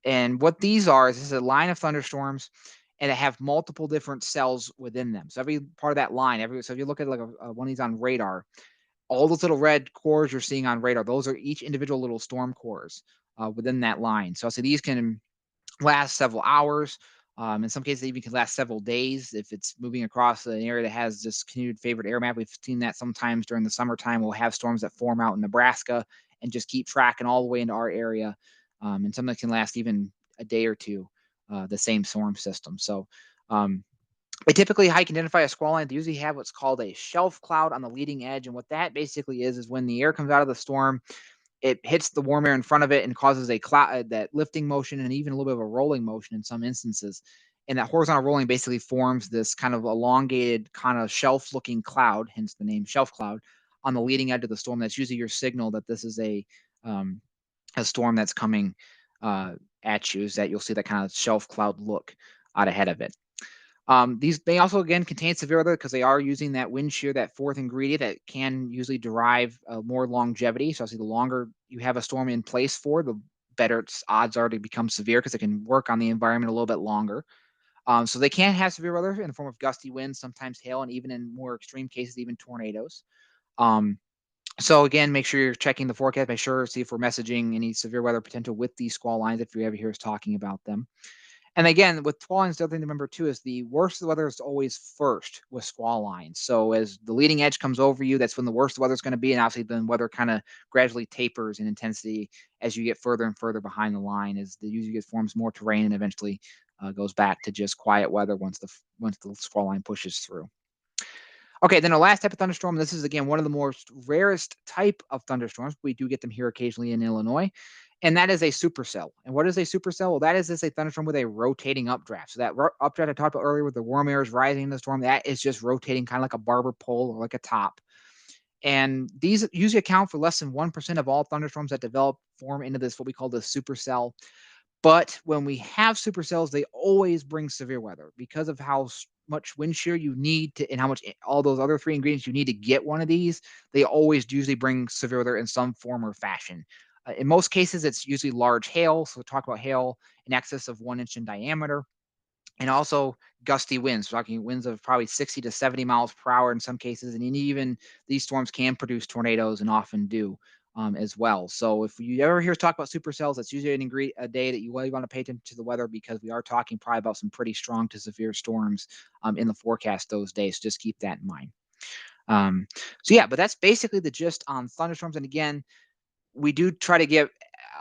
And what these are is this is a line of thunderstorms, and they have multiple different cells within them. So every part of that line, so if you look at like one of these on radar, all those little red cores you're seeing on radar, those are each individual little storm cores within that line. So these can last several hours. In some cases, they even can last several days if it's moving across an area that has this continued favored air map. We've seen that sometimes during the summertime. We'll have storms that form out in Nebraska and just keep tracking all the way into our area. And some that can last even a day or two, the same storm system. So typically, how you can identify a squall line, they usually have what's called a shelf cloud on the leading edge. And what that basically is when the air comes out of the storm, it hits the warm air in front of it and causes a cloud, that lifting motion, and even a little bit of a rolling motion in some instances. And that horizontal rolling basically forms this kind of elongated, kind of shelf-looking cloud, hence the name shelf cloud, on the leading edge of the storm. That's usually your signal that this is a storm that's coming at you, is that you'll see that kind of shelf cloud look out ahead of it. These may also again contain severe weather because they are using that wind shear, that fourth ingredient that can usually derive more longevity. So obviously the longer you have a storm in place for, the better its odds are to become severe because it can work on the environment a little bit longer. So they can have severe weather in the form of gusty winds, sometimes hail, and even in more extreme cases, even tornadoes. So again, make sure you're checking the forecast. Make sure see if we're messaging any severe weather potential with these squall lines if you ever hear us talking about them. And again, with squall lines, the other thing to remember too is the worst of the weather is always first with squall lines. So as the leading edge comes over you, that's when the worst the weather is going to be. And obviously then weather kind of gradually tapers in intensity as you get further and further behind the line, as the usually forms more terrain and eventually goes back to just quiet weather once the squall line pushes through. Okay, then our last type of thunderstorm. This is again one of the most rarest type of thunderstorms. We do get them here occasionally in Illinois, and that is a supercell. And what is a supercell? Well, that is just a thunderstorm with a rotating updraft. So that updraft I talked about earlier, with the warm air is rising in the storm, that is just rotating, kind of like a barber pole or like a top. And these usually account for less than 1% of all thunderstorms that form into this what we call the supercell. But when we have supercells, they always bring severe weather because of how much wind shear you need to, and how much all those other three ingredients you need to get one of these. They always usually bring severe weather in some form or fashion. In most cases, it's usually large hail. So we talk about hail in excess of 1 inch in diameter, and also gusty winds. We're talking winds of probably 60 to 70 miles per hour in some cases. And even these storms can produce tornadoes and often do as well. So if you ever hear us talk about supercells, that's usually a day that you really want to pay attention to the weather, because we are talking probably about some pretty strong to severe storms in the forecast those days. So just keep that in mind. So yeah, but that's basically the gist on thunderstorms. And again, we do try to give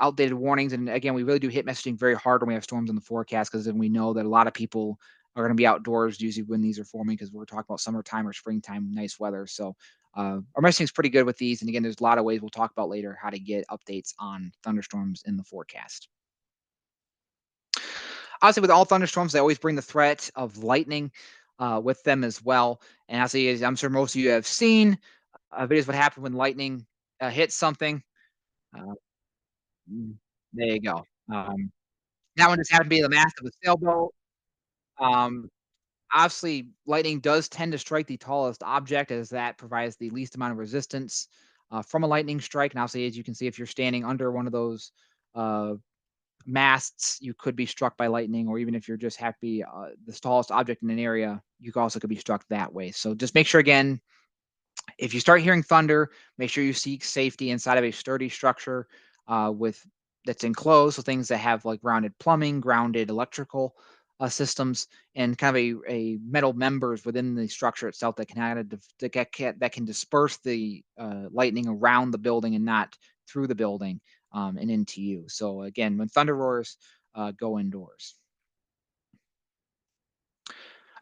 outdated warnings. And again, we really do hit messaging very hard when we have storms in the forecast, because then we know that a lot of people are going to be outdoors usually when these are forming, because we're talking about summertime or springtime, nice weather. So our messaging is pretty good with these. And again, there's a lot of ways we'll talk about later how to get updates on thunderstorms in the forecast. Obviously, with all thunderstorms, they always bring the threat of lightning with them as well. And obviously, as I'm sure most of you have seen videos what happened when lightning hits something. Uh, there you go. That one just happened to be the mast of a sailboat. Um, Obviously, lightning does tend to strike the tallest object, as that provides the least amount of resistance from a lightning strike. And obviously, as you can see, if you're standing under one of those uh, masts, you could be struck by lightning, or even if you're just happy, the tallest object in an area, you also could be struck that way. So just make sure, again, if you start hearing thunder, make sure you seek safety inside of a sturdy structure with that's enclosed. So things that have like grounded plumbing, grounded electrical systems, and kind of a metal members within the structure itself that can that can disperse the lightning around the building and not through the building and into you. So again, when thunder roars, go indoors.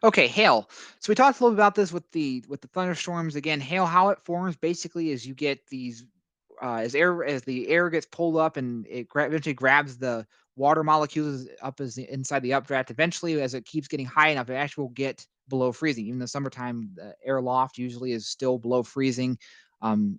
Okay, hail. So we talked a little bit about this with the thunderstorms. Again, hail, how it forms basically is you get these as the air gets pulled up, and it eventually grabs the water molecules up as inside the updraft. Eventually, as it keeps getting high enough, it actually will get below freezing. Even in the summertime, the air loft usually is still below freezing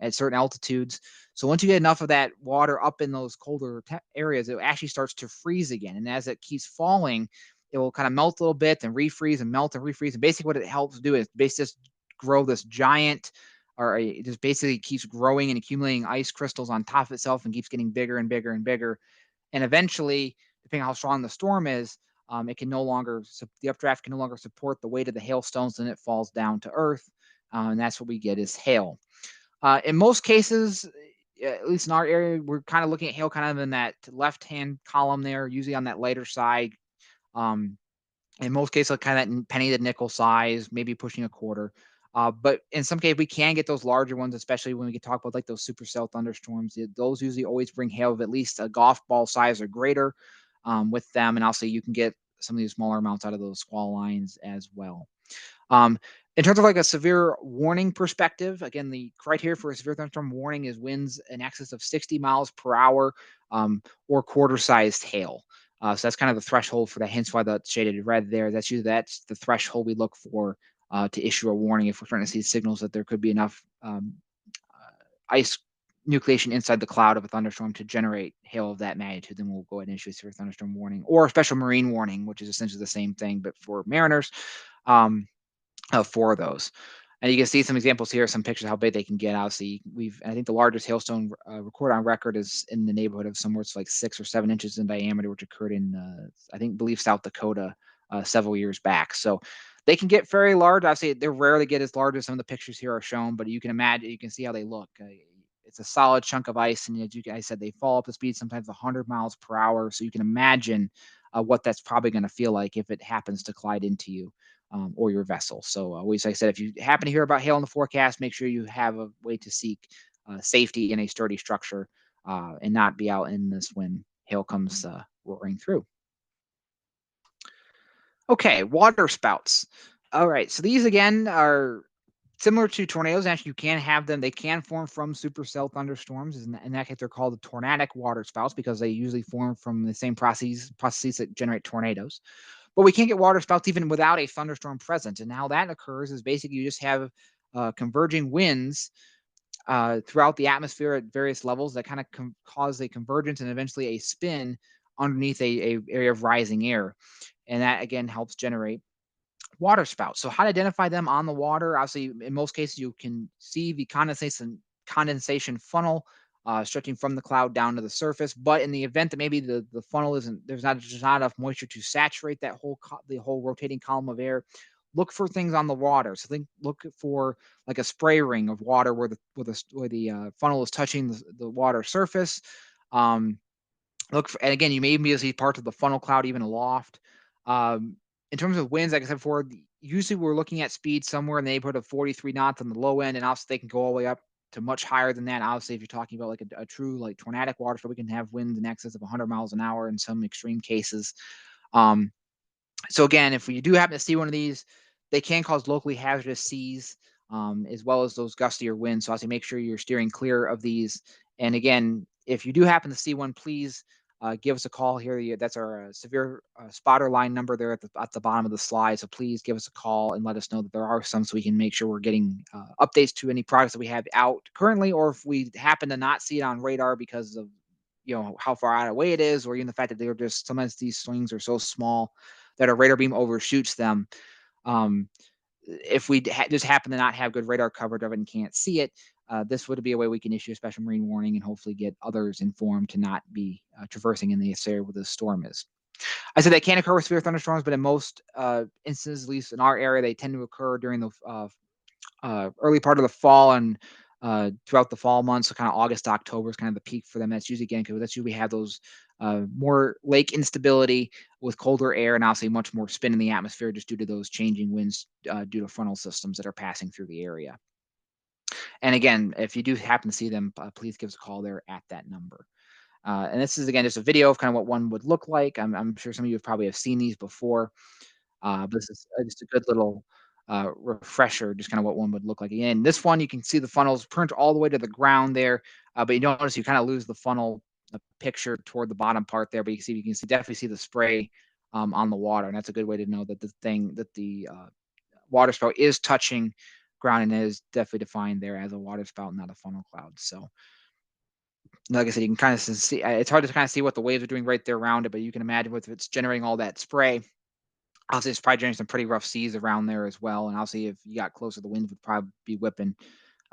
at certain altitudes. So once you get enough of that water up in those colder areas, it actually starts to freeze again. And as it keeps falling, it will kind of melt a little bit and refreeze and melt and refreeze. And basically what it helps do is basically just grow this giant, or it just basically keeps growing and accumulating ice crystals on top of itself and keeps getting bigger and bigger and bigger. And eventually, depending on how strong the storm is, it can no longer, the updraft can no longer support the weight of the hailstones, and it falls down to earth. And that's what we get is hail. In most cases, at least in our area, we're kind of looking at hail kind of in that left-hand column there, usually on that lighter side. Um, in most cases, kind of that penny to nickel size, maybe pushing a quarter. But in some cases, we can get those larger ones, especially when we can talk about like those supercell thunderstorms. Those usually always bring hail of at least a golf ball size or greater with them. And also, you can get some of these smaller amounts out of those squall lines as well. In terms of like a severe warning perspective, again, the criteria for a severe thunderstorm warning is winds in excess of 60 miles per hour or quarter-sized hail. So that's kind of the threshold for that. Hence why the shaded red there. That's the threshold we look for to issue a warning if we're starting to see signals that there could be enough ice nucleation inside the cloud of a thunderstorm to generate hail of that magnitude. Then we'll go ahead and issue a severe thunderstorm warning or a special marine warning, which is essentially the same thing, but for mariners. For those. And you can see some examples here, some pictures of how big they can get. Obviously, I think the largest hailstone recorded on record is in the neighborhood of somewhere it's like 6 or 7 inches in diameter, which occurred in, believe South Dakota several years back. So they can get very large. Obviously, they rarely get as large as some of the pictures here are shown, but you can imagine, you can see how they look. It's a solid chunk of ice. And as you guys said, they fall up to speed sometimes 100 miles per hour. So you can imagine what that's probably going to feel like if it happens to collide into you. Or your vessel. So always, like I said, if you happen to hear about hail in the forecast, make sure you have a way to seek safety in a sturdy structure and not be out in this when hail comes roaring through. Okay, water spouts. All right, so these again are similar to tornadoes. Actually, you can have them. They can form from supercell thunderstorms. In that case, they're called the tornadic water spouts because they usually form from the same processes that generate tornadoes. But we can't get water spouts even without a thunderstorm present. And how that occurs is basically you just have converging winds throughout the atmosphere at various levels that kind of cause a convergence and eventually a spin underneath a area of rising air. And that again helps generate water spouts. So how to identify them on the water? Obviously, in most cases, you can see the condensation funnel stretching from the cloud down to the surface. But in the event that maybe the funnel isn't, there's not enough moisture to saturate that the whole rotating column of air. Look for things on the water. So look for like a spray ring of water where the funnel is touching the water surface. Um, and again, you may even be able to see parts of the funnel cloud even aloft. Um, in terms of winds, like I said before, usually we're looking at speed somewhere in the neighborhood of 43 knots on the low end, and also they can go all the way up to much higher than that. Obviously, if you're talking about like a true like tornadic waterspout, we can have winds in excess of 100 miles an hour in some extreme cases. Um, so again, if you do happen to see one of these, they can cause locally hazardous seas, as well as those gustier winds. So obviously make sure you're steering clear of these. And again, if you do happen to see one, please give us a call here. That's our severe spotter line number there at the bottom of the slide. So please give us a call and let us know that there are some so we can make sure we're getting updates to any products that we have out currently, or if we happen to not see it on radar because of how far out of the way it is, or even the fact that they're just sometimes these swings are so small that a radar beam overshoots them. Um, if we just happen to not have good radar coverage of it and can't see it, this would be a way we can issue a special marine warning and hopefully get others informed to not be traversing in the area where the storm is. I said they can occur with severe thunderstorms, but in most instances, at least in our area, they tend to occur during the early part of the fall and throughout the fall months. So kind of August to October is kind of the peak for them. That's usually again because that's usually we have those more lake instability with colder air and obviously much more spin in the atmosphere just due to those changing winds due to frontal systems that are passing through the area. And again, if you do happen to see them, please give us a call there at that number. And this is again just a video of kind of what one would look like. I'm sure some of you have probably have seen these before. But this is just a good little refresher, just kind of what one would look like. And this one, you can see the funnels print all the way to the ground there, but you notice you kind of lose the funnel picture toward the bottom part there. But you can see definitely see the spray on the water, and that's a good way to know that the water spout is touching ground and is definitely defined there as a water spout, not a funnel cloud. So like I said, you can kind of see it's hard to kind of see what the waves are doing right there around it, but you can imagine if it's generating all that spray. Obviously, it's probably generating some pretty rough seas around there as well. And obviously, if you got closer, the winds would probably be whipping,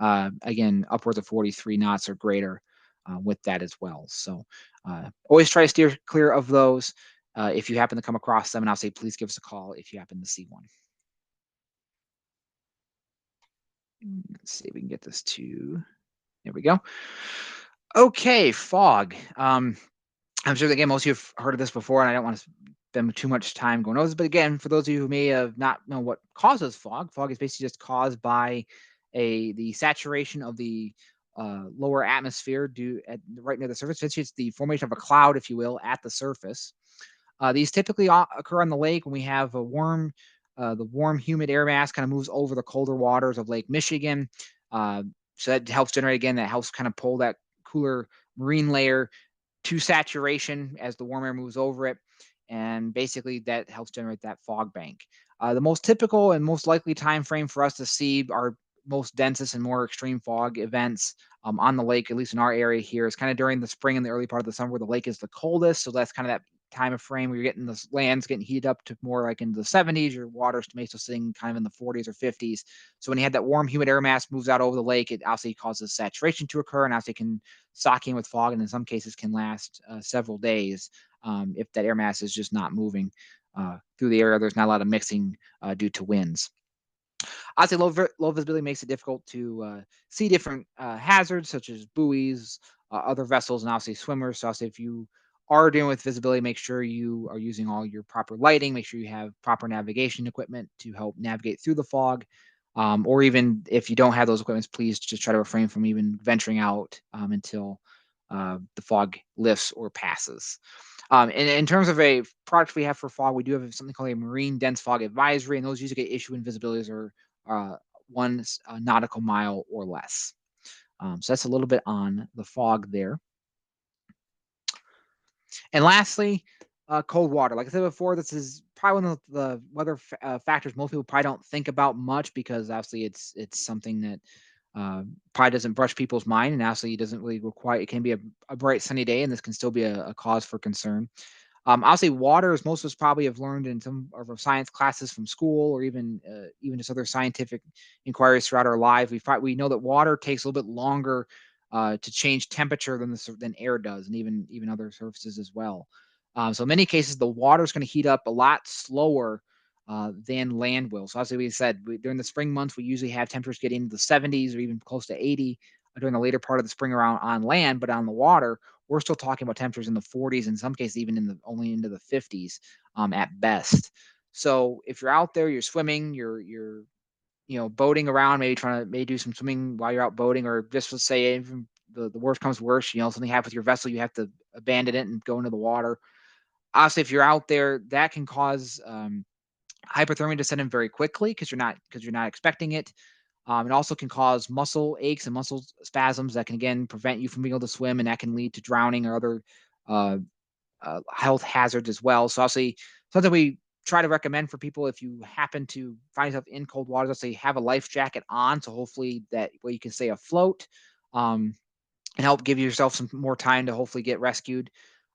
again, upwards of 43 knots or greater with that as well. So always try to steer clear of those if you happen to come across them. And I'll say, please give us a call if you happen to see one. Let's see if we can get this to, there we go. Okay, fog. I'm sure again most of you have heard of this before, and I don't want to spend too much time going over this. But again, for those of you who may have not know what causes fog, fog is basically just caused by the saturation of the lower atmosphere right near the surface. Essentially, it's the formation of a cloud, if you will, at the surface. These typically occur on the lake when we have the warm, humid air mass kind of moves over the colder waters of Lake Michigan. So that helps generate again. That helps kind of pull that cooler marine layer to saturation as the warm air moves over it. And basically that helps generate that fog bank. The most typical and most likely time frame for us to see our most densest and more extreme fog events on the lake, at least in our area here, is kind of during the spring and the early part of the summer where the lake is the coldest. So that's kind of that time of frame where you're getting the lands getting heated up to more like into the 70s, your water's may still sitting kind of in the 40s or 50s. So when you have that warm, humid air mass moves out over the lake, it obviously causes saturation to occur and obviously can sock in with fog, and in some cases can last several days if that air mass is just not moving through the area. There's not a lot of mixing due to winds. I'd say low visibility makes it difficult to see different hazards such as buoys, other vessels, and obviously swimmers. So obviously if you are dealing with visibility, make sure you are using all your proper lighting. Make sure you have proper navigation equipment to help navigate through the fog. Or even if you don't have those equipments, please just try to refrain from even venturing out until the fog lifts or passes. And in terms of a product we have for fog, we do have something called a marine dense fog advisory, and those usually get issued when visibilities are 1 nautical mile or less. So that's a little bit on the fog there. And lastly, cold water. Like I said before, this is probably one of the weather factors most people probably don't think about much, because obviously it's something that probably doesn't brush people's mind, and obviously it doesn't really require. It can be a bright sunny day, and this can still be a cause for concern. I'll say water, as most of us probably have learned in some of our science classes from school, or even just other scientific inquiries throughout our lives. We know that water takes a little bit longer to change temperature than air does, and even other surfaces as well. So in many cases, the water is going to heat up a lot slower than land will. So as we said, during the spring months, we usually have temperatures getting into the 70s or even close to 80 during the later part of the spring around on land, but on the water, we're still talking about temperatures in the 40s, in some cases even only into the 50s at best. So if you're out there, you're swimming, you're boating around, maybe trying to do some swimming while you're out boating, or just let's say even the worst comes worse, something happens with your vessel, you have to abandon it and go into the water. Obviously, if you're out there, that can cause hypothermia to set in very quickly because you're not expecting it. It also can cause muscle aches and muscle spasms that can again prevent you from being able to swim, and that can lead to drowning or other uh, health hazards as well. So obviously, something we try to recommend for people if you happen to find yourself in cold water, let's say have a life jacket on, so hopefully that way you can stay afloat. And help give yourself some more time to hopefully get rescued.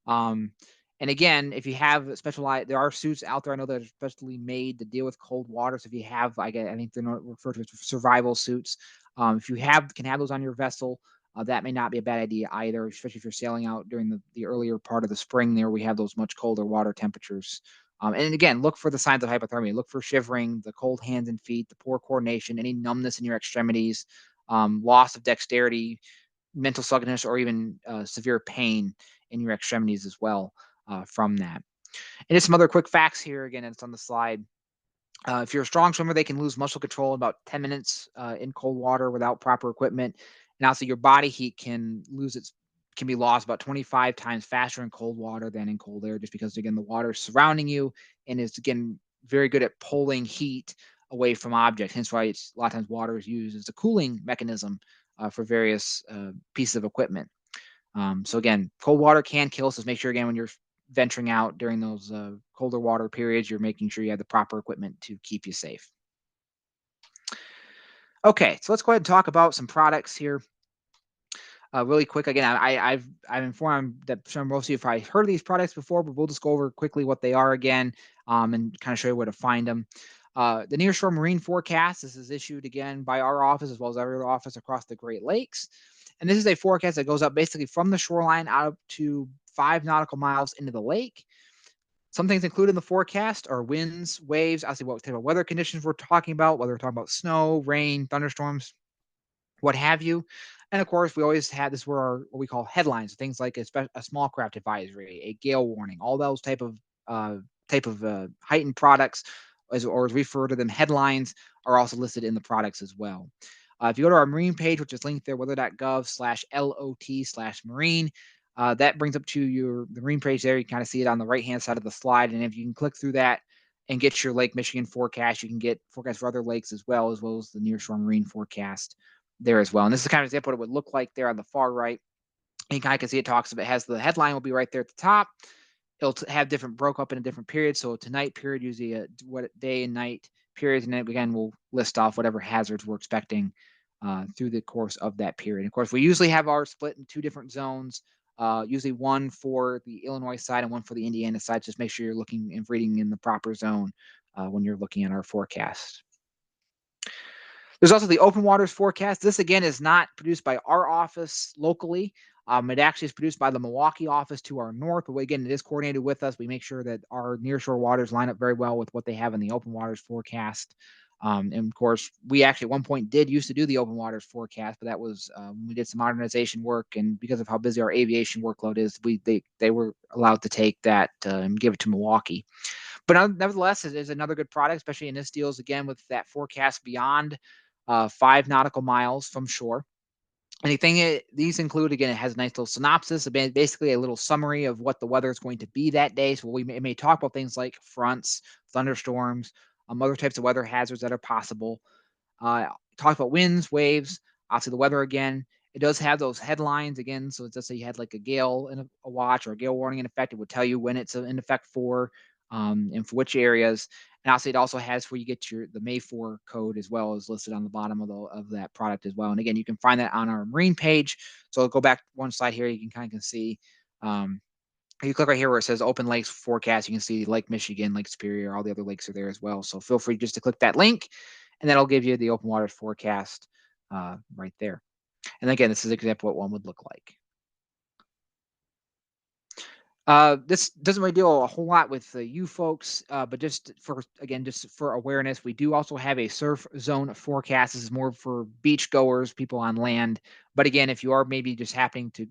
Um, and again, if you have specialized, there are suits out there I know that are specially made to deal with cold water. So if you have, I think they're not referred to as survival suits. If you can have those on your vessel, that may not be a bad idea either, especially if you're sailing out during the earlier part of the spring. There, we have those much colder water temperatures. And again, look for the signs of hypothermia. Look for shivering, the cold hands and feet, the poor coordination, any numbness in your extremities, loss of dexterity, mental sluggishness, or even severe pain in your extremities as well from that. And just some other quick facts here. Again, it's on the slide. If you're a strong swimmer, they can lose muscle control in about 10 minutes in cold water without proper equipment. And also, your body heat can be lost about 25 times faster in cold water than in cold air, just because again the water is surrounding you and is again very good at pulling heat away from objects. Hence why a lot of times water is used as a cooling mechanism for various pieces of equipment. So again, cold water can kill. So make sure again when you're venturing out during those colder water periods, you're making sure you have the proper equipment to keep you safe. Okay, so let's go ahead and talk about some products here. Really quick, again, I've informed that most of you have probably heard of these products before, but we'll just go over quickly what they are again, and kind of show you where to find them. The Nearshore Marine Forecast, this is issued again by our office as well as every other office across the Great Lakes. And this is a forecast that goes up basically from the shoreline out to 5 nautical miles into the lake. Some things included in the forecast are winds, waves, obviously what type of weather conditions we're talking about, whether we're talking about snow, rain, thunderstorms, what have you. And of course, we always had this were what we call headlines, things like a small craft advisory, a gale warning, all those type of heightened products, or as we refer to them, headlines, are also listed in the products as well. If you go to our marine page, which is linked there, weather.gov/LOT/marine, that brings up to the marine page there. You kind of see it on the right-hand side of the slide. And if you can click through that and get your Lake Michigan forecast, you can get forecasts for other lakes as well as the nearshore marine forecast there as well. And this is kind of an example of what it would look like there on the far right. And you kind of can see it has the headline will be right there at the top. It'll have different broke up into different periods. So tonight period, usually what day and night periods. And then again, we'll list off whatever hazards we're expecting through the course of that period. And of course, we usually have ours split in 2 different zones, usually one for the Illinois side and one for the Indiana side. Just make sure you're looking and reading in the proper zone when you're looking at our forecast. There's also the open waters forecast. This again is not produced by our office locally. It actually is produced by the Milwaukee office to our north, but again, it is coordinated with us. We make sure that our nearshore waters line up very well with what they have in the open waters forecast. And of course, we actually at one point used to do the open waters forecast, but that was we did some modernization work, and because of how busy our aviation workload is, they were allowed to take that and give it to Milwaukee. But nevertheless, it is another good product, especially in this deals again with that forecast beyond 5 nautical miles from shore. These include, again, it has a nice little synopsis, basically a little summary of what the weather is going to be that day. So it may talk about things like fronts, thunderstorms, other types of weather hazards that are possible. Talk about winds, waves, obviously the weather again. It does have those headlines again. So let's say you had like a gale in a watch or a gale warning in effect, it would tell you when it's in effect for, and for which areas. And obviously it also has where you get the May 4 code as well as listed on the bottom of that product as well. And again, you can find that on our marine page. So I'll go back one slide here. You can kind of see, you click right here where it says open lakes forecast. You can see Lake Michigan, Lake Superior, all the other lakes are there as well. So feel free just to click that link and that'll give you the open water forecast right there. And again, this is an example of what one would look like. This doesn't really deal a whole lot with you folks, but just for awareness, we do also have a surf zone forecast. This is more for beach goers, people on land. But again, if you are maybe just happening to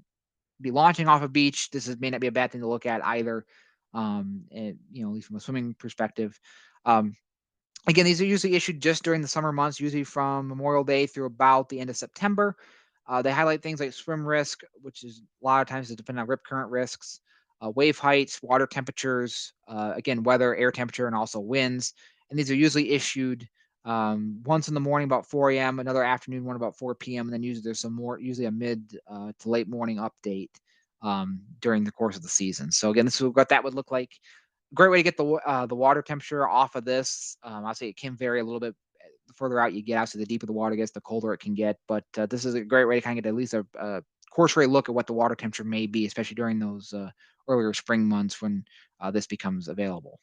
be launching off a beach, may not be a bad thing to look at either. And at least from a swimming perspective. Again, these are usually issued just during the summer months, usually from Memorial Day through about the end of September. They highlight things like swim risk, which is a lot of times depending on rip current risks, wave heights, water temperatures, again, weather, air temperature, and also winds. And these are usually issued once in the morning about 4 a.m., another afternoon one about 4 p.m., and then usually there's usually a mid to late morning update during the course of the season. So again, this is what that would look like. Great way to get the water temperature off of this. I'll say it can vary a little bit the further out you get. Obviously, the deeper the water gets, the colder it can get. But this is a great way to kind of get at least a cursory look at what the water temperature may be, especially during those earlier spring months when this becomes available.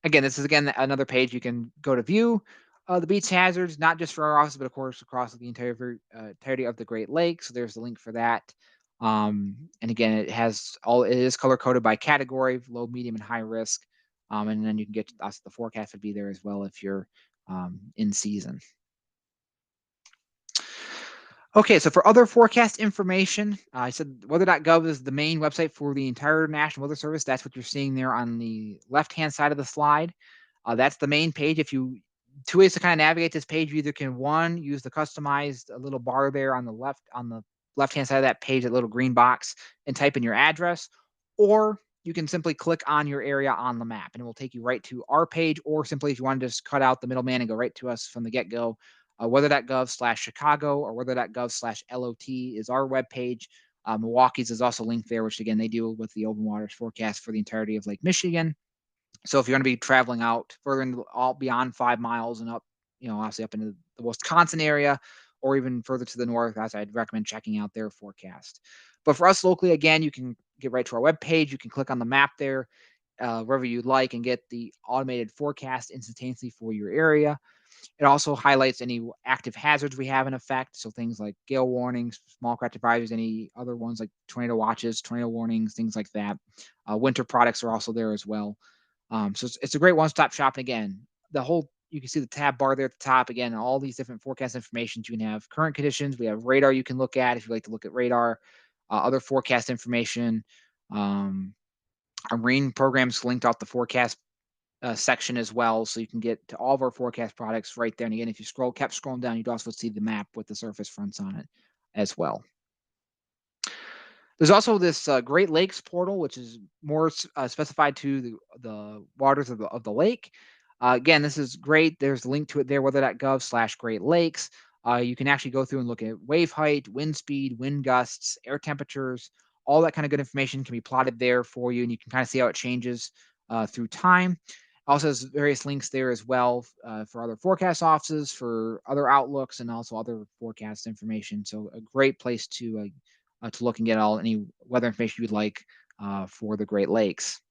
Again, this is another page you can go to view the beach hazards, not just for our office, but of course across the entirety of the Great Lakes. So there's the link for that. And again, it is color coded by category, low, medium, and high risk. And then you can get the forecast would be there as well if you're in season. Okay, so for other forecast information, I said weather.gov is the main website for the entire National Weather Service. That's what you're seeing there on the left-hand side of the slide. That's the main page. Two ways to kind of navigate this page, you either can use the customized little bar there on the left-hand side of that page, that little green box, and type in your address, or you can simply click on your area on the map and it will take you right to our page, or simply if you want to just cut out the middleman and go right to us from the get-go, weather.gov/Chicago or weather.gov/LOT is our webpage. Milwaukee's is also linked there, which again, they deal with the open waters forecast for the entirety of Lake Michigan. So if you're going to be traveling out further all beyond 5 miles and up, obviously up into the Wisconsin area or even further to the north, I'd recommend checking out their forecast. But for us locally, again, you can get right to our webpage. You can click on the map there, wherever you'd like, and get the automated forecast instantaneously for your area. It also highlights any active hazards we have in effect. So things like gale warnings, small craft advisories, any other ones like tornado watches, tornado warnings, things like that. Winter products are also there as well. So it's a great one-stop shop. And again, you can see the tab bar there at the top. Again, all these different forecast informations. You can have current conditions. We have radar you can look at if you like to look at radar, other forecast information. Our marine programs linked out the forecast section as well, so you can get to all of our forecast products right there. And again, if you kept scrolling down, you'd also see the map with the surface fronts on it as well. There's also this Great Lakes portal, which is more specified to the waters of the lake. Again, this is great. There's a link to it there, weather.gov/Great Lakes. You can actually go through and look at wave height, wind speed, wind gusts, air temperatures, all that kind of good information can be plotted there for you, and you can kind of see how it changes through time. Also has various links there as well for other forecast offices, for other outlooks, and also other forecast information. So a great place to look and get any weather information you'd like for the Great Lakes.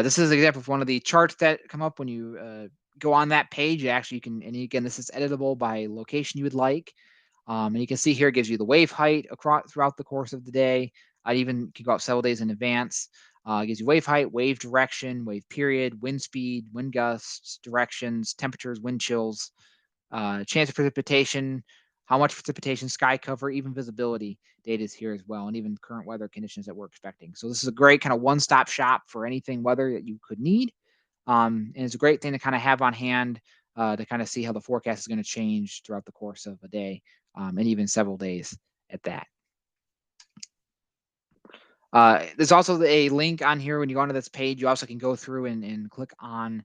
This is an example of one of the charts that come up when you go on that page. Actually, you can, and again, this is editable by location you would like. And you can see here it gives you the wave height throughout the course of the day. I even can go out several days in advance. It gives you wave height, wave direction, wave period, wind speed, wind gusts, directions, temperatures, wind chills, chance of precipitation, how much precipitation, sky cover, even visibility data is here as well, and even current weather conditions that we're expecting. So this is a great kind of one-stop shop for anything weather that you could need. And it's a great thing to kind of have on hand to kind of see how the forecast is going to change throughout the course of a day, and even several days at that. There's also a link on here. When you go onto this page, you also can go through and click on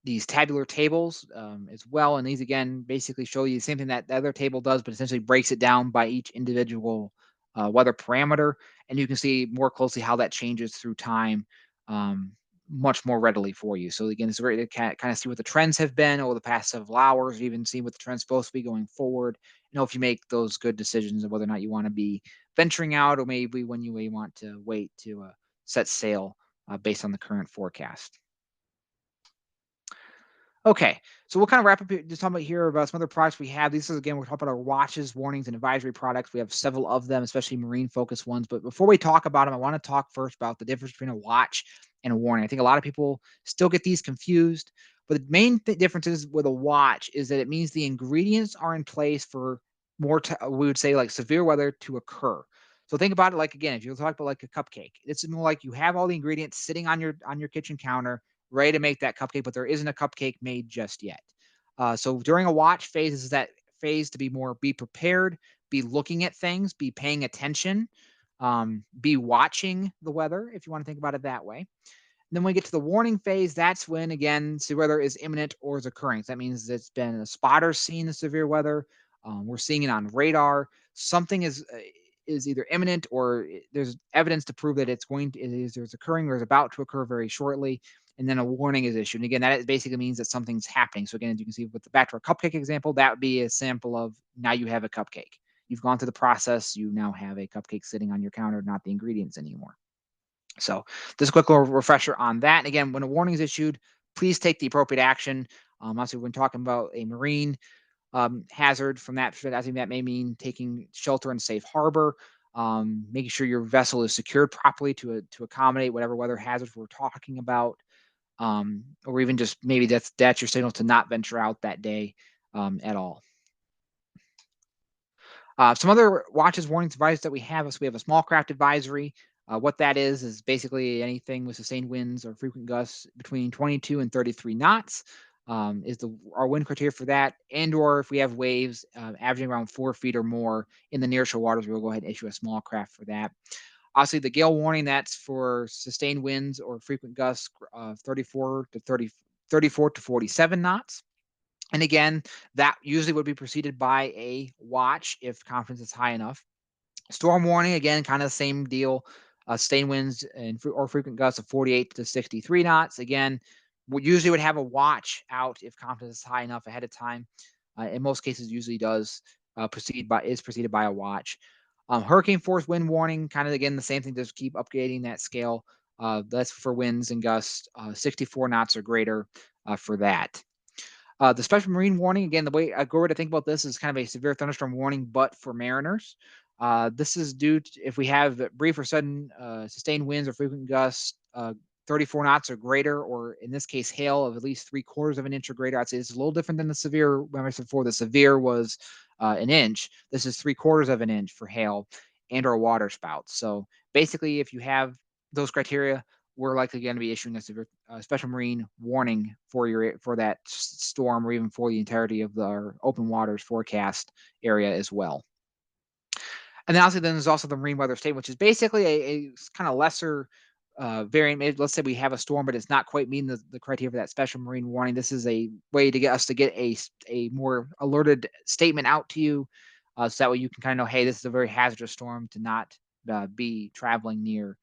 these tabular tables as well. And these, again, basically show you the same thing that the other table does, but essentially breaks it down by each individual weather parameter. And you can see more closely how that changes through time much more readily for you. So again, it's great to kind of see what the trends have been over the past several hours, even see what the trend's supposed to be going forward. You know, if you make those good decisions of whether or not you want to be venturing out, or maybe when you may want to wait to set sail based on the current forecast. Okay, so we'll kind of wrap up just talking about here about some other products we have. These is, again, we're talking about our watches, warnings, and advisory products. We have several of them, especially marine focused ones. But before we talk about them, I want to talk first about the difference between a watch and a warning. I think a lot of people still get these confused. But the main differences with a watch is that it means the ingredients are in place for more, we would say, like severe weather to occur. So think about it like, again, if you talk about like a cupcake, it's more like you have all the ingredients sitting on your kitchen counter, ready to make that cupcake, but there isn't a cupcake made just yet. So during a watch phase, this is that phase to be prepared, be looking at things, be paying attention, be watching the weather, if you want to think about it that way. And then when we get to the warning phase, that's when, again, severe weather is imminent or is occurring. So that means it's been a spotter seeing the severe weather. We're seeing it on radar. Something is either imminent or there's evidence to prove that it's occurring or is about to occur very shortly. And then a warning is issued. And again, that basically means that something's happening. So again, as you can see with the back to our cupcake example, that would be a sample of now you have a cupcake. You've gone through the process. You now have a cupcake sitting on your counter, not the ingredients anymore. So just a quick little refresher on that. And again, when a warning is issued, please take the appropriate action. Also, when talking about a marine hazard from that, I think that may mean taking shelter in safe harbor, making sure your vessel is secured properly to accommodate whatever weather hazards we're talking about, or even just maybe that's your signal to not venture out that day at all. Some other watches, warnings, advice that we have is we have a small craft advisory. What that is basically anything with sustained winds or frequent gusts between 22 and 33 knots is our wind criteria for that. And or if we have waves averaging around 4 feet or more in the nearshore waters, we'll go ahead and issue a small craft for that. Obviously, the gale warning, that's for sustained winds or frequent gusts of 34 to 47 knots. And again, that usually would be preceded by a watch if confidence is high enough. Storm warning, again, kind of the same deal. Sustained winds or frequent gusts of 48 to 63 knots. Again, we usually would have a watch out if confidence is high enough ahead of time. In most cases, usually is preceded by a watch. Hurricane force wind warning, kind of again the same thing. Just keep updating that scale. That's for winds and gusts 64 knots or greater for that. The special marine warning, again, the way I go to think about this is kind of a severe thunderstorm warning, but for mariners. This is due to if we have brief or sudden sustained winds or frequent gusts, 34 knots or greater, or in this case, hail of at least 3/4 of an inch or greater. I'd say it's a little different than the severe. Remember, I said before the severe was an inch. This is 3/4 of an inch for hail and or water spouts. So basically, if you have those criteria, we're likely going to be issuing a severe special marine warning for that storm, or even for the entirety of our open waters forecast area as well. And then obviously, then there's also the marine weather statement, which is basically a kind of lesser variant. Maybe, let's say we have a storm, but it's not quite meeting the criteria for that special marine warning. This is a way to get us to get a more alerted statement out to you, so that way you can kind of know, hey, this is a very hazardous storm to not be traveling near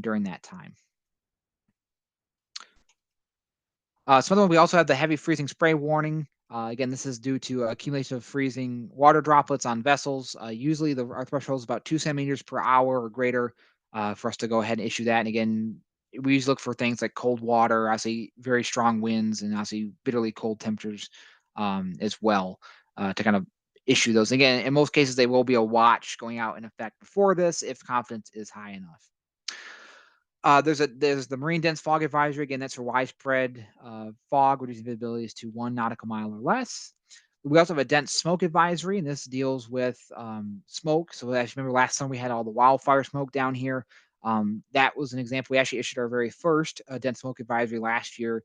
during that time. Some of them, we also have the heavy freezing spray warning. Again, this is due to accumulation of freezing water droplets on vessels. Usually our threshold is about 2 centimeters per hour or greater for us to go ahead and issue that. And again, we usually look for things like cold water, obviously very strong winds, and obviously bitterly cold temperatures as well to kind of issue those. Again, in most cases, they will be a watch going out in effect before this if confidence is high enough. There's the marine dense fog advisory. Again, that's for widespread fog, reducing visibility to 1 nautical mile or less. We also have a dense smoke advisory, and this deals with smoke. So as you remember last summer, we had all the wildfire smoke down here. That was an example. We actually issued our very first dense smoke advisory last year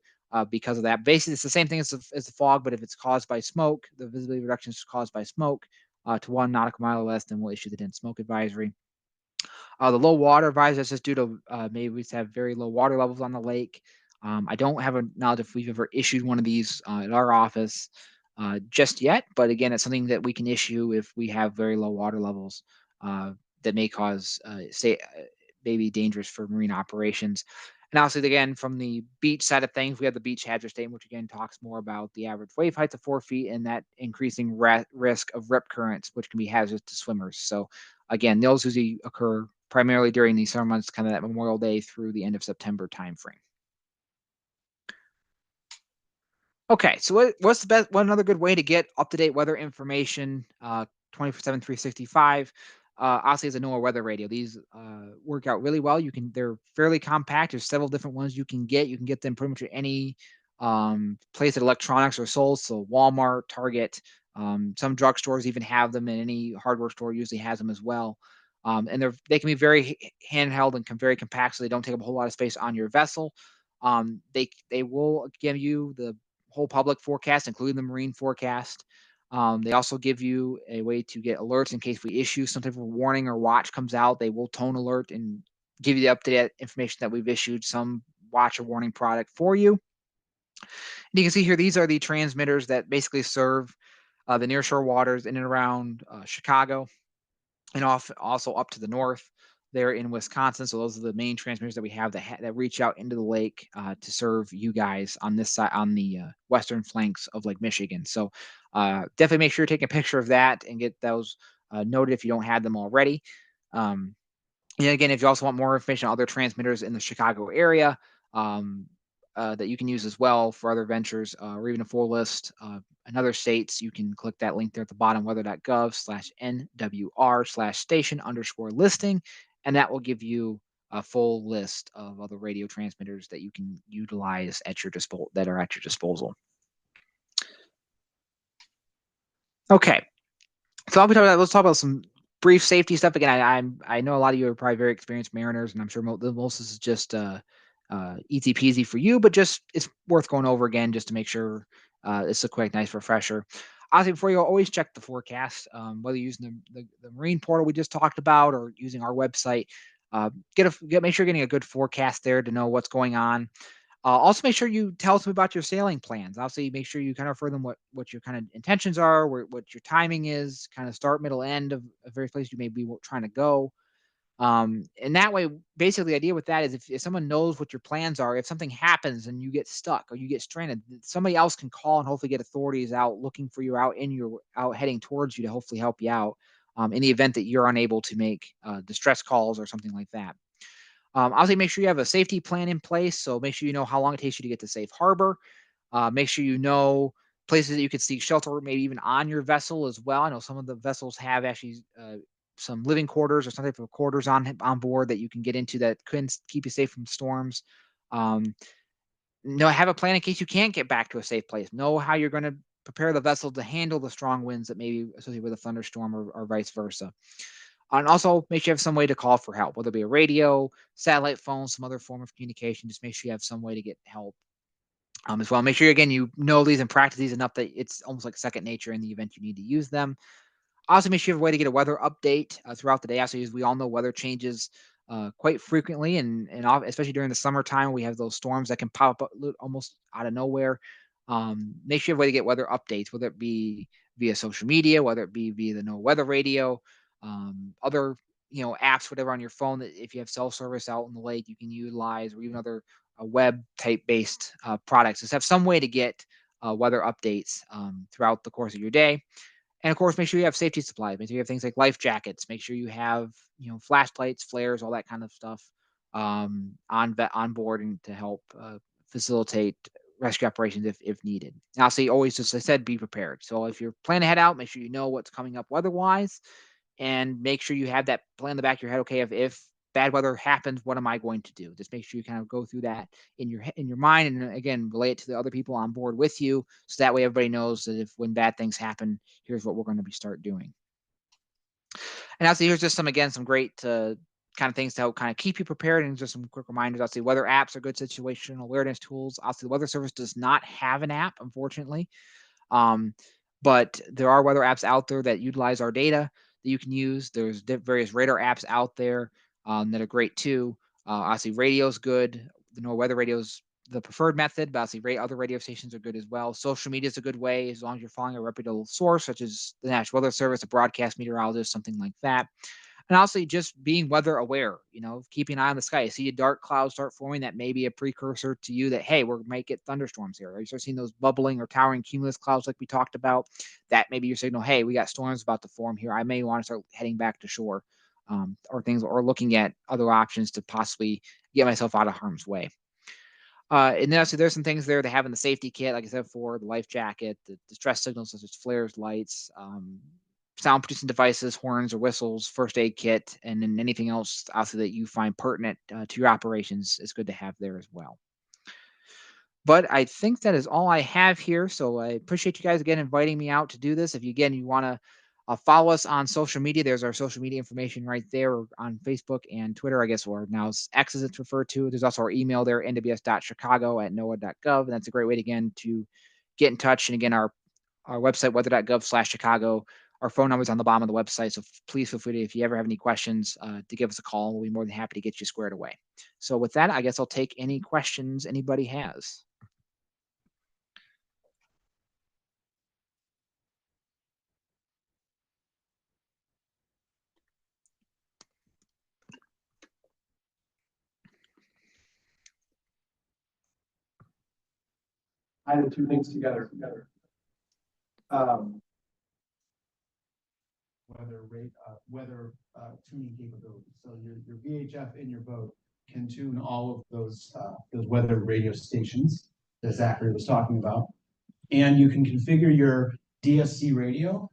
because of that. Basically, it's the same thing as the fog, but if it's caused by smoke, the visibility reduction is caused by smoke to 1 nautical mile or less, then we'll issue the dense smoke advisory. The low water advisory, that's just due to maybe we have very low water levels on the lake. I don't have a knowledge if we've ever issued one of these at our office just yet, but again, it's something that we can issue if we have very low water levels that may cause, maybe dangerous for marine operations. And obviously, again, from the beach side of things, we have the beach hazard statement, which again talks more about the average wave heights of 4 feet and that increasing risk of rip currents, which can be hazardous to swimmers. So again, those usually occur primarily during the summer months, kind of that Memorial Day through the end of September timeframe. Okay, so what's the best? One another good way to get up to date weather information, 24/7, 365. Obviously, is a NOAA weather radio. These work out really well. They're fairly compact. There's several different ones you can get. You can get them pretty much at any place that electronics are sold. So Walmart, Target, some drugstores even have them, and any hardware store usually has them as well. And they can be very handheld and very compact, so they don't take up a whole lot of space on your vessel. They will give you the whole public forecast, including the marine forecast. They also give you a way to get alerts in case we issue some type of warning or watch comes out. They will tone alert and give you the updated information that we've issued some watch or warning product for you. And you can see here, these are the transmitters that basically serve the nearshore waters in and around Chicago and also up to the north there in Wisconsin. So those are the main transmitters that we have that reach out into the lake to serve you guys on this side, on the western flanks of Lake Michigan. So definitely make sure you take a picture of that and get those noted if you don't have them already. And again, if you also want more information on other transmitters in the Chicago area that you can use as well for other ventures, or even a full list in other states, you can click that link there at the bottom, weather.gov/NWR/station_listing, and that will give you a full list of other radio transmitters that you can utilize at your disposal. Okay, so let's talk about some brief safety stuff. Again, I know a lot of you are probably very experienced mariners, and I'm sure most of this is just easy peasy for you, but just it's worth going over again just to make sure it's a quick, nice refresher. Obviously, before you go, always check the forecast, whether you're using the marine portal we just talked about or using our website. Make sure you're getting a good forecast there to know what's going on. Also, make sure you tell us about your sailing plans. Obviously, make sure you kind of refer them what your kind of intentions are, what your timing is, kind of start, middle, end of various places you may be trying to go. And that way, basically, the idea with that is if someone knows what your plans are, if something happens and you get stuck or you get stranded, somebody else can call and hopefully get authorities out looking for you out heading towards you to hopefully help you out in the event that you're unable to make distress calls or something like that. Obviously, make sure you have a safety plan in place. So make sure you know how long it takes you to get to safe harbor. Make sure you know places that you could seek shelter, maybe even on your vessel as well. I know some of the vessels have actually some living quarters or some type of quarters on board that you can get into that can keep you safe from storms. Have a plan in case you can't get back to a safe place. Know how you're going to prepare the vessel to handle the strong winds that may be associated with a thunderstorm or vice versa. And also make sure you have some way to call for help, whether it be a radio, satellite phone, some other form of communication. Just make sure you have some way to get help as well. Make sure, again, you know these and practice these enough that it's almost like second nature in the event you need to use them. Also, make sure you have a way to get a weather update throughout the day. Also, as we all know, weather changes quite frequently, and especially during the summertime, we have those storms that can pop up almost out of nowhere. Make sure you have a way to get weather updates, whether it be via social media, whether it be via the NOAA weather radio, other apps, whatever on your phone that if you have cell service out in the lake, you can utilize, or even other web type based products. Just have some way to get weather updates throughout the course of your day. And of course, make sure you have safety supplies. Make sure you have things like life jackets. Make sure you have, flashlights, flares, all that kind of stuff on board and to help facilitate rescue operations if needed. And I'll say always, as I said, be prepared. So if you're planning to head out, make sure you know what's coming up weather-wise, and make sure you have that plan in the back of your head. Okay, if bad weather happens, what am I going to do? Just make sure you kind of go through that in your mind, and again, relate it to the other people on board with you, so that way everybody knows that when bad things happen, here's what we're going to start doing. And also, here's just some great kind of things to help kind of keep you prepared. And just some quick reminders. Obviously, weather apps are good situational awareness tools. Obviously, the Weather Service does not have an app, unfortunately. But there are weather apps out there that utilize our data that you can use. There's various radar apps out there that are great too. Obviously, radio's good. The NOAA weather radio's the preferred method, but obviously other radio stations are good as well. Social media is a good way as long as you're following a reputable source, such as the National Weather Service, a broadcast meteorologist, something like that. And also just being weather aware, keeping an eye on the sky. You see a dark cloud start forming, that may be a precursor to you that, hey, we might get thunderstorms here. Or you start seeing those bubbling or towering cumulus clouds like we talked about. That may be your signal, hey, we got storms about to form here. I may want to start heading back to shore, or looking at other options to possibly get myself out of harm's way. And then also there's some things there to have in the safety kit, like I said before, the life jacket, the distress signals such as flares, lights, sound producing devices, horns or whistles, first aid kit, and then anything else obviously that you find pertinent to your operations is good to have there as well. But I think that is all I have here. So I appreciate you guys again inviting me out to do this. If you want to follow us on social media, there's our social media information right there on Facebook and Twitter, I guess, or now X as it's referred to. There's also our email there, nws.chicago@noaa.gov. And that's a great way to get in touch. And again, our website, weather.gov/Chicago. Our phone number is on the bottom of the website. So please feel free to, if you ever have any questions, to give us a call. We'll be more than happy to get you squared away. So with that, I guess I'll take any questions anybody has. I did two things together. Weather tuning capabilities. So your VHF in your boat can tune all of those weather radio stations that Zachary was talking about, and you can configure your DSC radio.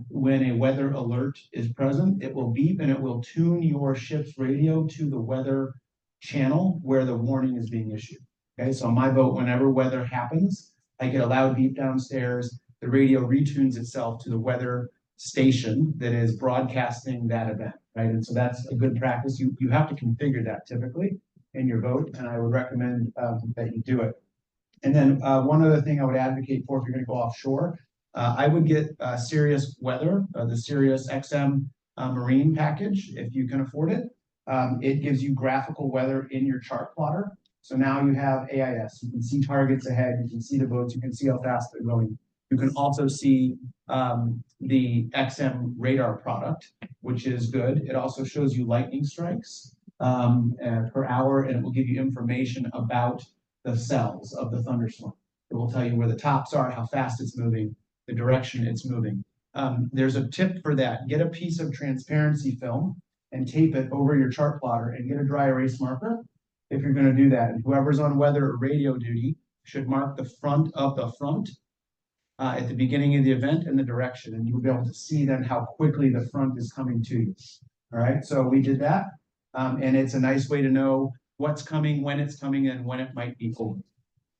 When a weather alert is present, it will beep and it will tune your ship's radio to the weather channel where the warning is being issued. Okay, so on my boat, whenever weather happens, I get a loud beep downstairs. The radio retunes itself to the weather station that is broadcasting that event, right? And so that's a good practice. You have to configure that typically in your boat, and I would recommend that you do it. And then one other thing I would advocate for if you're going to go offshore, I would get Sirius Weather, the Sirius XM Marine package, if you can afford it. It gives you graphical weather in your chart plotter. So now you have AIS. You can see targets ahead. You can see the boats. You can see how fast they're going. You can also see the XM radar product, which is good. It also shows you lightning strikes per hour, and it will give you information about the cells of the thunderstorm. It will tell you where the tops are, how fast it's moving, the direction it's moving. There's a tip for that. Get a piece of transparency film and tape it over your chart plotter and get a dry erase marker if you're going to do that. And whoever's on weather or radio duty should mark the front of the front at the beginning of the event and the direction, and you'll be able to see then how quickly the front is coming to you. All right, so we did that, and it's a nice way to know what's coming, when it's coming, and when it might be over.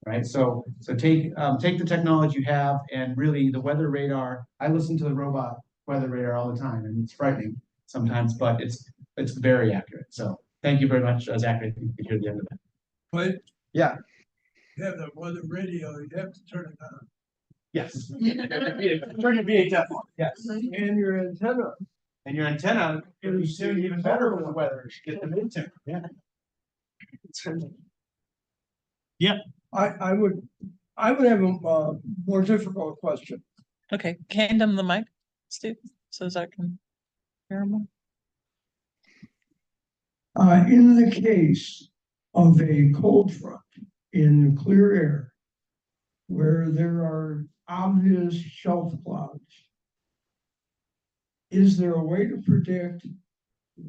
Right, so take the technology you have, and really the weather radar. I listen to the robot weather radar all the time, and it's frightening sometimes, but it's very accurate. So thank you very much, Zachary. I think you hear the end of that. But Yeah. you have the weather radio, you have to turn it on. Yes. Turn your VHF on. Yes. And your antenna. And your antenna can be tuned even better with the weather. Get the mid-tune. Yeah. Yeah. I would have a more difficult question. Okay, hand him the mic, Steve, so Zach can hear him. In the case of a cold front in clear air, where there are obvious shelf clouds, is there a way to predict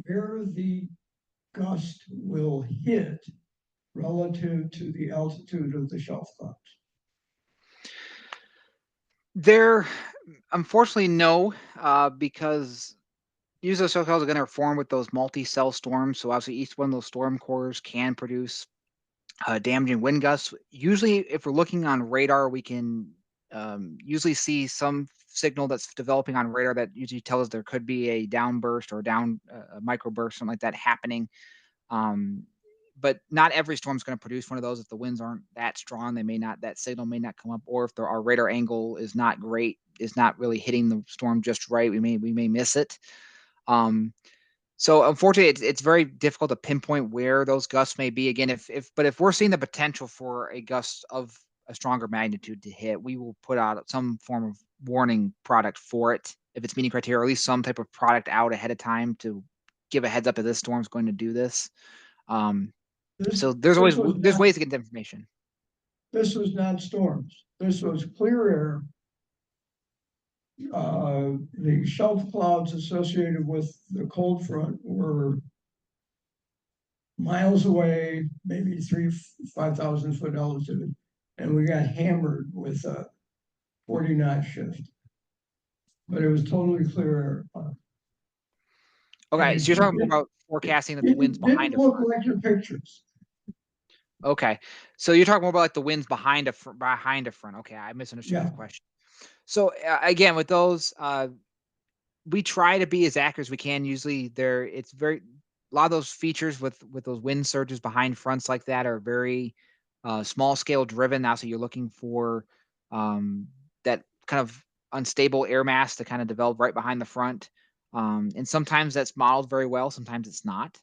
where the gust will hit relative to the altitude of the shelf clouds? There, unfortunately, no, because usually shelf clouds are going to form with those multi-cell storms. So obviously each one of those storm cores can produce damaging wind gusts. Usually if we're looking on radar, we can usually see some signal that's developing on radar that usually tells us there could be a downburst or a microburst, something like that happening. But not every storm is going to produce one of those. If the winds aren't that strong, that signal may not come up, or if our radar angle is not great, is not really hitting the storm just right, we may miss it. So unfortunately, it's very difficult to pinpoint where those gusts may be. Again, but if we're seeing the potential for a gust of a stronger magnitude to hit, we will put out some form of warning product for it if it's meeting criteria, or at least some type of product out ahead of time to give a heads up that this storm's going to do this. So there's ways to get the information. This was not storms. This was clear air. The shelf clouds associated with the cold front were miles away, maybe 5,000 foot altitude, and we got hammered with a 40 knot shift. But it was totally clear air. Okay, so you're talking more about forecasting that the winds behind it didn't look like your pictures. Okay, so you're talking more about like the winds behind a front. Okay, I misunderstood Yeah. your question. So again, with those, we try to be as accurate as we can. Usually, it's a lot of those features with those wind surges behind fronts like that are very small scale driven. Now, so you're looking for that kind of unstable air mass to kind of develop right behind the front, and sometimes that's modeled very well. Sometimes it's not.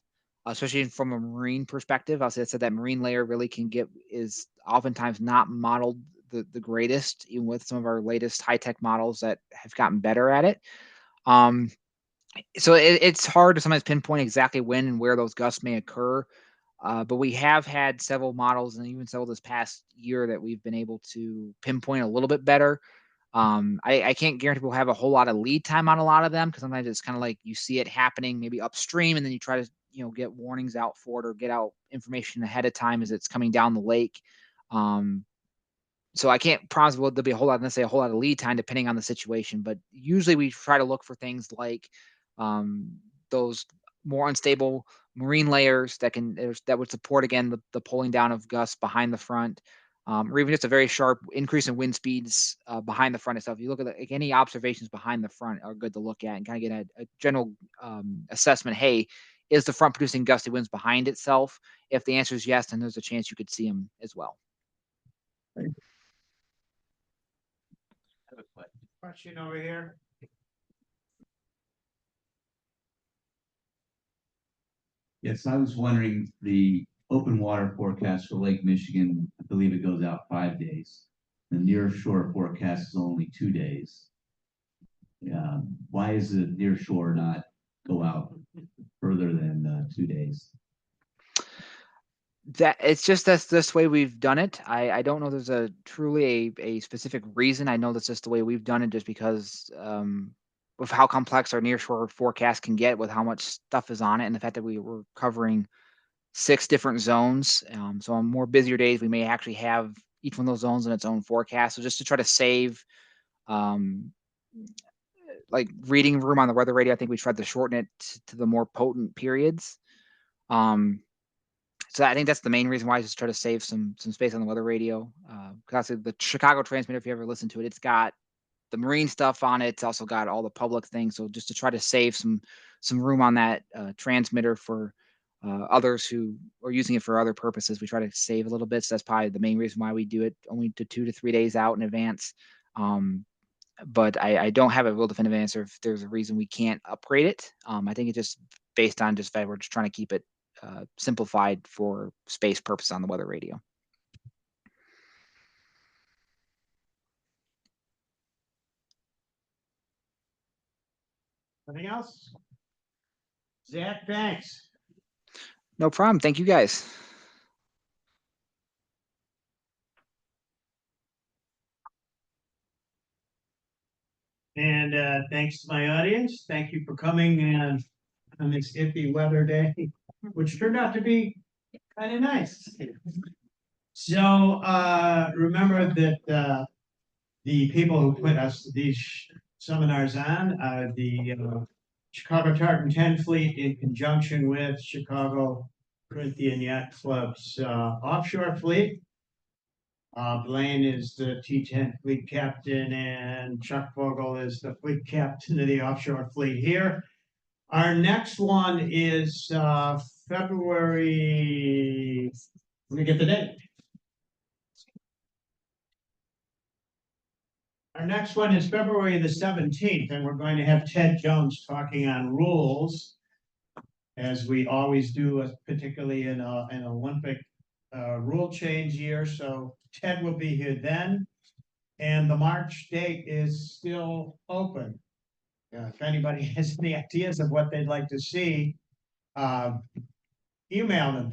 Especially from a marine perspective, I said that marine layer really is oftentimes not modeled the greatest, even with some of our latest high tech models that have gotten better at it. So it's hard to sometimes pinpoint exactly when and where those gusts may occur. But we have had several models and even several this past year that we've been able to pinpoint a little bit better. I can't guarantee we'll have a whole lot of lead time on a lot of them because sometimes it's kind of like you see it happening maybe upstream and then you try to get warnings out for it or get out information ahead of time as it's coming down the lake. So I can't promise there'll be a whole lot of lead time depending on the situation, but usually we try to look for things like those more unstable marine layers that would support again the pulling down of gusts behind the front, or even just a very sharp increase in wind speeds behind the front itself. If you look at any observations behind the front are good to look at and kind of get a general assessment. Hey, is the front producing gusty winds behind itself? If the answer is yes, then there's a chance you could see them as well. Question over here. Yes, I was wondering, the open water forecast for Lake Michigan, I believe it goes out 5 days. The near shore forecast is only 2 days. Why is the near shore not go out further than 2 days? That it's just that's this way we've done it. I don't know there's truly a specific reason. I know that's just the way we've done it just because of how complex our nearshore forecast can get with how much stuff is on it and the fact that we were covering 6 different zones. So on more busier days, we may actually have each one of those zones in its own forecast. So just to try to save like reading room on the weather radio, I think we tried to shorten it to the more potent periods. So I think that's the main reason why I just try to save some space on the weather radio. Because the Chicago transmitter, if you ever listen to it, it's got the marine stuff on it. It's also got all the public things. So just to try to save some room on that transmitter for others who are using it for other purposes, we try to save a little bit. So that's probably the main reason why we do it only to 2 to 3 days out in advance. But I don't have a real definitive answer if there's a reason we can't upgrade it. I think it's just based on just that we're just trying to keep it simplified for space purpose on the weather radio. Anything else? Zach, thanks. No problem. Thank you guys. And thanks to my audience. Thank you for coming on this iffy weather day, which turned out to be kind of nice. So remember that the people who put us these seminars on are the Chicago Tartan 10 Fleet in conjunction with Chicago Yacht Club's offshore fleet. Blaine is the T-10 fleet captain, and Chuck Vogel is the fleet captain of the offshore fleet here. Our next one is February, let me get the date. Our next one is February the 17th, and we're going to have Ted Jones talking on rules, as we always do, particularly in an Olympic rule change year. So Ted will be here then, and the March date is still open. If anybody has any ideas of what they'd like to see, email them